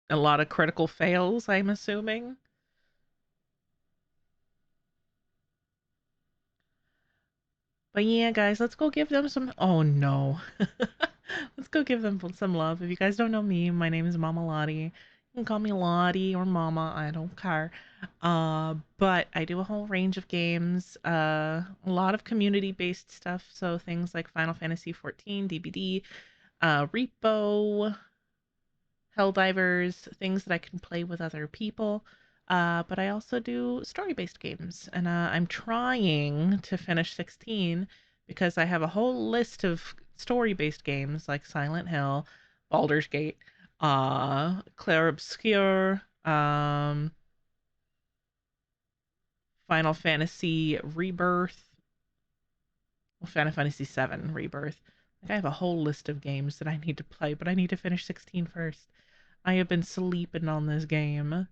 A lot of critical fails, I'm assuming. But yeah, guys, let's go give them some... Oh, no. Let's go give them some love. If you guys don't know me, my name is Momma Lottie. You can call me Lottie or Mama. I don't care. But I do a whole range of games. A lot of community-based stuff. So things like Final Fantasy XIV, DBD, Repo, Helldivers, things that I can play with other people. But I also do story-based games, and I'm trying to finish 16 because I have a whole list of story-based games like Silent Hill, Baldur's Gate, Clair Obscur, Final Fantasy Rebirth, well, Final Fantasy VII Rebirth. Like, I have a whole list of games that I need to play, but I need to finish 16 first. I have been sleeping on this game.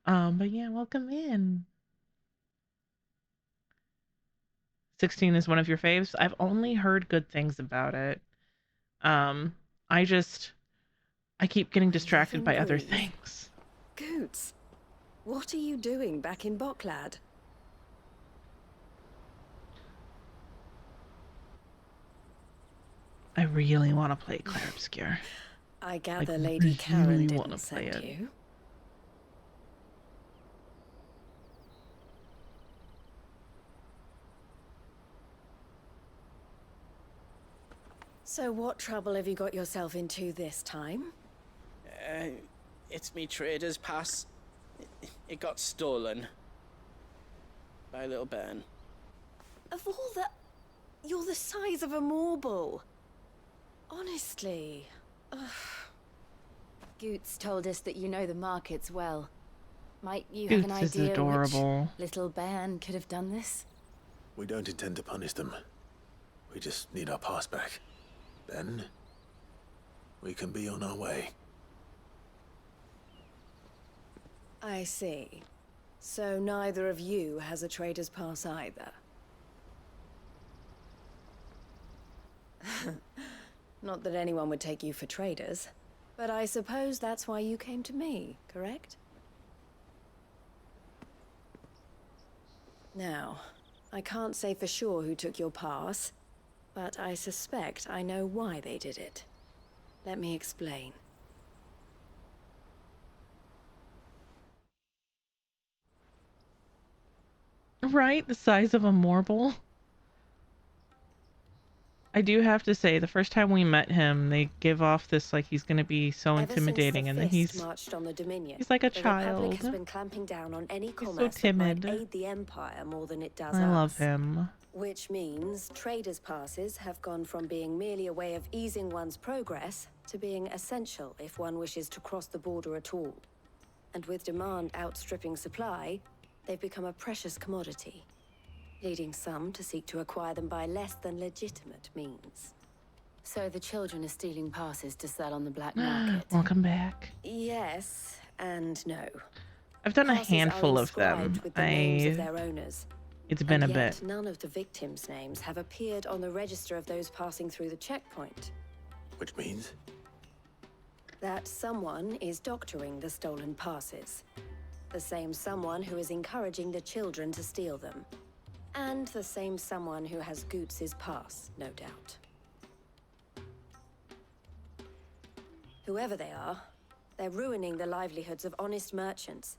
But yeah, welcome in. 16 is one of your faves. I've only heard good things about it. I keep getting distracted by other things. Goots, what are you doing back in Boklad? I really want to play Clair Obscur. I gather like, Lady Karen really didn't send you. So what trouble have you got yourself into this time? It's me trader's pass. It got stolen. By a little bairn. Of all the... You're the size of a marble. Honestly. Ugh. Goots told us that you know the markets well. Might you Goots have an idea is adorable. which little bairn could have done this? We don't intend to punish them. We just need our pass back. Then, we can be on our way. I see. So neither of you has a trader's pass either. Not that anyone would take you for traders, but I suppose that's why you came to me, correct? Now, I can't say for sure who took your pass, but I suspect I know why they did it. Let me explain. Right? The size of a marble. I do have to say, the first time we met him, they give off this, like, he's gonna be so intimidating, and then he's like a child. The Republic has been clamping down on any He's commerce so timid. that might aid the Empire more than it does I us. love him. Which means traders' passes have gone from being merely a way of easing one's progress to being essential if one wishes to cross the border at all. And with demand outstripping supply, they've become a precious commodity, leading some to seek to acquire them by less than legitimate means. So the children are stealing passes to sell on the black market. Welcome back. Yes and no. I've done a Passes handful are of them. inscribed with the names of their owners. It's been a And yet bit. none of the victims' names have appeared on the register of those passing through the checkpoint. Which means? That someone is doctoring the stolen passes. The same someone who is encouraging the children to steal them. And the same someone who has Goots' pass, no doubt. Whoever they are, they're ruining the livelihoods of honest merchants,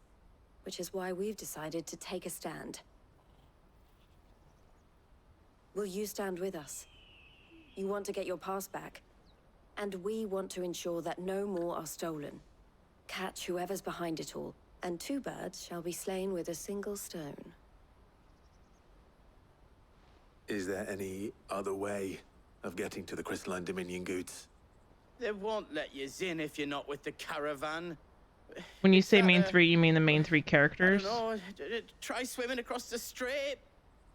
which is why we've decided to take a stand. Will you stand with us? You want to get your pass back, and we want to ensure that no more are stolen. Catch whoever's behind it all, and two birds shall be slain with a single stone. Is there any other way of getting to the Crystalline Dominion Goots? They won't let you in if you're not with the caravan. When you say main three, you mean the main three characters? I don't know, try swimming across the strait.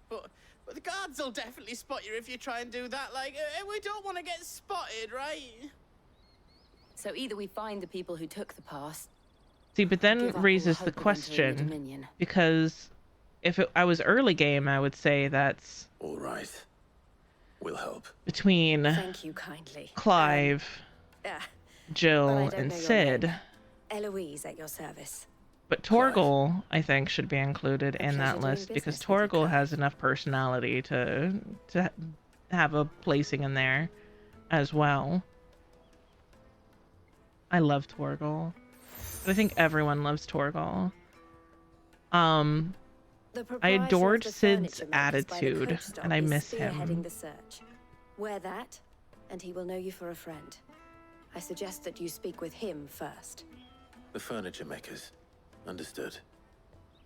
But the guards will definitely spot you if you try and do that. Like, we don't want to get spotted, right? So either we find the people who took the pass. See, but then Give up all raises hope the of entering the question, Dominion. because if I was early game, I would say that's all right. We'll help. Between Thank you kindly. Clive, But I Jill, don't and know your Sid. name. Eloise at your service. But Torgal, I think, should be included in that pleasure doing list because business with you, Torgal has enough personality to have a placing in there as well. I love Torgal. But I think everyone loves Torgal. I adored Sid's attitude, and I miss him. The search. Wear that, and he will know you for a friend. I suggest that you speak with him first. The furniture makers. Understood.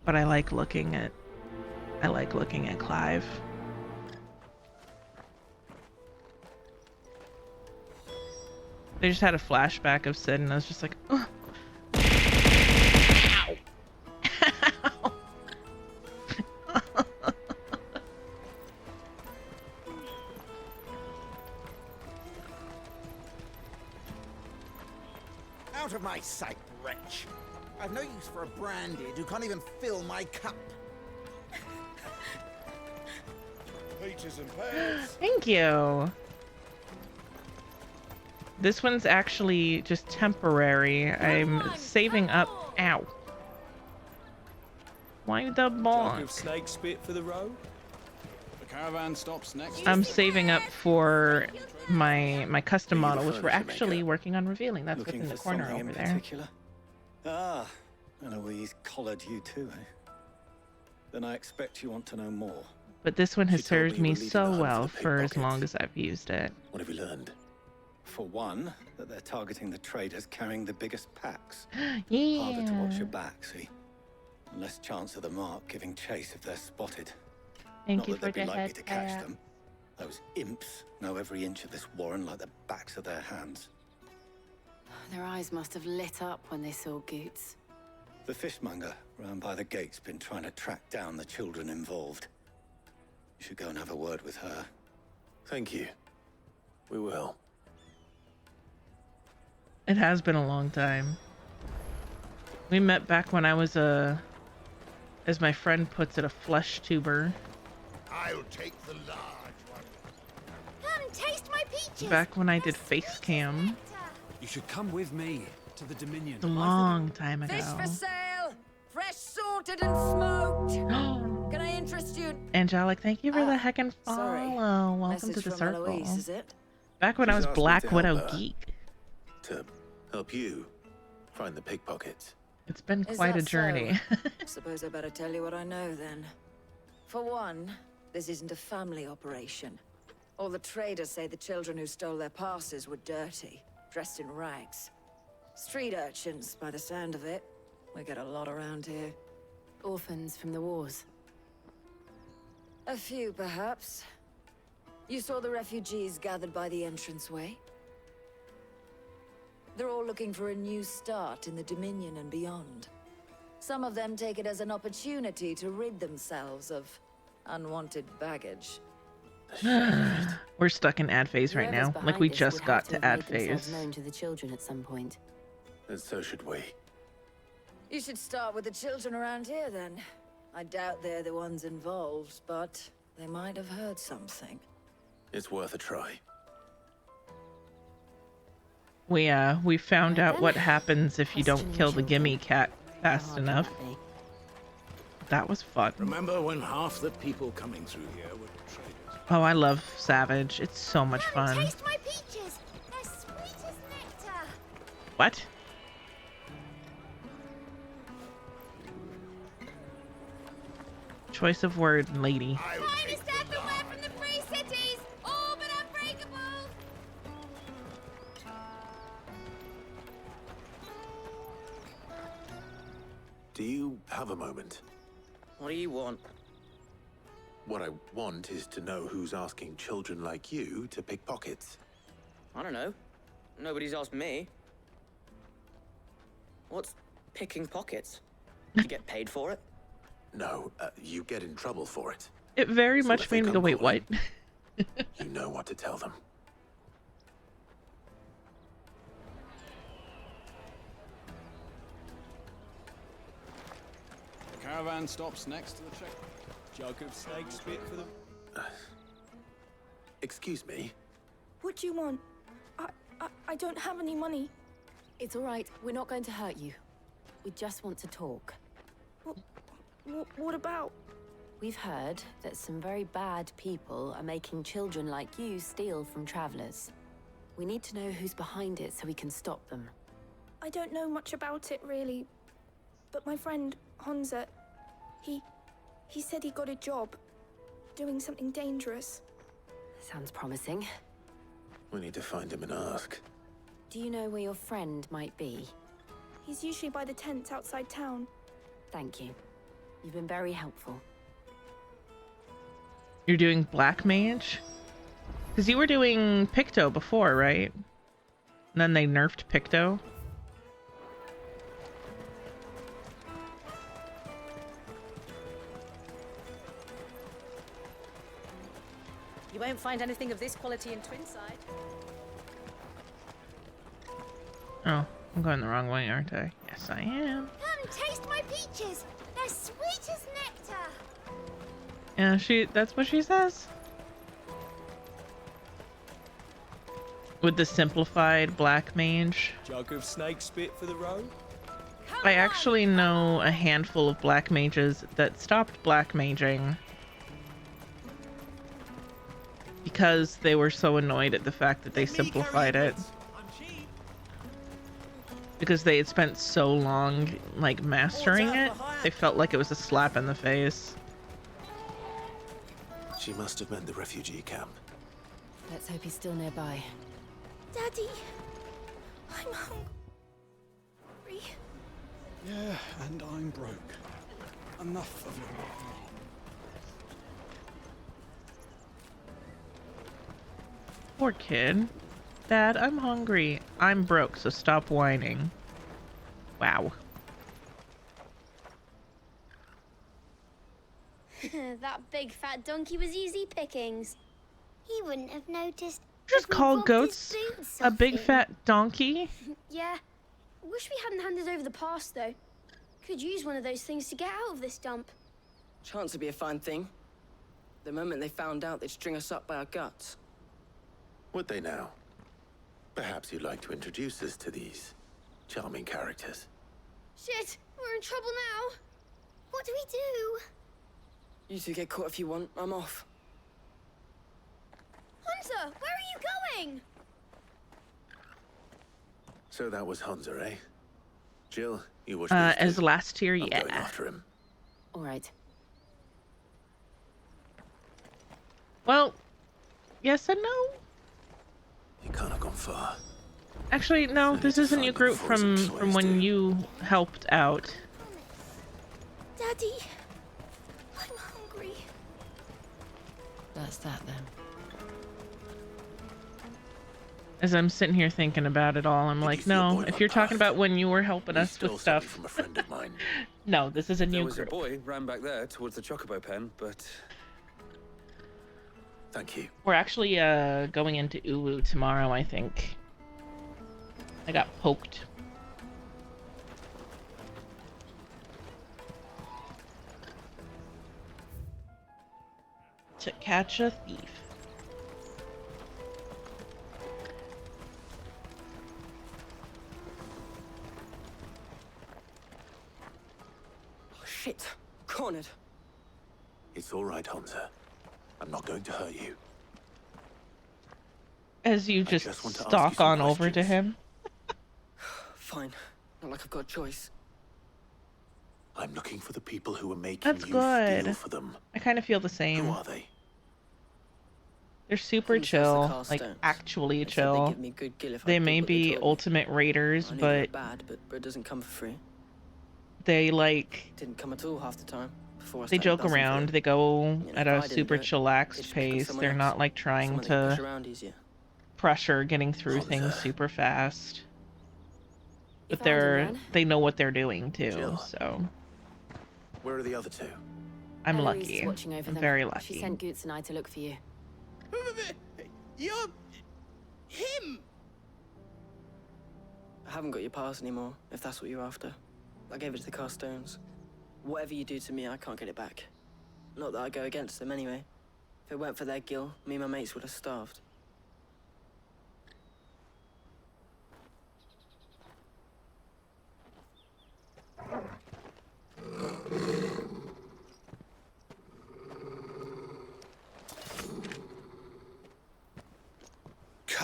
But I like looking at Clive. They just had a flashback of Sid, and I was just like, ugh. Ow. Out of my sight, wretch. I've no use for a brandy who can't even fill my cup. Peaches and pears. Thank you. This one's actually just temporary. I'm saving up. Ow. Why the bonk? Snake spit for the road. The caravan stops next. I'm saving up for my custom model, which we're actually working on revealing. That's what's in the corner over there. Particular? Ah, Eloise collared you too, eh? Then I expect you want to know more. But this one has served me so well for as long as I've used it. What have you learned? For one, that they're targeting the traders carrying the biggest packs. Yeah. Harder to watch your back, see? And less chance of the mark giving chase if they're spotted. Thank Not you that for they'd be the likely to catch head. them. Those imps know every inch of this warren like the backs of their hands. Their eyes must have lit up when they saw Goots. The fishmonger round by the gate's been trying to track down the children involved. You should go and have a word with her. Thank you. We will. It has been a long time. We met back when I was as my friend puts it, a flesh tuber. I'll take the large one. Come taste my peaches. Back when I did face cam. You should come with me to the Dominion. A long time ago. Fish for sale, fresh sorted and smoked. Can I interest you? Angelic, thank you for the heckin' follow. sorry. Welcome Message to the from circle. Eloise, is it? Back when I was She's asked me Black to help Widow her. Geek. To help you find the pickpockets. It's been Is quite that a journey. so? Suppose I better tell you what I know then. For one, this isn't a family operation. All the traders say the children who stole their passes were dirty, dressed in rags. Street urchins, by the sound of it. We get a lot around here. Orphans from the wars. A few, perhaps. You saw the refugees gathered by the entranceway? They're all looking for a new start in the Dominion and beyond. Some of them take it as an opportunity to rid themselves of unwanted baggage. We're stuck in ad phase right now. Whoever's Like we behind this just would got have to have ad made themselves phase. known to the children at some point. And so should we. You should start with the children around here, then. I doubt they're the ones involved, but they might have heard something. It's worth a try. We found out what happens if you don't kill the gimme cat fast enough. That was fun. Remember when half the people coming through here were traders? Oh, I love Savage. It's so much fun. Taste my peaches. They're sweet as nectar. What? Choice of word, lady. Finest everywhere from the free cities. All but unbreakable. Do you have a moment? What do you want? What I want is to know who's asking children like you to pick pockets. I don't know. Nobody's asked me. What's picking pockets? You get paid for it? No, you get in trouble for it. It very So much if they made me go, come wait, what? You know what to tell them. The caravan stops next to the check. Jug of snake spit for the... Excuse me? What do you want? I don't have any money. It's all right. We're not going to hurt you. We just want to talk. What about? We've heard that some very bad people are making children like you steal from travelers. We need to know who's behind it so we can stop them. I don't know much about it, really. But my friend, Honza, he said he got a job doing something dangerous. Sounds promising. We need to find him and ask. Do you know where your friend might be? He's usually by the tents outside town. Thank you. You've been very helpful. You're doing Black Mage? Because you were doing Picto before, right? And then they nerfed Picto. You won't find anything of this quality in Twinside. Oh, I'm going the wrong way, aren't I? Yes, I am. Come, taste my peaches. They're sweet as nectar. Yeah, that's what she says. With the simplified Black Mage. Jug of snake spit for the road? I actually know a handful of Black Mages that stopped Black Maging because they were so annoyed at the fact that they simplified it. Because they had spent so long, like, mastering it, they felt like it was a slap in the face. She must have meant the refugee camp. Let's hope he's still nearby. Daddy, I'm hungry. Yeah, and I'm broke. Enough of your Poor kid. Dad, I'm hungry. I'm broke, so stop whining. Wow. That big fat donkey was easy pickings. He wouldn't have noticed. Just if we call robbed goats his boots a off big him. fat donkey? Yeah. Wish we hadn't handed over the pass, though. Could use one of those things to get out of this dump. Chance would be a fine thing. The moment they found out, they'd string us up by our guts. Would they now? Perhaps you'd like to introduce us to these charming characters. Shit, we're in trouble now. What do we do? You two get caught if you want. I'm off. Hunter, where are you going? So that was Hunter, eh? Jill, you watch As last year, I'm yeah. going after him. All right. Well, yes and no. You can't have gone far. Actually, no, this isn't your group from when you helped out. Daddy, I'm hungry. That's that then. As I'm sitting here thinking about it all, I'm like, no, if you're talking about when you were helping us with stuff. From a friend of mine. No, this is a There new was group. a boy ran back there towards the Chocobo pen, but thank you. We're actually going into Uwu tomorrow, I think. I got poked. To catch a thief. Oh, shit. Cornered. It's all right, Hunter. I'm not going to hurt you. As you just just want to ask stalk you some on over to him. Fine. Not like I've got a choice. I'm looking for the people who are making That's you good. steal for them. I kind of feel the same. Who are they? They're super Comes as the chill, car like stones. actually They said they'd chill. give me a good gill if I They did may what they be told me. ultimate raiders, I knew they were but bad, but bread doesn't come for free. they like Didn't come at all half the time. Before I they started joke buzzing for around. it. They go You know, at if I a didn't super do it, chillaxed they'd just pick up pace. someone They're else. not like trying Someone they can push to around easier. pressure getting through things super fast. But found him, man. they know what they're doing too. Jill. So Where are the other two? I'm Eloise is lucky. watching over I'm them. very She lucky. sent Goots and I to look for you. You're... him! I haven't got your pass anymore, if that's what you're after. I gave it to the Carstones. Whatever you do to me, I can't get it back. Not that I go against them anyway. If it weren't for their gill, me and my mates would have starved.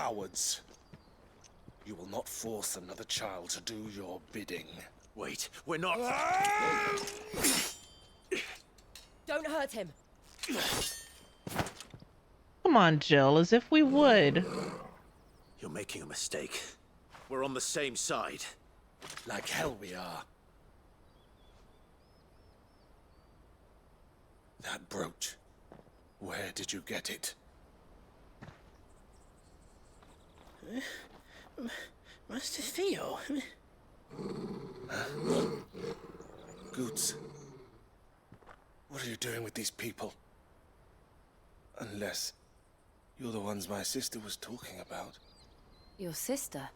cowards. You will not force another child to do your bidding. Wait, we're not... Don't hurt him. Come on, Jill, as if we would. You're making a mistake. We're on the same side. Like hell we are. That brooch. Where did you get it? Master Theo. Goots. What are you doing with these people? Unless you're the ones my sister was talking about. Your sister?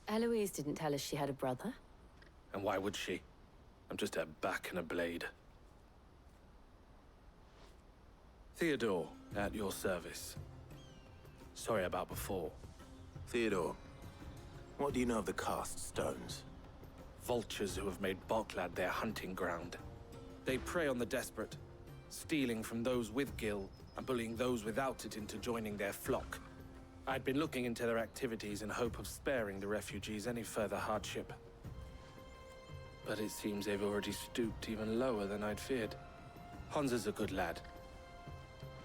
Eloise didn't tell us she had a brother. And why would she? I'm just her back and a blade. Theodore, at your service. Sorry about before. Theodore, what do you know of the cast stones? Vultures who have made Boklad their hunting ground. They prey on the desperate, stealing from those with gil and bullying those without it into joining their flock. I'd been looking into their activities in hope of sparing the refugees any further hardship. But it seems they've already stooped even lower than I'd feared. Hansa's a good lad.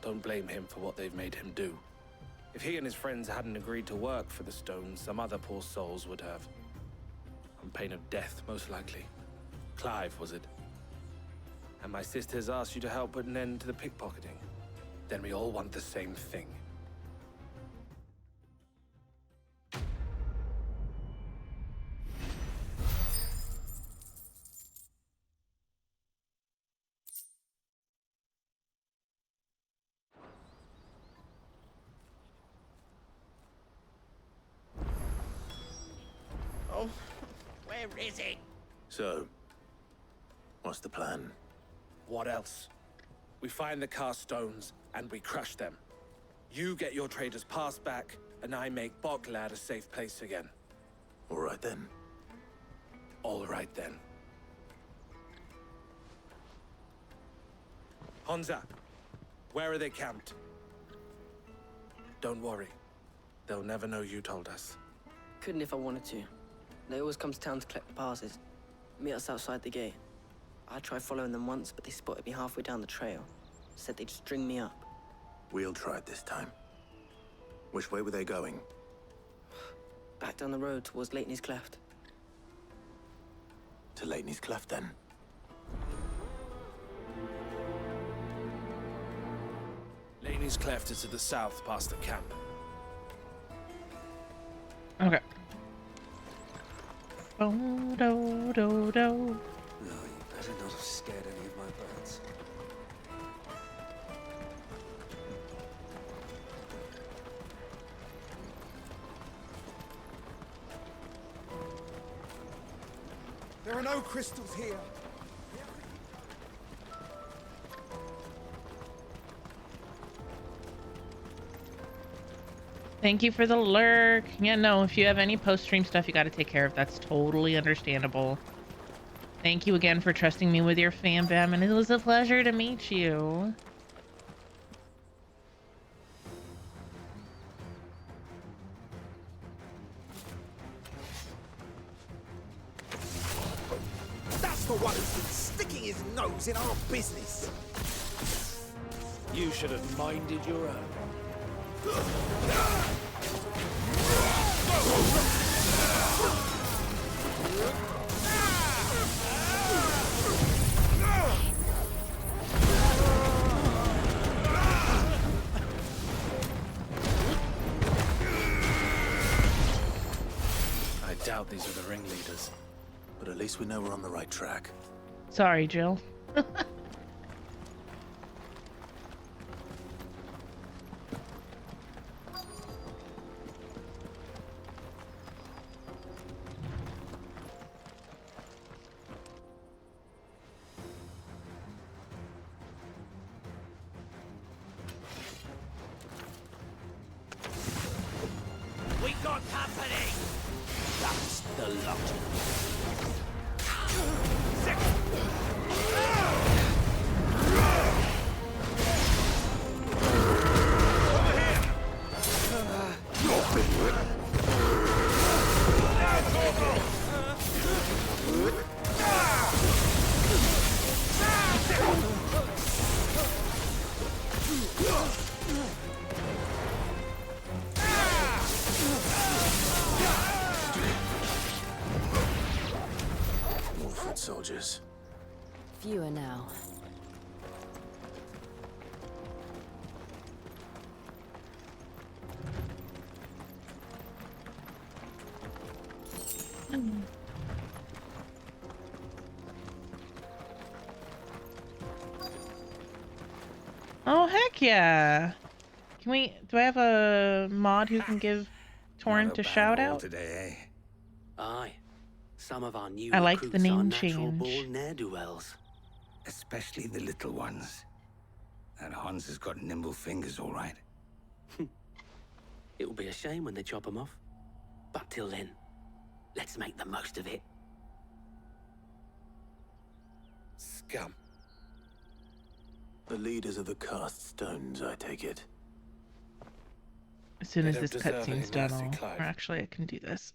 Don't blame him for what they've made him do. If he and his friends hadn't agreed to work for the stones, some other poor souls would have. On pain of death, most likely. Clive, was it? And my sister's asked you to help put an end to the pickpocketing. Then we all want the same thing. Oh, where is it? So, what's the plan? What else? We find the cast stones, and we crush them. You get your trader's pass back, and I make Boklad a safe place again. All right then. All right then. Hansa, where are they camped? Don't worry. They'll never know you told us. Couldn't if I wanted to. They always come to town to collect the passes. Meet us outside the gate. I tried following them once, but they spotted me halfway down the trail. Said they'd string me up. We'll try it this time. Which way were they going? Back down the road towards Leitney's Cleft. To Leitney's Cleft, then? Leitney's Cleft is to the south, past the camp. Okay. Oh, do, do, do. No, you better not have scared any of my birds. There are no crystals here. Thank you for the lurk. Yeah, no, if you have any post-stream stuff you got to take care of, that's totally understandable. Thank you again for trusting me with your fam bam, and it was a pleasure to meet you. That's the one who's been sticking his nose in our business. You should have minded your own. I doubt these are the ringleaders. But at least we know we're on the right track. Sorry, Jill. We Company! That's the lot. More foot soldiers. Fewer now. Oh, heck yeah. Can we, do I have a mod who can give Torrent a shout out? Today, eh? Aye. Some of our new I liked the recruits are name natural change. born ne'er-do-wells. Especially the little ones. That Hans has got nimble fingers, all right. It will be a shame when they chop them off. But till then, let's make the most of it. Scum. The leaders of the cast stones, I take it. As soon as this cutscene's done, or actually I can do this.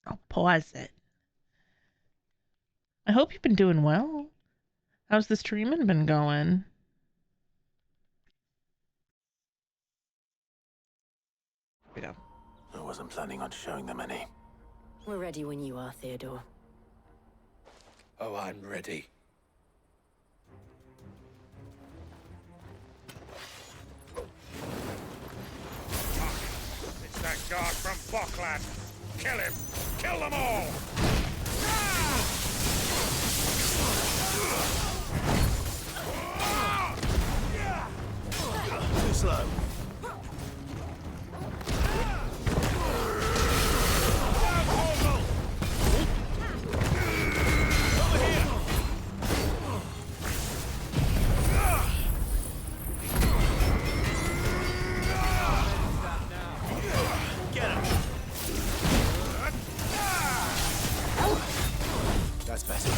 I'll pause it. I hope you've been doing well. How's the streaming been going? Here we go. I wasn't planning on showing them any. We're ready when you are, Theodore. Oh, I'm ready. It's that guard from Bokland. Kill him! Kill them all! Too slow. That's better.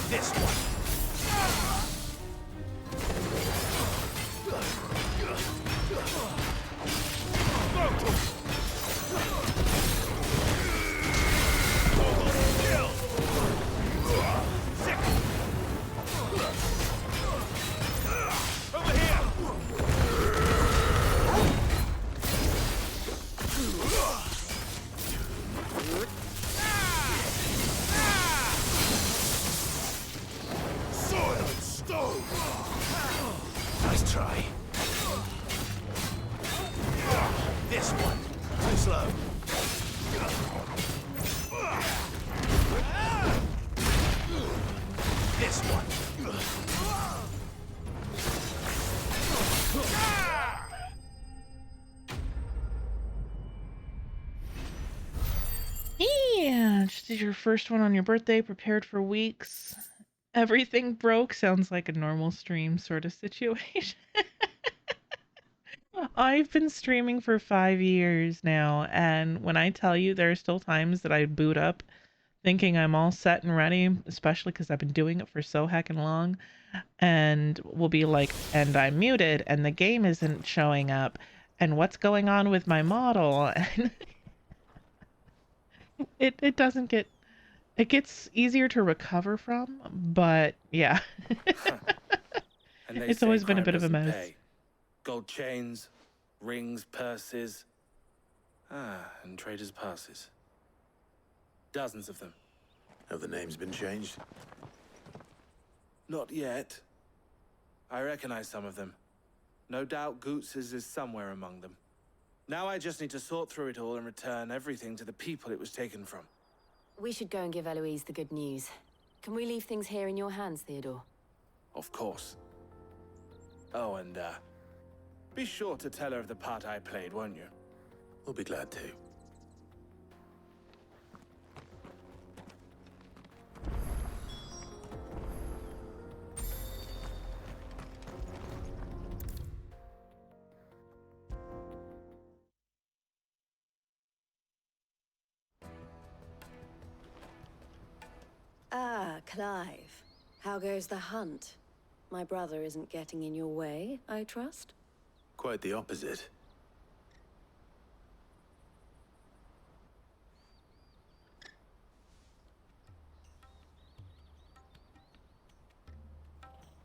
This one. Nice try. This one. Too slow. This one. Yeah, just did your first one on your birthday, prepared for weeks. Everything broke. Sounds like a normal stream sort of situation. I've been streaming for 5 years now, and when I tell you there are still times that I boot up thinking I'm all set and ready, especially because I've been doing it for so heckin' long, and will be like, and I'm muted, and the game isn't showing up, and what's going on with my model? And it doesn't get, it gets easier to recover from, but yeah. And they It's say always been a crime bit of a doesn't mess. pay. Gold chains, rings, purses. And traders' passes. Dozens of them. Have the names been changed? Not yet. I recognize some of them. No doubt Goots's is somewhere among them. Now I just need to sort through it all and return everything to the people it was taken from. We should go and give Eloise the good news. Can we leave things here in your hands, Theodore? Of course. Oh, and, be sure to tell her of the part I played, won't you? We'll be glad to. Ah, Clive. How goes the hunt? My brother isn't getting in your way, I trust? Quite the opposite.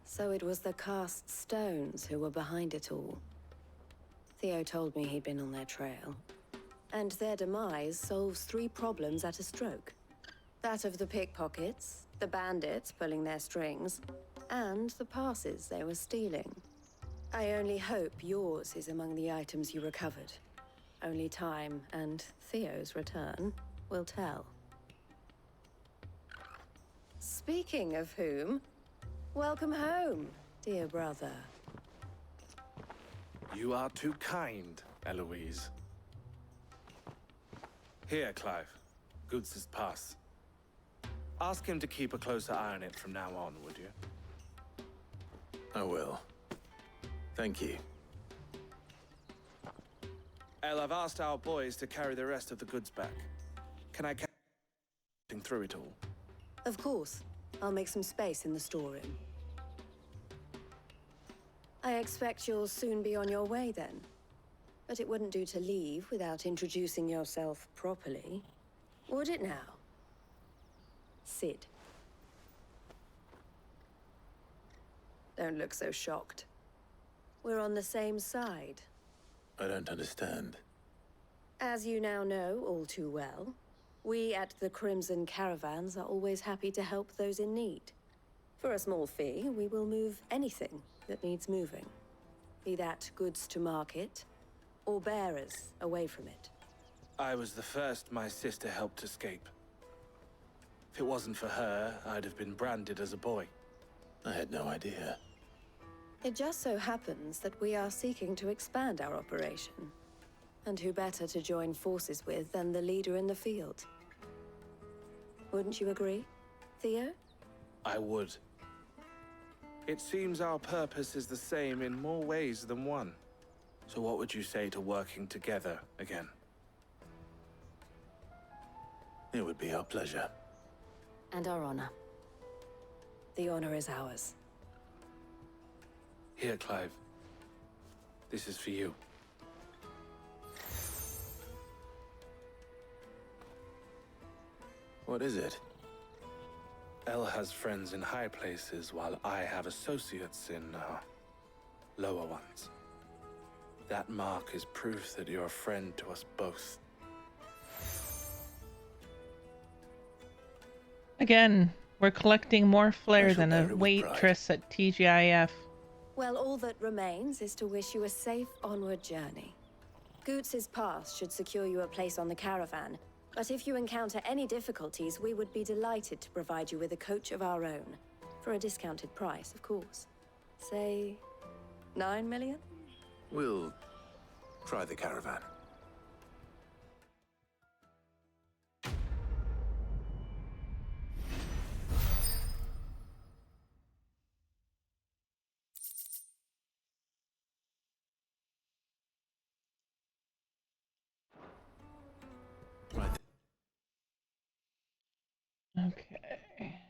So it was the cast stones who were behind it all. Theo told me he'd been on their trail. And their demise solves 3 problems at a stroke. That of the pickpockets, the bandits pulling their strings, and the passes they were stealing. I only hope yours is among the items you recovered. Only time and Theo's return will tell. Speaking of whom, welcome home, dear brother. You are too kind, Eloise. Here, Clive. Goods' pass. Ask him to keep a closer eye on it from now on, would you? I will. Thank you. El, I've asked our boys to carry the rest of the goods back. Can I carry through it all? Of course. I'll make some space in the storeroom. I expect you'll soon be on your way then. But it wouldn't do to leave without introducing yourself properly. Would it now? Sid. Don't look so shocked. We're on the same side. I don't understand. As you now know all too well, we at the Crimson Caravans are always happy to help those in need. For a small fee, we will move anything that needs moving. Be that goods to market, or bearers away from it. I was the first my sister helped escape. If it wasn't for her, I'd have been branded as a boy. I had no idea. It just so happens that we are seeking to expand our operation. And who better to join forces with than the leader in the field? Wouldn't you agree, Theo? I would. It seems our purpose is the same in more ways than one. So what would you say to working together again? It would be our pleasure. And our honor. The honor is ours. Here, Clive. This is for you. What is it? El has friends in high places, while I have associates in, lower ones. That mark is proof that you're a friend to us both. Again, we're collecting more flair than a waitress at TGIF. Well, all that remains is to wish you a safe onward journey. Goots' pass should secure you a place on the caravan, but if you encounter any difficulties, we would be delighted to provide you with a coach of our own. For a discounted price, of course. Say, 9 million? We'll try the caravan. Okay.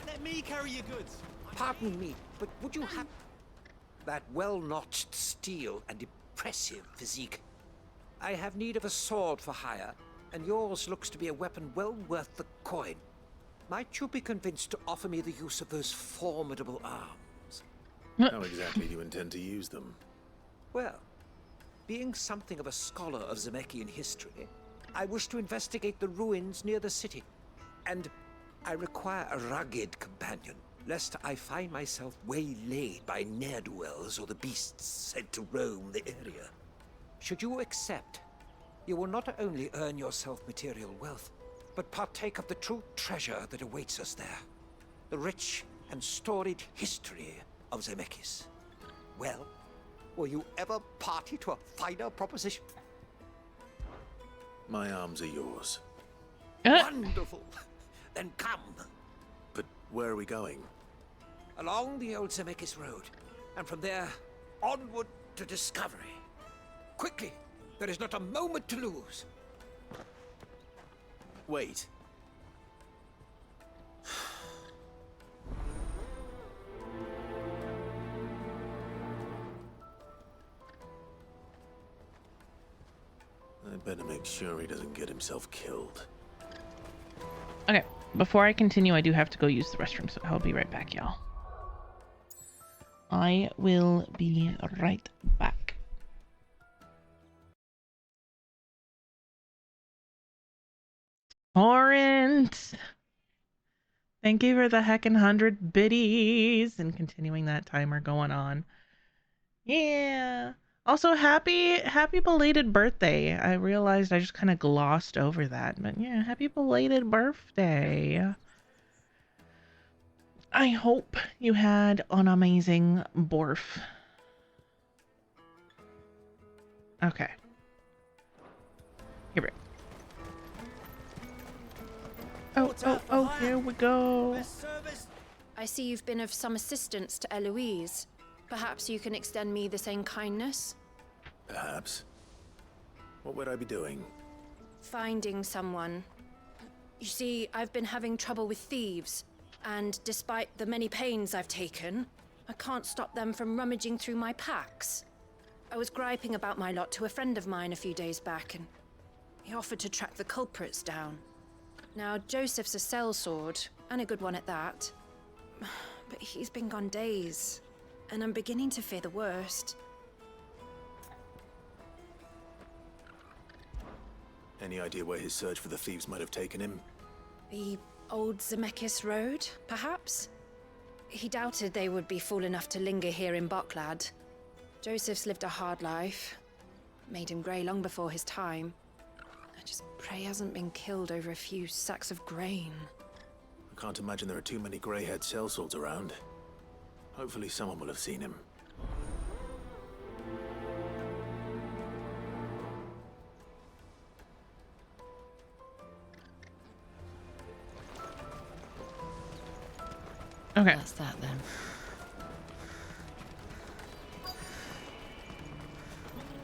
Let me carry your goods. Pardon me, but would you have that well-notched steel and impressive physique? I have need of a sword for hire, and yours looks to be a weapon well worth the coin. Might you be convinced to offer me the use of those formidable arms? How exactly do you intend to use them? Well, being something of a scholar of Zemeckis history, I wish to investigate the ruins near the city, and I require a rugged companion, lest I find myself waylaid by ne'er-do-wells or the beasts sent to roam the area. Should you accept, you will not only earn yourself material wealth, but partake of the true treasure that awaits us there. The rich and storied history of Zemeckis. Well, Were you ever party to a finer proposition? My arms are yours. Wonderful. Then come. But where are we going? Along the old Zemeckis Road, and from there, onward to discovery. Quickly! There is not a moment to lose. Wait. I better make sure he doesn't get himself killed. Okay, before I continue, I do have to go use the restroom, so I'll be right back, y'all. I will be right back. Torrent! Thank you for the heckin' 100 biddies and continuing that timer going on. Yeah. Also, happy belated birthday. I realized I just kind of glossed over that, but yeah, happy belated birthday. I hope you had an amazing birth. Okay. Here we go. Oh, here we go. I see you've been of some assistance to Eloise. Perhaps you can extend me the same kindness? Perhaps. What would I be doing? Finding someone. You see, I've been having trouble with thieves, and despite the many pains I've taken, I can't stop them from rummaging through my packs. I was griping about my lot to a friend of mine a few days back, and he offered to track the culprits down. Now, Joseph's a sellsword, and a good one at that. But he's been gone days, and I'm beginning to fear the worst. Any idea where his search for the thieves might have taken him? The old Zemeckis Road, perhaps? He doubted they would be fool enough to linger here in Boklad. Joseph's lived a hard life. Made him grey long before his time. I just pray he hasn't been killed over a few sacks of grain. I can't imagine there are too many grey-haired sellswords around. Hopefully someone will have seen him. Okay. That's that then.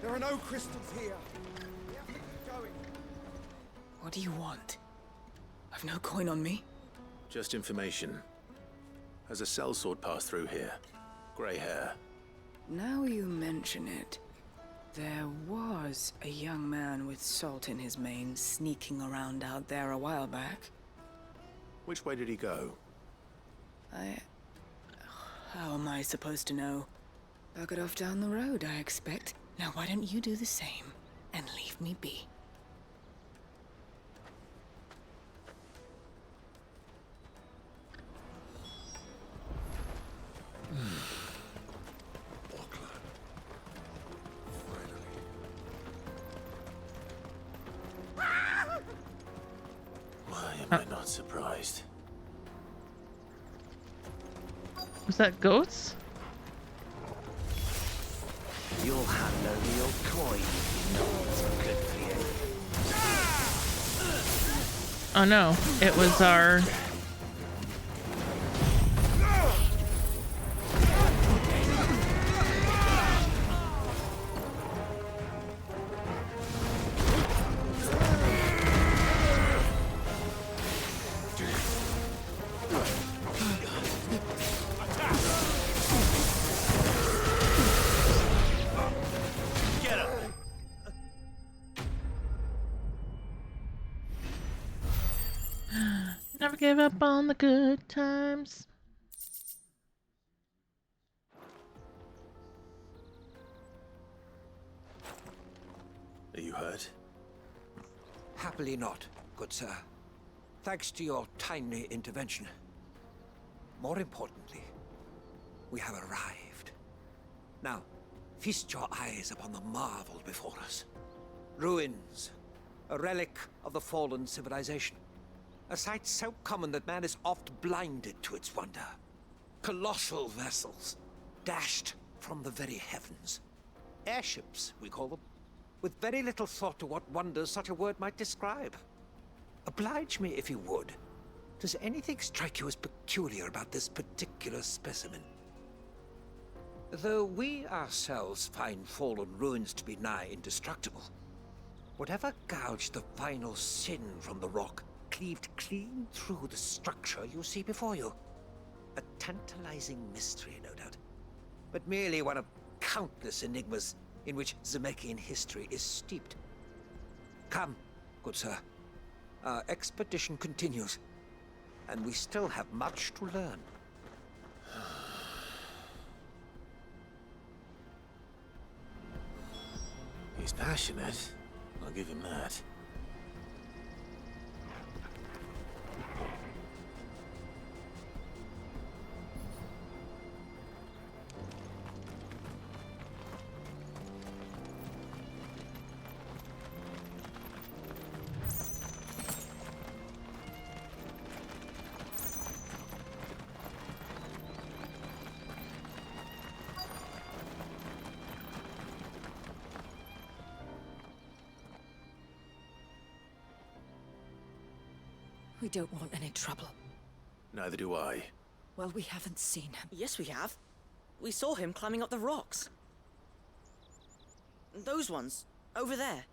There are no crystals here. We have to keep going. What do you want? I've no coin on me. Just information. Has a sellsword passed through here? Grey hair. Now you mention it, there was a young man with salt in his mane sneaking around out there a while back. Which way did he go? How am I supposed to know? Buggered off down the road, I expect. Now why don't you do the same and leave me be? Why am I not surprised? Was that goats? You'll have no real coin. No one's good for you. Oh no, it was our... Never give up on the good times. Are you hurt? Happily not, good sir. Thanks to your timely intervention. More importantly, we have arrived. Now, feast your eyes upon the marvel before us. Ruins, a relic of the fallen civilization. A sight so common that man is oft blinded to its wonder. Colossal vessels, dashed from the very heavens. Airships, we call them. With very little thought to what wonders such a word might describe. Oblige me if you would. Does anything strike you as peculiar about this particular specimen? Though we ourselves find fallen ruins to be nigh indestructible, whatever gouged the final sin from the rock cleaved clean through the structure you see before you. A tantalizing mystery, no doubt, but merely one of countless enigmas in which Zemeckis history is steeped. Come, good sir. Our expedition continues, and we still have much to learn. He's passionate. I'll give him that. We don't want any trouble. Neither do I. Well, we haven't seen him. Yes, we have. We saw him climbing up the rocks. Those ones, over there.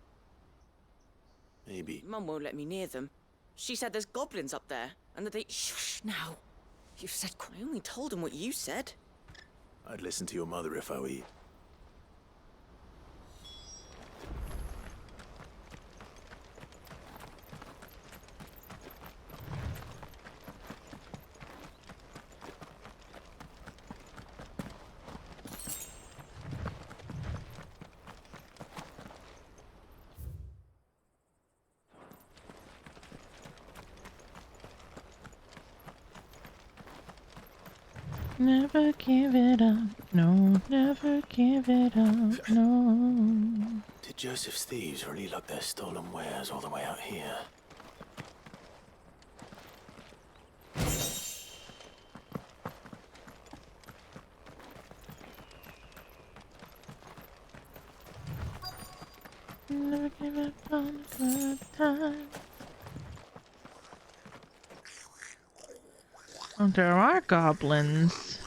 Maybe. Mum won't let me near them. She said there's goblins up there, and that they— Shush, now. You've said— I only told him what you said. I'd listen to your mother if I were you. Never give it up, no, never give it up, no. Did Joseph's thieves really lug their stolen wares all the way out here? Never give it up on a good time. Oh, there are goblins.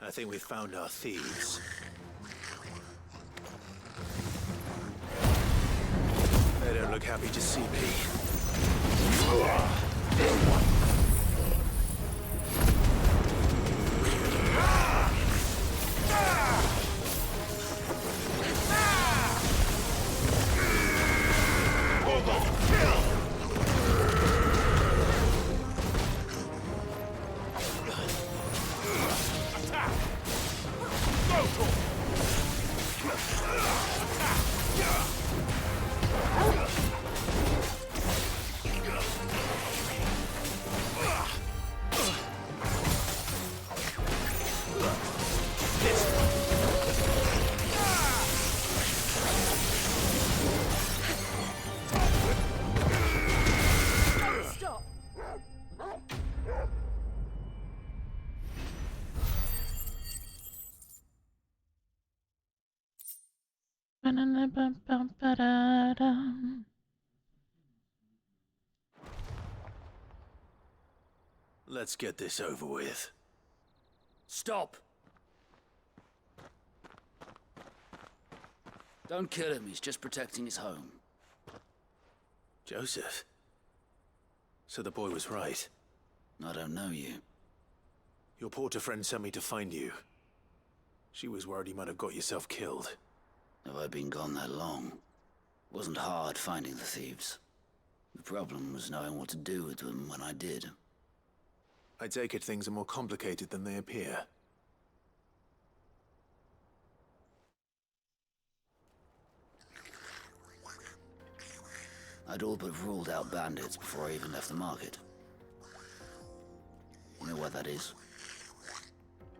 I think we've found our thieves. They don't look happy to see me. Let's get this over with. Stop! Don't kill him, he's just protecting his home. Joseph? So the boy was right. I don't know you. Your porter friend sent me to find you. She was worried you might have got yourself killed. Have I been gone that long? It wasn't hard finding the thieves. The problem was knowing what to do with them when I did. I take it things are more complicated than they appear. I'd all but ruled out bandits before I even left the market. You know what that is?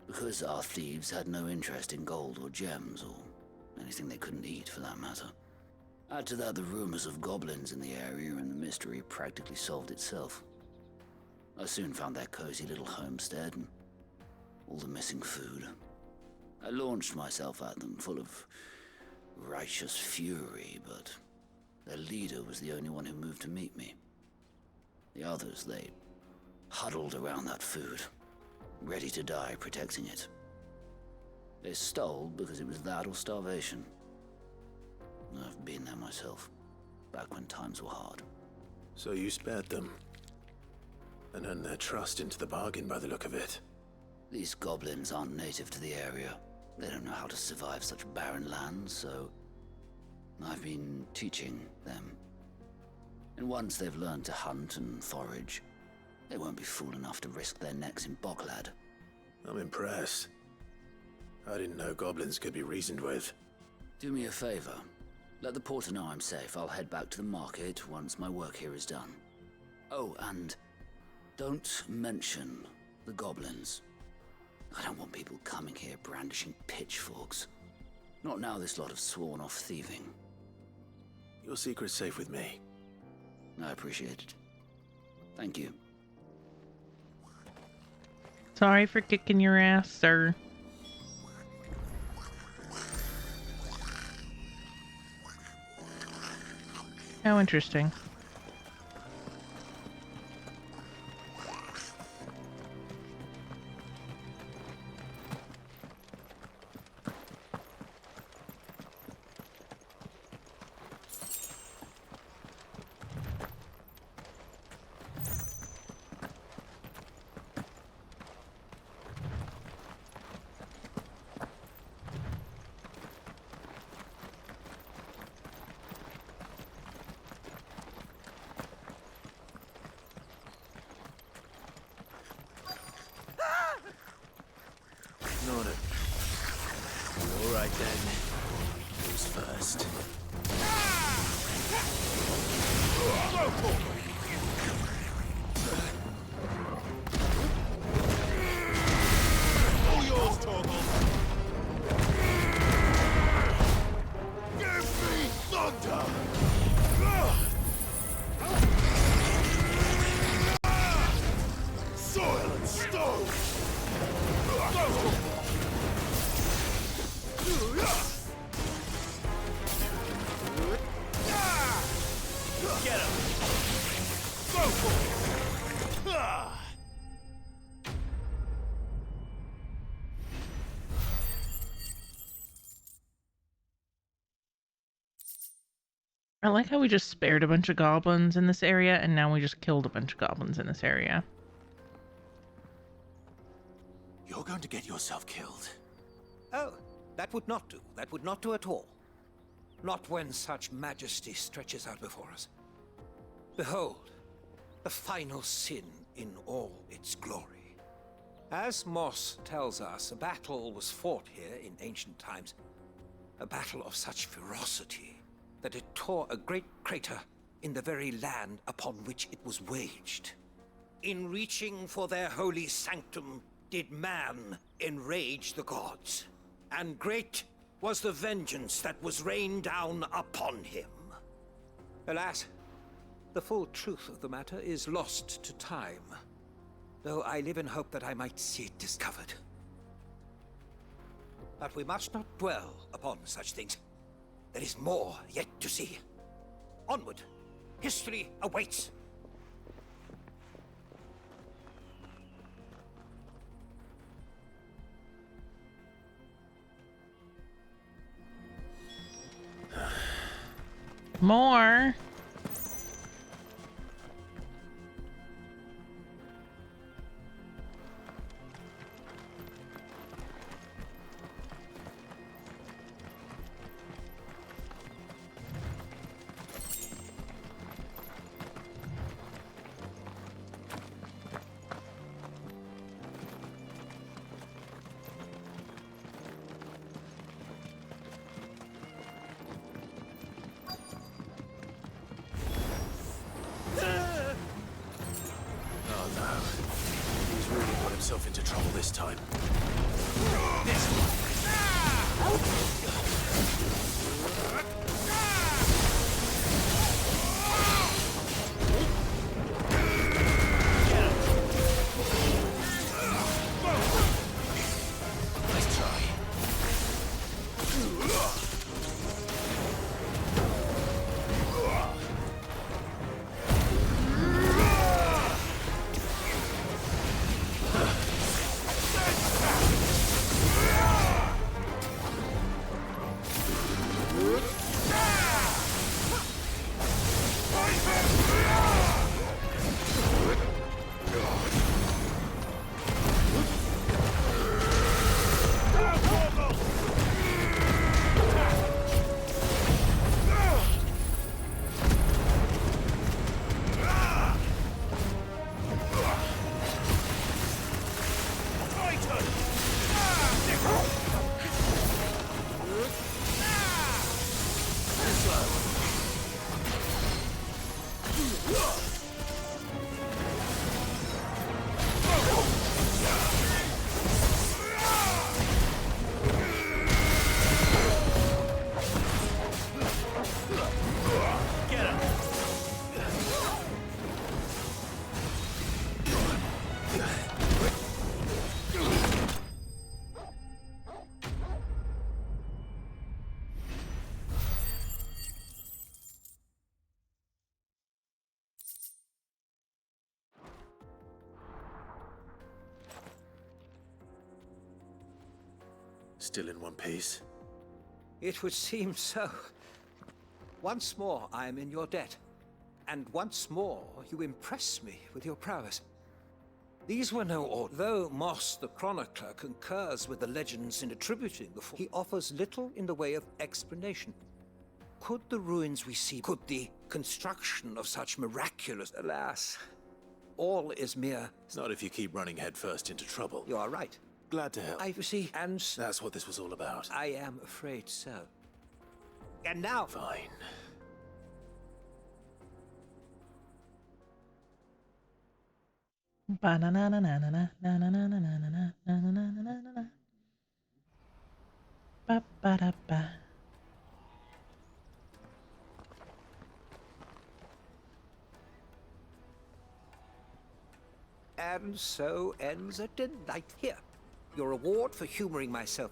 Because our thieves had no interest in gold or gems, or anything they couldn't eat for that matter. Add to that the rumors of goblins in the area, and the mystery practically solved itself. I soon found their cozy little homestead, and all the missing food. I launched myself at them full of righteous fury, but their leader was the only one who moved to meet me. The others, they huddled around that food, ready to die protecting it. They stole because it was that or starvation. I've been there myself, back when times were hard. So you spared them, and earned their trust into the bargain by the look of it. These goblins aren't native to the area. They don't know how to survive such barren lands, so I've been teaching them. And once they've learned to hunt and forage, they won't be fool enough to risk their necks in Boklad. I'm impressed. I didn't know goblins could be reasoned with. Do me a favor. Let the porter know I'm safe. I'll head back to the market once my work here is done. Oh, and don't mention the goblins. I don't want people coming here brandishing pitchforks. Not now this lot have sworn off thieving. Your secret's safe with me. I appreciate it. Thank you. Sorry for kicking your ass, sir. How interesting. Ignored it. All right then. Who's first? Go for it! All yours, Torgal. Give me thunder! Soil and stone! Get him! Go for it! I like how we just spared a bunch of goblins in this area, and now we just killed a bunch of goblins in this area. You're going to get yourself killed. Oh, that would not do. That would not do at all. Not when such majesty stretches out before us. Behold, the final sin in all its glory. As Moss tells us, a battle was fought here in ancient times. A battle of such ferocity that it tore a great crater in the very land upon which it was waged. In reaching for their holy sanctum, did man enrage the gods, and great was the vengeance that was rained down upon him. Alas, the full truth of the matter is lost to time, though I live in hope that I might see it discovered. But we must not dwell upon such things. There is more yet to see. Onward, history awaits. More. Himself into trouble this time. Nice try. Still in one piece? It would seem so. Once more, I am in your debt. And once more, you impress me with your prowess. These were no order. Though Moss the Chronicler concurs with the legends in attributing the fall, he offers little in the way of explanation. Could the ruins we see, could the construction of such miraculous... Alas, all is mere... Not if you keep running headfirst into trouble. You are right. Glad to help. I see, and... That's what this was all about. I am afraid so. And now... Fine. Ba-na-na-na-na-na-na-na-na-na-na-na-na-na-na-na. Ba-ba-da-ba. And so ends a delight. Here, your reward for humoring myself.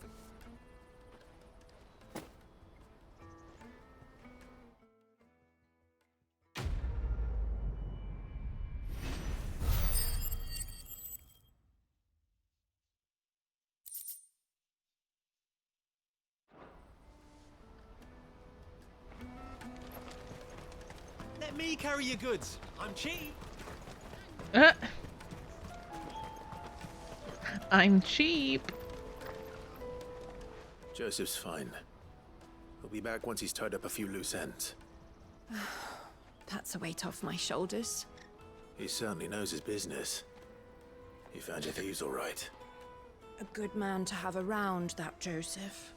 Let me carry your goods. I'm cheap. I'm cheap. Joseph's fine. He'll be back once he's tied up a few loose ends. That's a weight off my shoulders. He certainly knows his business. You found your thieves all right. A good man to have around, that Joseph.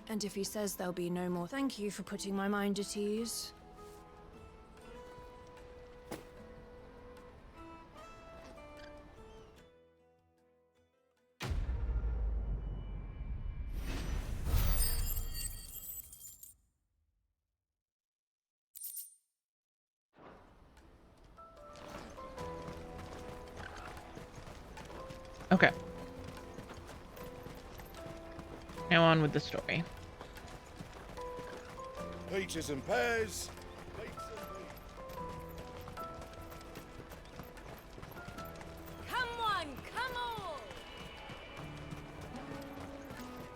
And if he says there'll be no more, thank you for putting my mind at ease. Okay. Now on with the story. Peaches and pears. Come on, come on!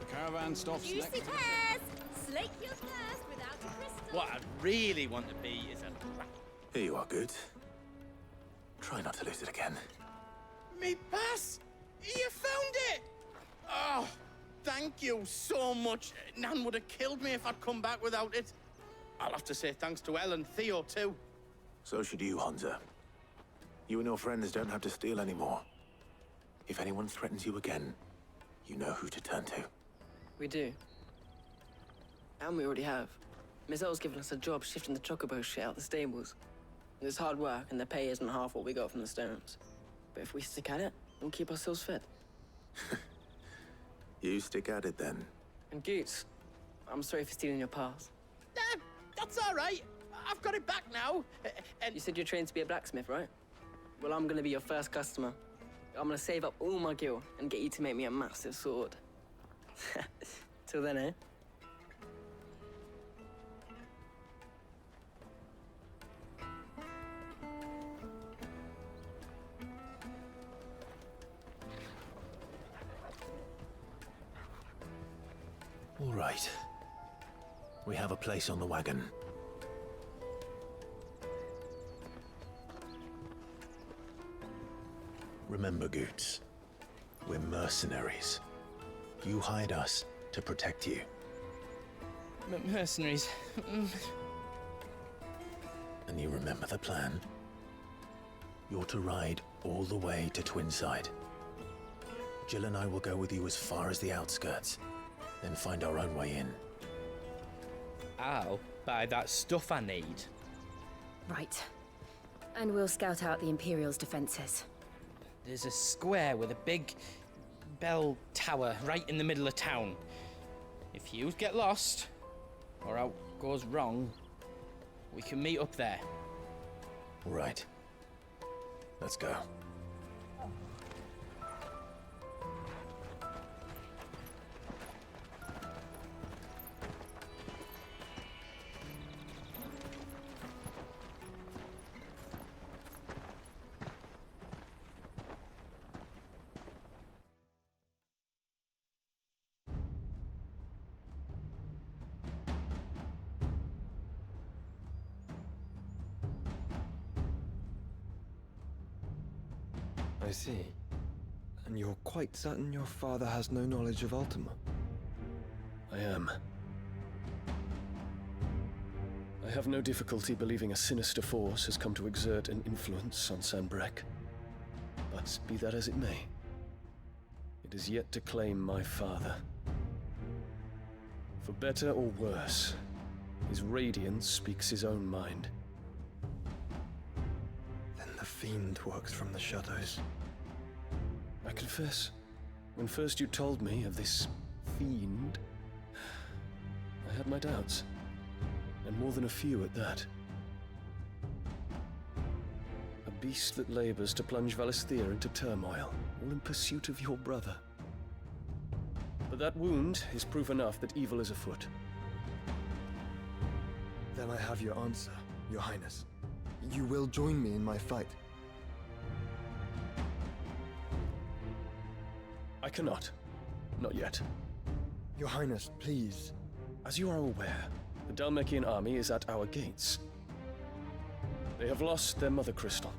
The caravan stops Juicy next. pears! Slake your thirst without a crystal. What I really want to be is a rat. Here you are, Goods. Try not to lose it again. Me pass! You found it! Oh, thank you so much. Nan would have killed me if I'd come back without it. I'll have to say thanks to Elle and Theo, too. So should you, Honza. You and your friends don't have to steal anymore. If anyone threatens you again, you know who to turn to. We do. And we already have. Miss L's given us a job shifting the chocobo shit out the stables. It's hard work, and the pay isn't half what we got from the stones. But if we stick at it, we'll keep ourselves fed. You stick at it, then. And Goots, I'm sorry for stealing your pass. That's all right. I've got it back now. You said you're trained to be a blacksmith, right? Well, I'm gonna be your first customer. I'm gonna save up all my gil and get you to make me a massive sword. Till then, eh? All right. We have a place on the wagon. Remember, Goots, we're mercenaries. You hired us to protect you. Mercenaries. And you remember the plan? You're to ride all the way to Twinside. Jill and I will go with you as far as the outskirts, then find our own way in. I'll buy that stuff I need. Right. And we'll scout out the Imperial's defenses. There's a square with a big bell tower right in the middle of town. If you get lost, or out goes wrong, we can meet up there. Right. Let's go. I see. And you're quite certain your father has no knowledge of Ultima? I am. I have no difficulty believing a sinister force has come to exert an influence on Sanbreque. But be that as it may, it is yet to claim my father. For better or worse, his radiance speaks his own mind. Then the fiend works from the shadows. I confess, when first you told me of this fiend, I had my doubts, and more than a few at that. A beast that labors to plunge Valisthea into turmoil, all in pursuit of your brother. But that wound is proof enough that evil is afoot. Then I have your answer, Your Highness. You will join me in my fight. I cannot. Not yet. Your Highness, please. As you are aware, the Dhalmekian army is at our gates. They have lost their mother crystal,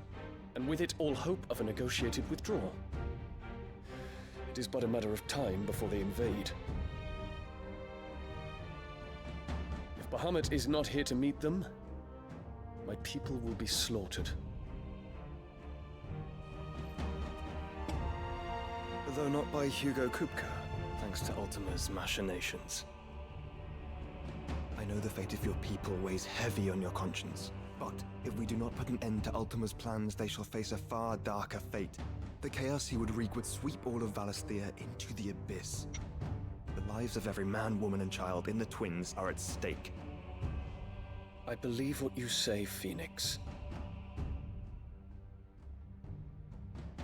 and with it all hope of a negotiated withdrawal. It is but a matter of time before they invade. If Bahamut is not here to meet them, my people will be slaughtered. Though not by Hugo Kupka, thanks to Ultima's machinations. I know the fate of your people weighs heavy on your conscience, but if we do not put an end to Ultima's plans, they shall face a far darker fate. The chaos he would wreak would sweep all of Valisthea into the abyss. The lives of every man, woman, and child in the Twins are at stake. I believe what you say, Phoenix.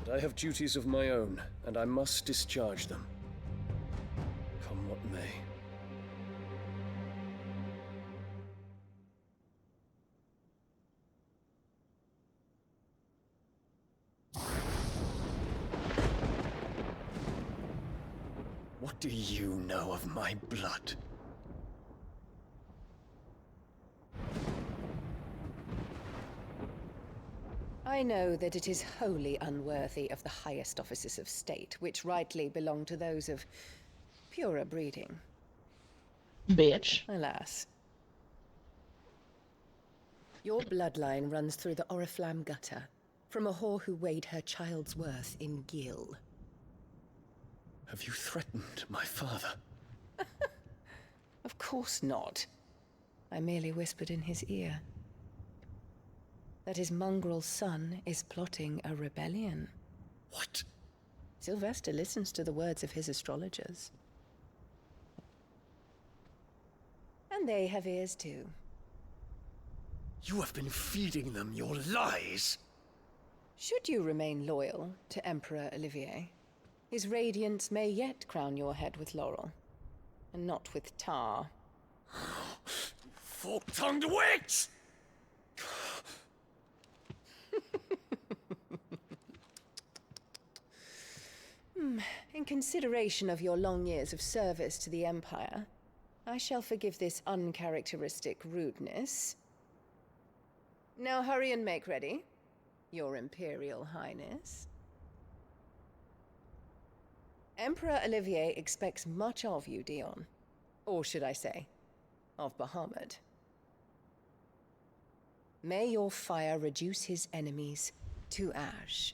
But I have duties of my own, and I must discharge them. Come what may. What do you know of my blood? I know that it is wholly unworthy of the highest offices of state, which rightly belong to those of purer breeding. Bitch. Alas. Your bloodline runs through the Oriflamme gutter, from a whore who weighed her child's worth in gil. Have you threatened my father? Of course not. I merely whispered in his ear that his mongrel son is plotting a rebellion. What? Sylvester listens to the words of his astrologers. And they have ears too. You have been feeding them your lies! Should you remain loyal to Emperor Olivier, his radiance may yet crown your head with laurel, and not with tar. Fork-tongued witch! In consideration of your long years of service to the Empire, I shall forgive this uncharacteristic rudeness. Now hurry and make ready, Your Imperial Highness. Emperor Olivier expects much of you, Dion. Or should I say, of Bahamut. May your fire reduce his enemies to ash,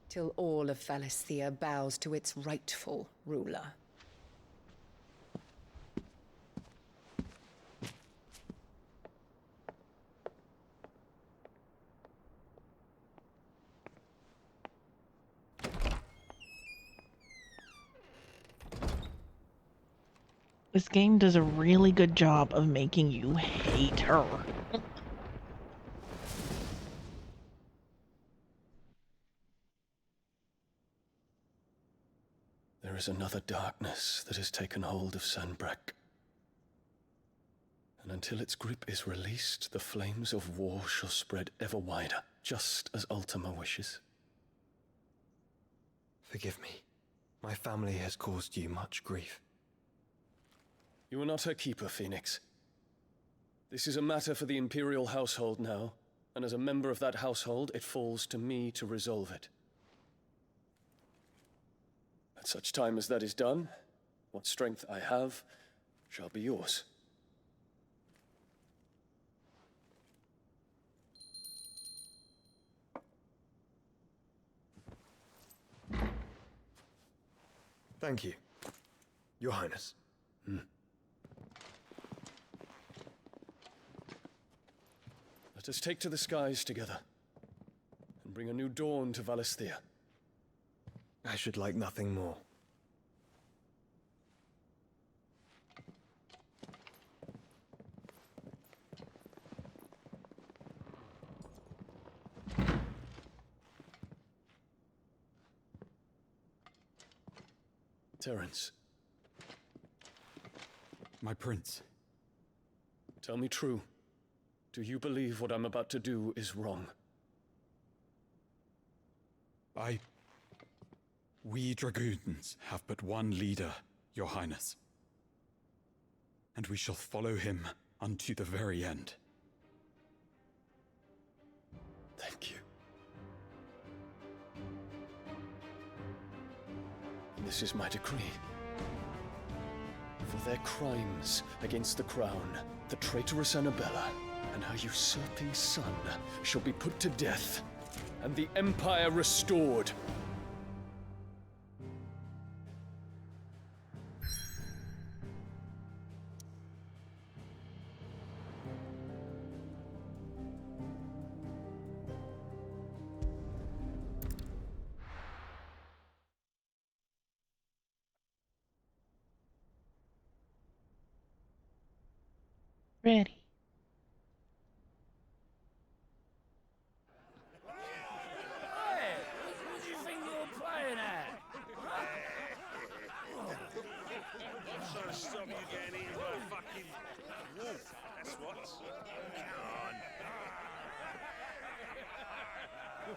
till all of Valisthea bows to its rightful ruler. This game does a really good job of making you hate her. There is another darkness that has taken hold of Sanbreque. And until its grip is released, the flames of war shall spread ever wider, just as Ultima wishes. Forgive me. My family has caused you much grief. You are not her keeper, Phoenix. This is a matter for the Imperial household now, and as a member of that household, it falls to me to resolve it. At such time as that is done, what strength I have shall be yours. Thank you, Your Highness. Let us take to the skies together, and bring a new dawn to Valisthea. I should like nothing more. Terence. My prince. Tell me true. Do you believe what I'm about to do is wrong? We dragoons have but one leader, Your Highness. And we shall follow him unto the very end. Thank you. This is my decree. For their crimes against the crown, the traitorous Annabella and her usurping son shall be put to death, and the Empire restored. Ready. Hey, who do you think you're playing at? I'm trying to stop you getting eaten by a fucking wolf. That's what. Come on.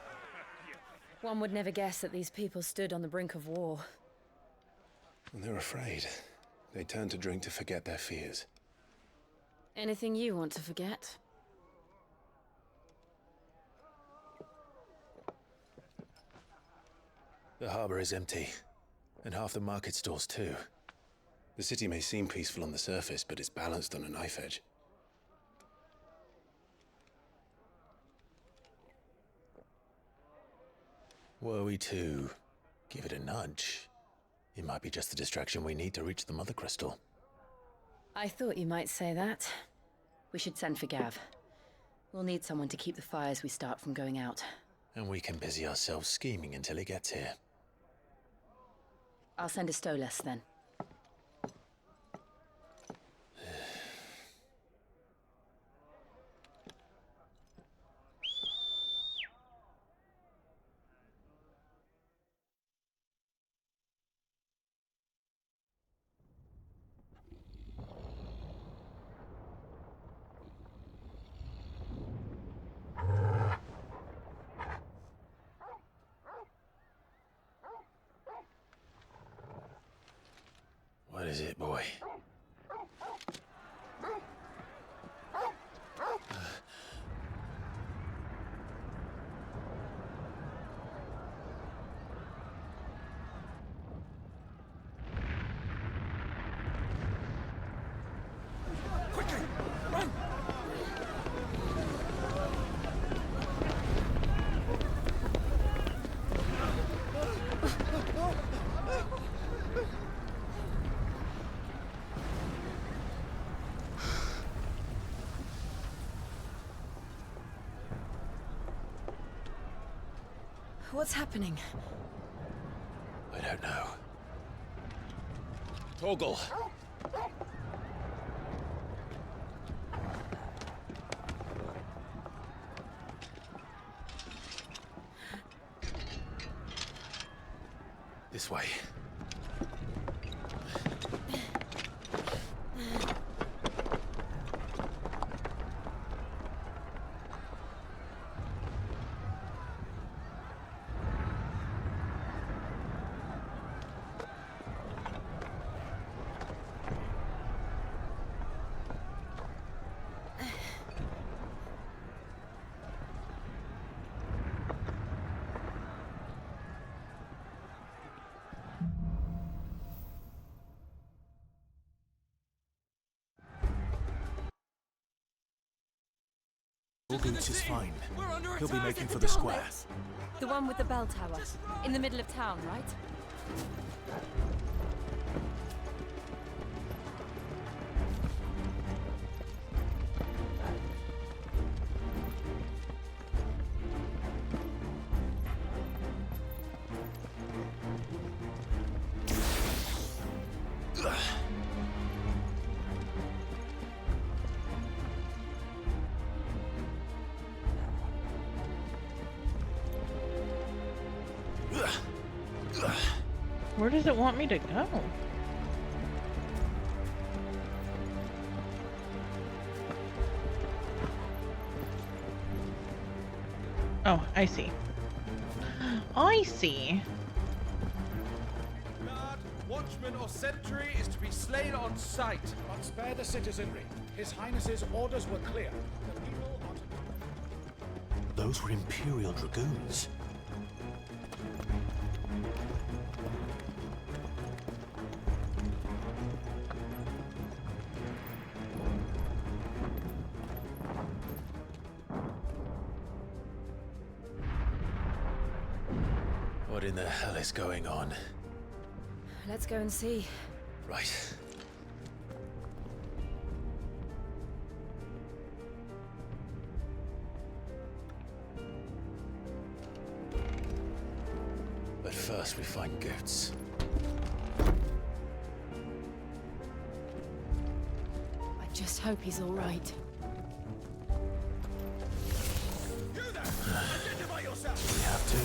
One would never guess that these people stood on the brink of war. When they're afraid, they turn to drink to forget their fears. Anything you want to forget? The harbor is empty, and half the market stalls too. The city may seem peaceful on the surface, but it's balanced on a knife edge. Were we to give it a nudge, it might be just the distraction we need to reach the Mother Crystal. I thought you might say that. We should send for Gav. We'll need someone to keep the fires we start from going out. And we can busy ourselves scheming until he gets here. I'll send a Stolas then. What is it, boy? Quickly, run! What's happening? I don't know. Torgal! This way. Boots is fine. He'll be making for the square. The one with the bell tower. In the middle of town, right? Where does it want me to go? Oh, I see. I see. Guard, watchman, or sentry is to be slain on sight. But spare the citizenry. His Highness's orders were clear. The people are to... Those were Imperial Dragoons. What in the hell is going on? Let's go and see. Right. But first we find Goats. I just hope he's all right. You there! Identify yourself! We have to.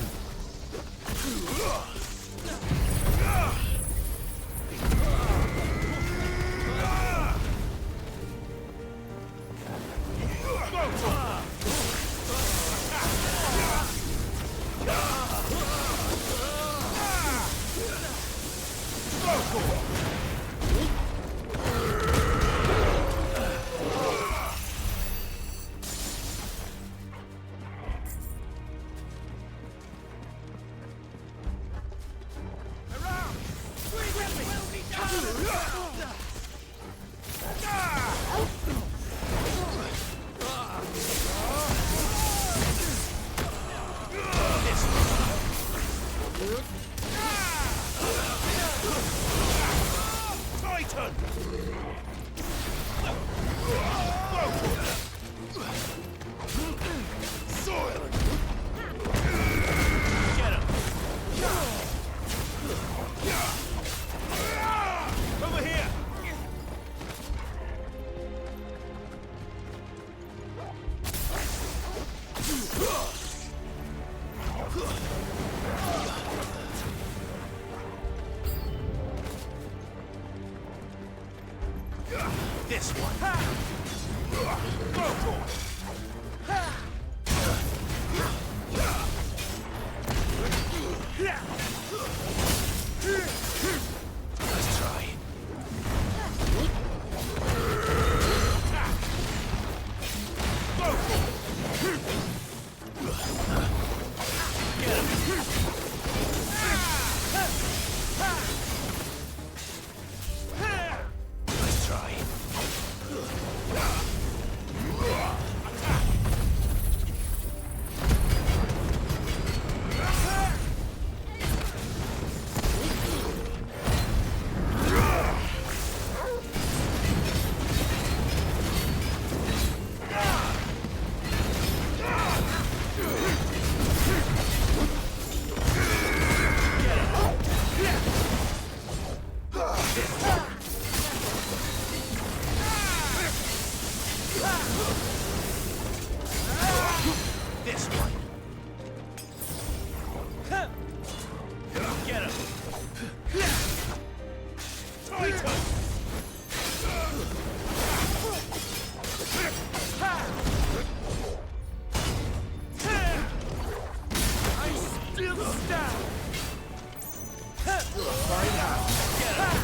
This one. Let's try. Let's try. This one. Get him. Titan. I still stand. Find out. Get him.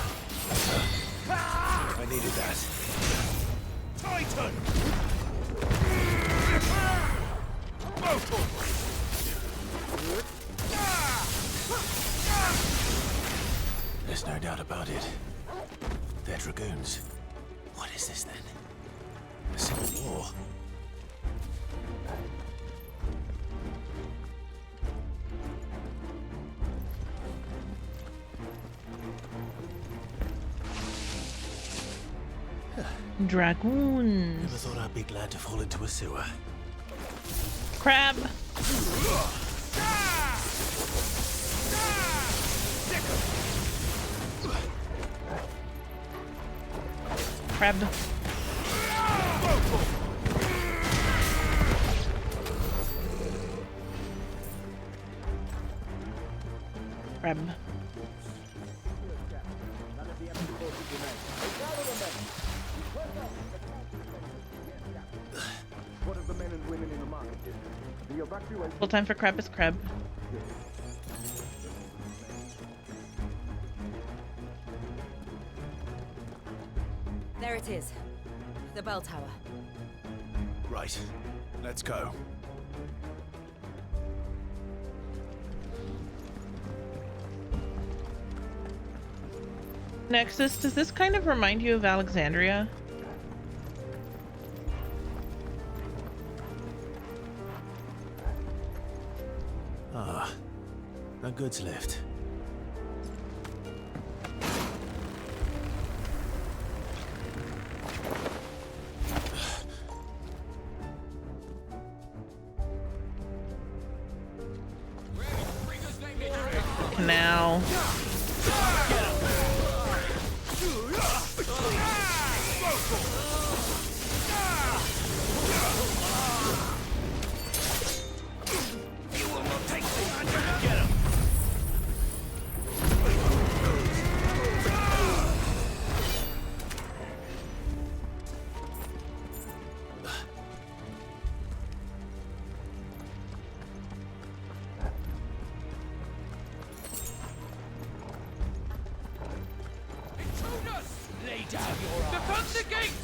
I needed that. Titan. There's no doubt about it. They're Dragoons. What is this then? A civil war? Dragoons. Never thought I'd be glad to fall into a sewer. Crab. Crab. Crab. What of the men and women in the market district? The evacuation. Full time for crab is crab. There it is. The bell tower. Right. Let's go. Nexus, does this kind of remind you of Alexandria? Ah, a goods lift. Canal. Lay down your arms. Defend the gates!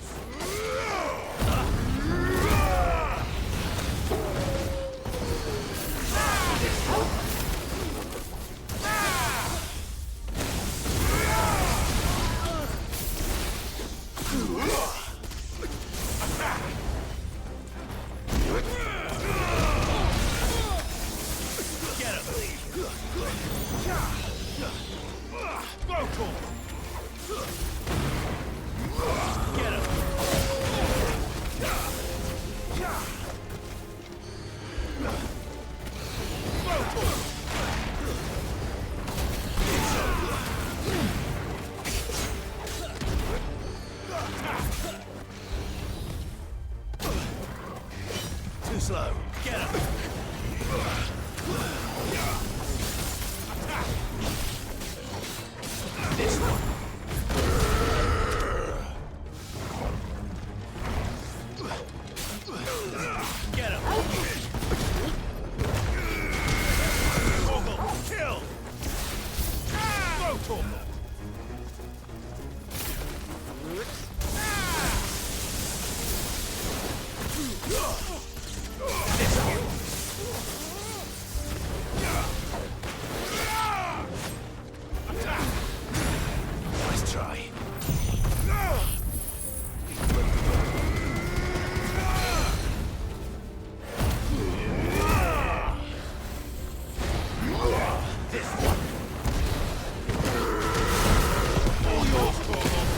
Too slow. Get him! This one. Get him! Toggle! Kill! Go, Toggle! Nice try. This one! All yours, Toggle!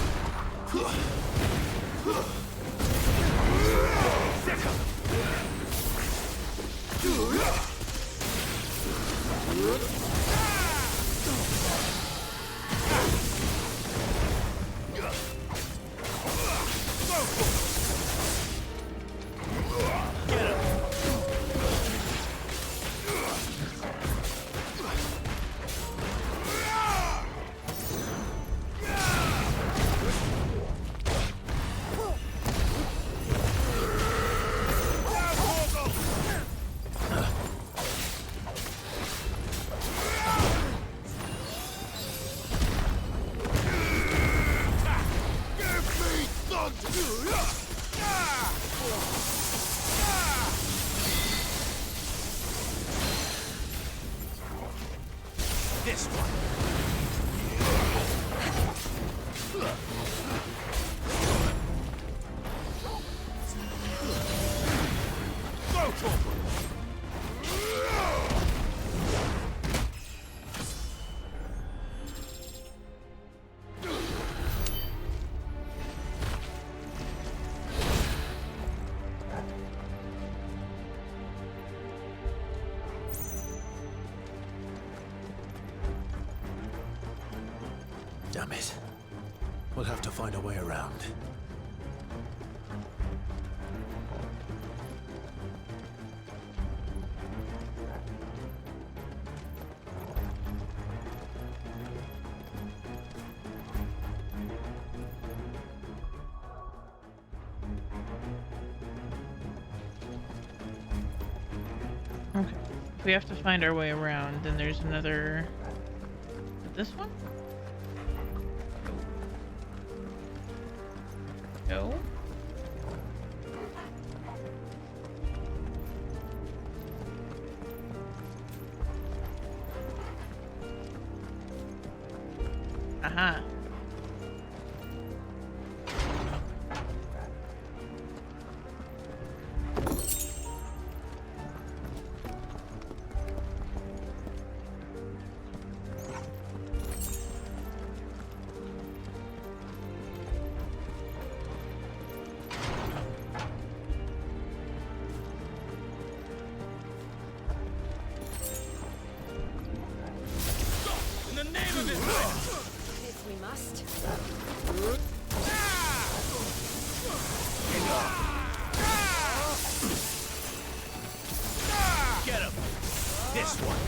This one. Go, Toggle! Damn it. We'll have to find a way around. Okay. If we have to find our way around, then there's another... This one? No. Aha. We must. Get him! This one!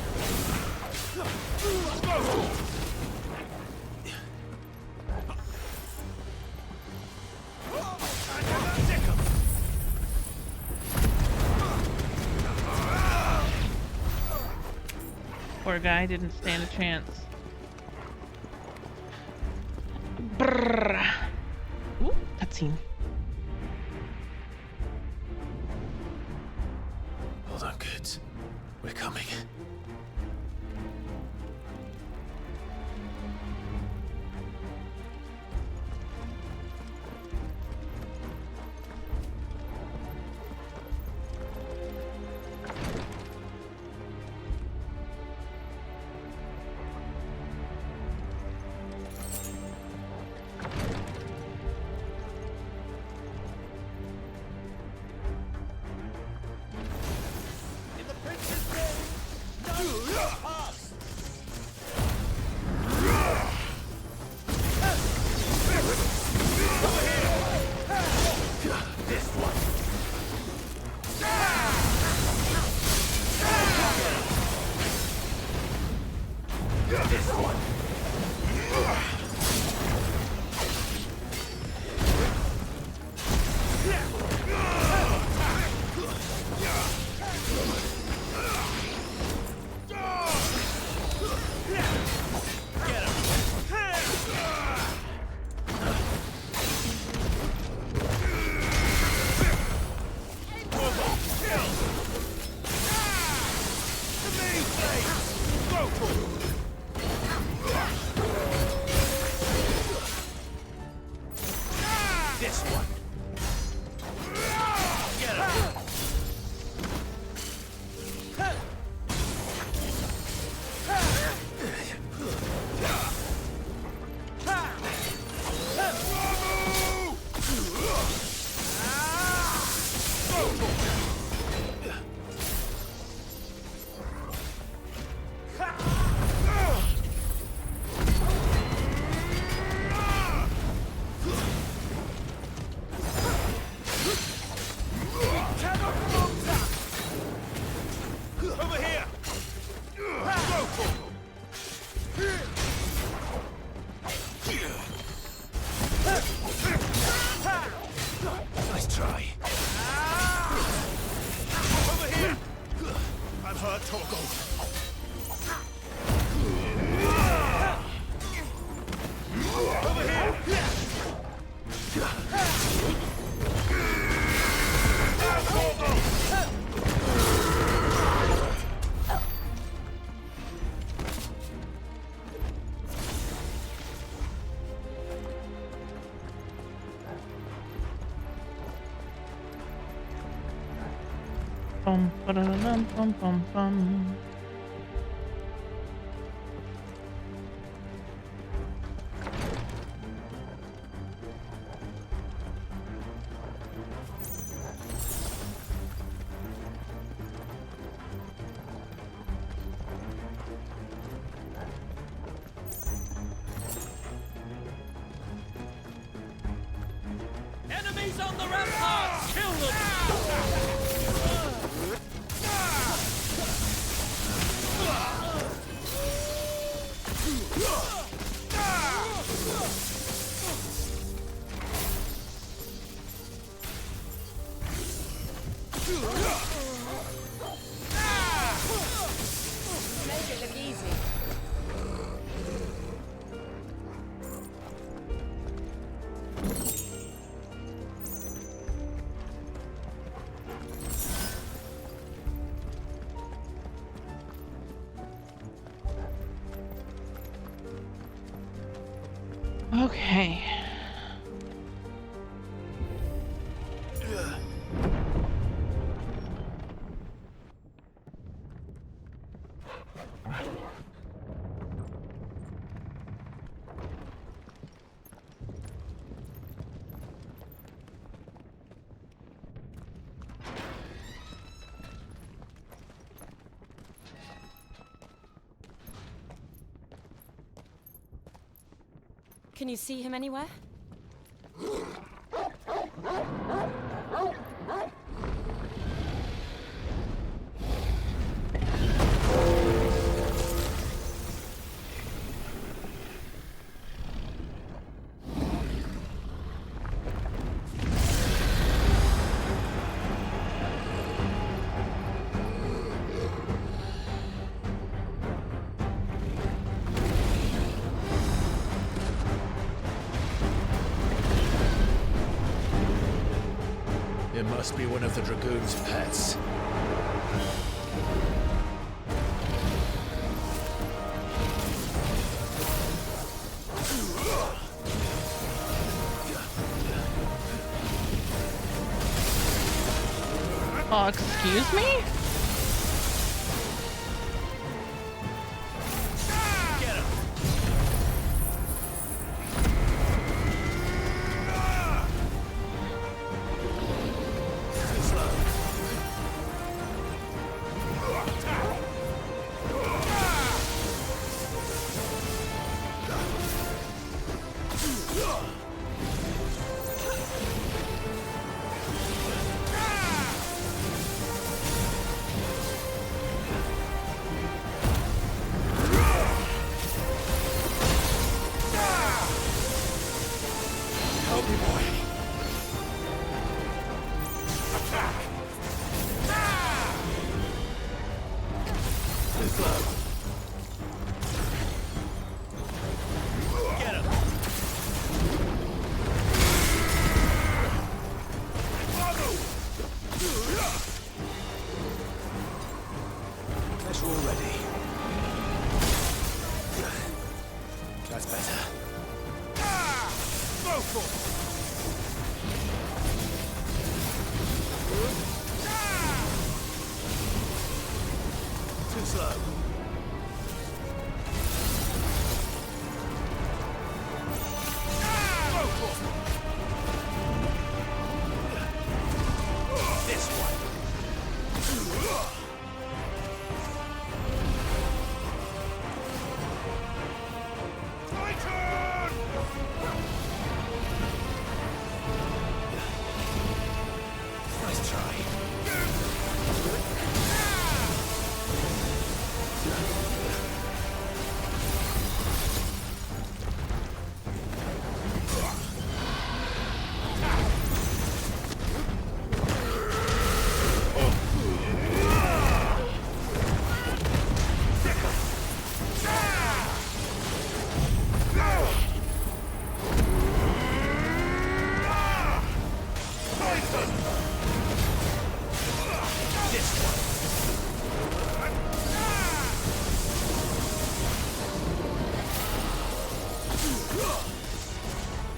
Poor guy didn't stand a chance. Brrr. Ooh, cutscene. Hold on, kids. We're coming. Bum, ba-da-dum, bum, bum, bum. Make it look easy. Okay. Can you see him anywhere? It must be one of the Dragoon's pets. Oh, excuse me? That's better. Go for it. Too slow. Go for it. This one. Nice try.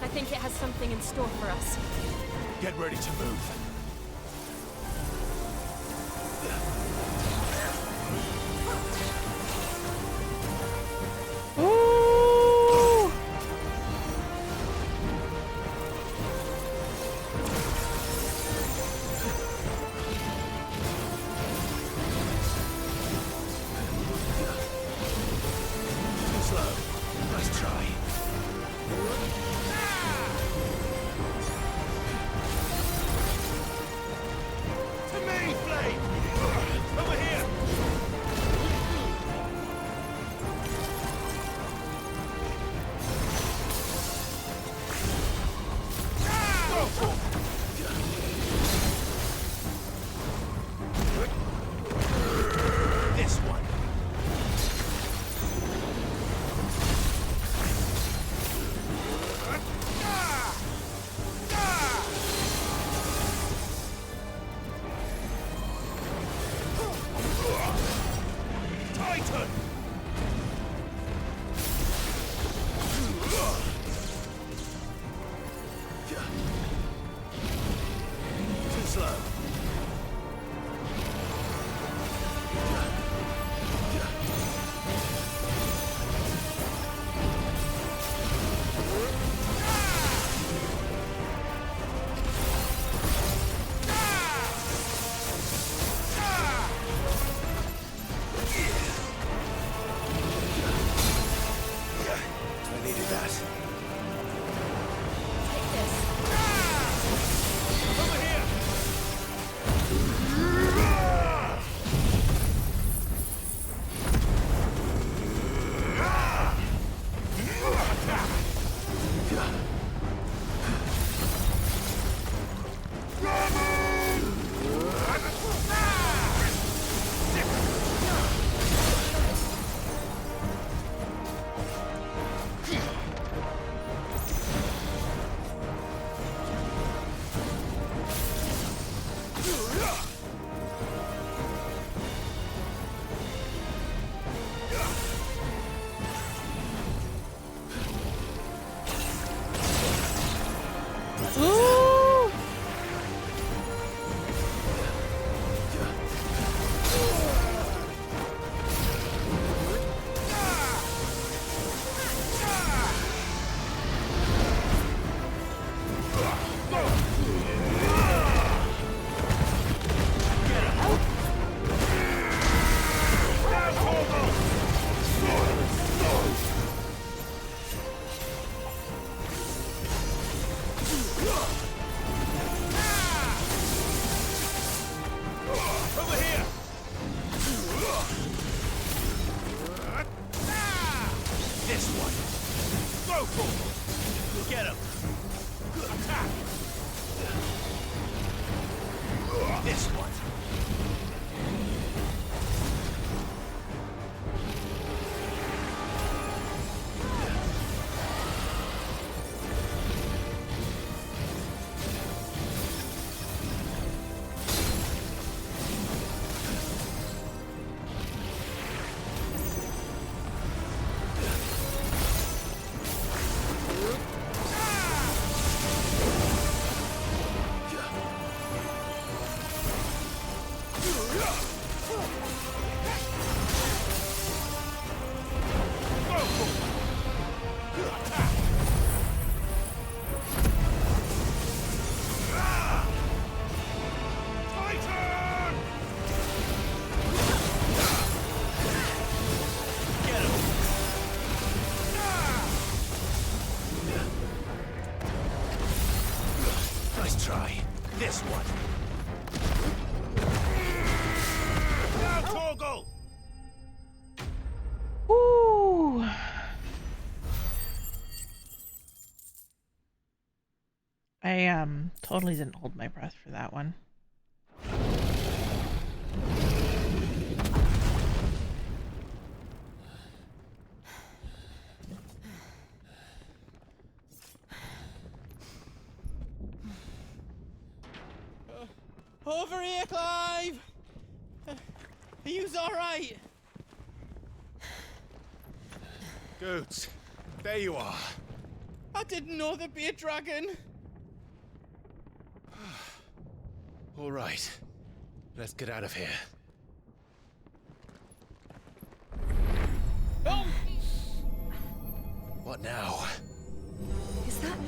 I think it has something in store for us. Get ready to move. Ooh! Too slow. Nice try. To me, Blade! Over here! Go for it! Get him! Attack! This one! Nice try. This one. Now, Torgal! Ooh. I totally didn't hold my breath for that one. Over here, Clive! Are you alright? Goats, there you are. I didn't know there'd be a dragon. All right, let's get out of here. Oh! What now? Is that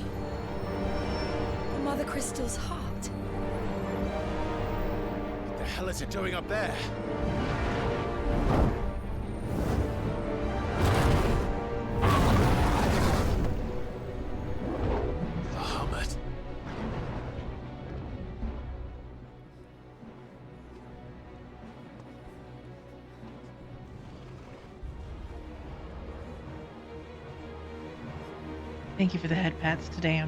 the Mother Crystal's heart? What the hell is it doing up there? The Hummet. Thank you for the head pats today.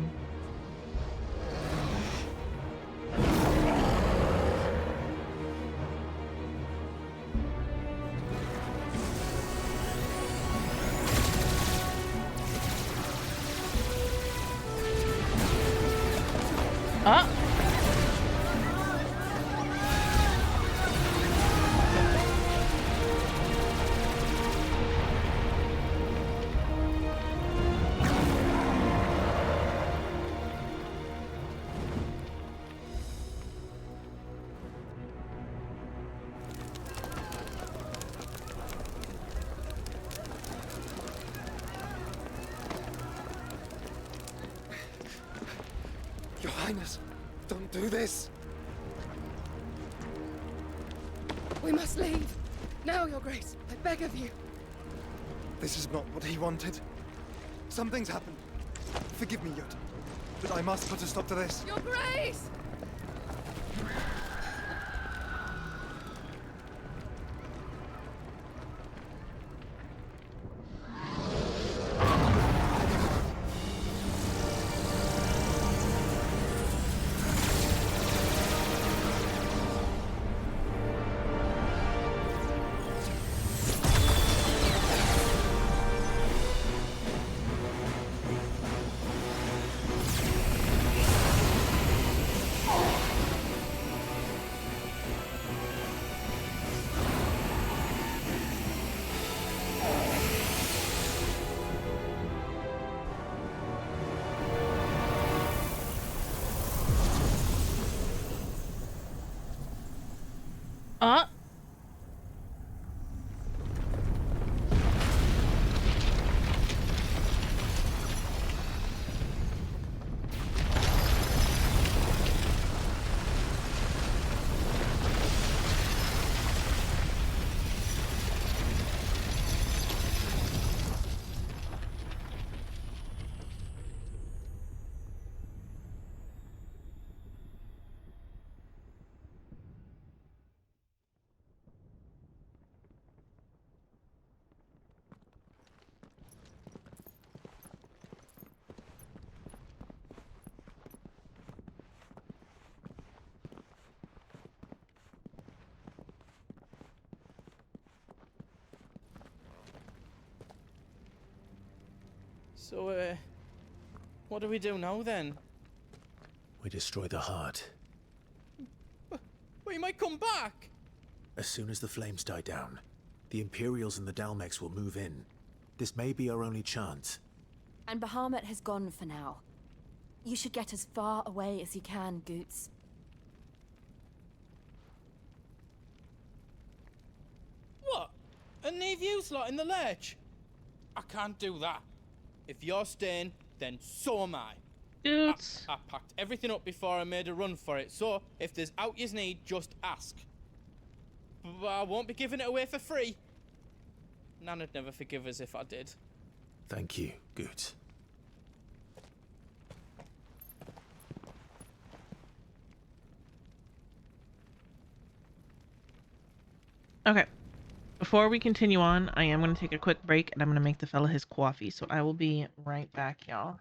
Your Highness, don't do this. We must leave. Now, Your Grace. I beg of you. This is not what he wanted. Something's happened. Forgive me, Yota, but I must put a stop to this. Your Grace! So, what do we do now then? We destroy the heart. We might come back! As soon as the flames die down, the Imperials and the Dalmex will move in. This may be our only chance. And Bahamut has gone for now. You should get as far away as you can, Goots. What? And leave you lot in the lurch? I can't do that. If you're staying, then so am I. Goots. I packed everything up before I made a run for it, so if there's out yous need, just ask. But I won't be giving it away for free. Nan'd never forgive us if I did. Thank you, Goots. Okay. Before we continue on, I am going to take a quick break and I'm going to make the fella his coffee. So I will be right back, y'all.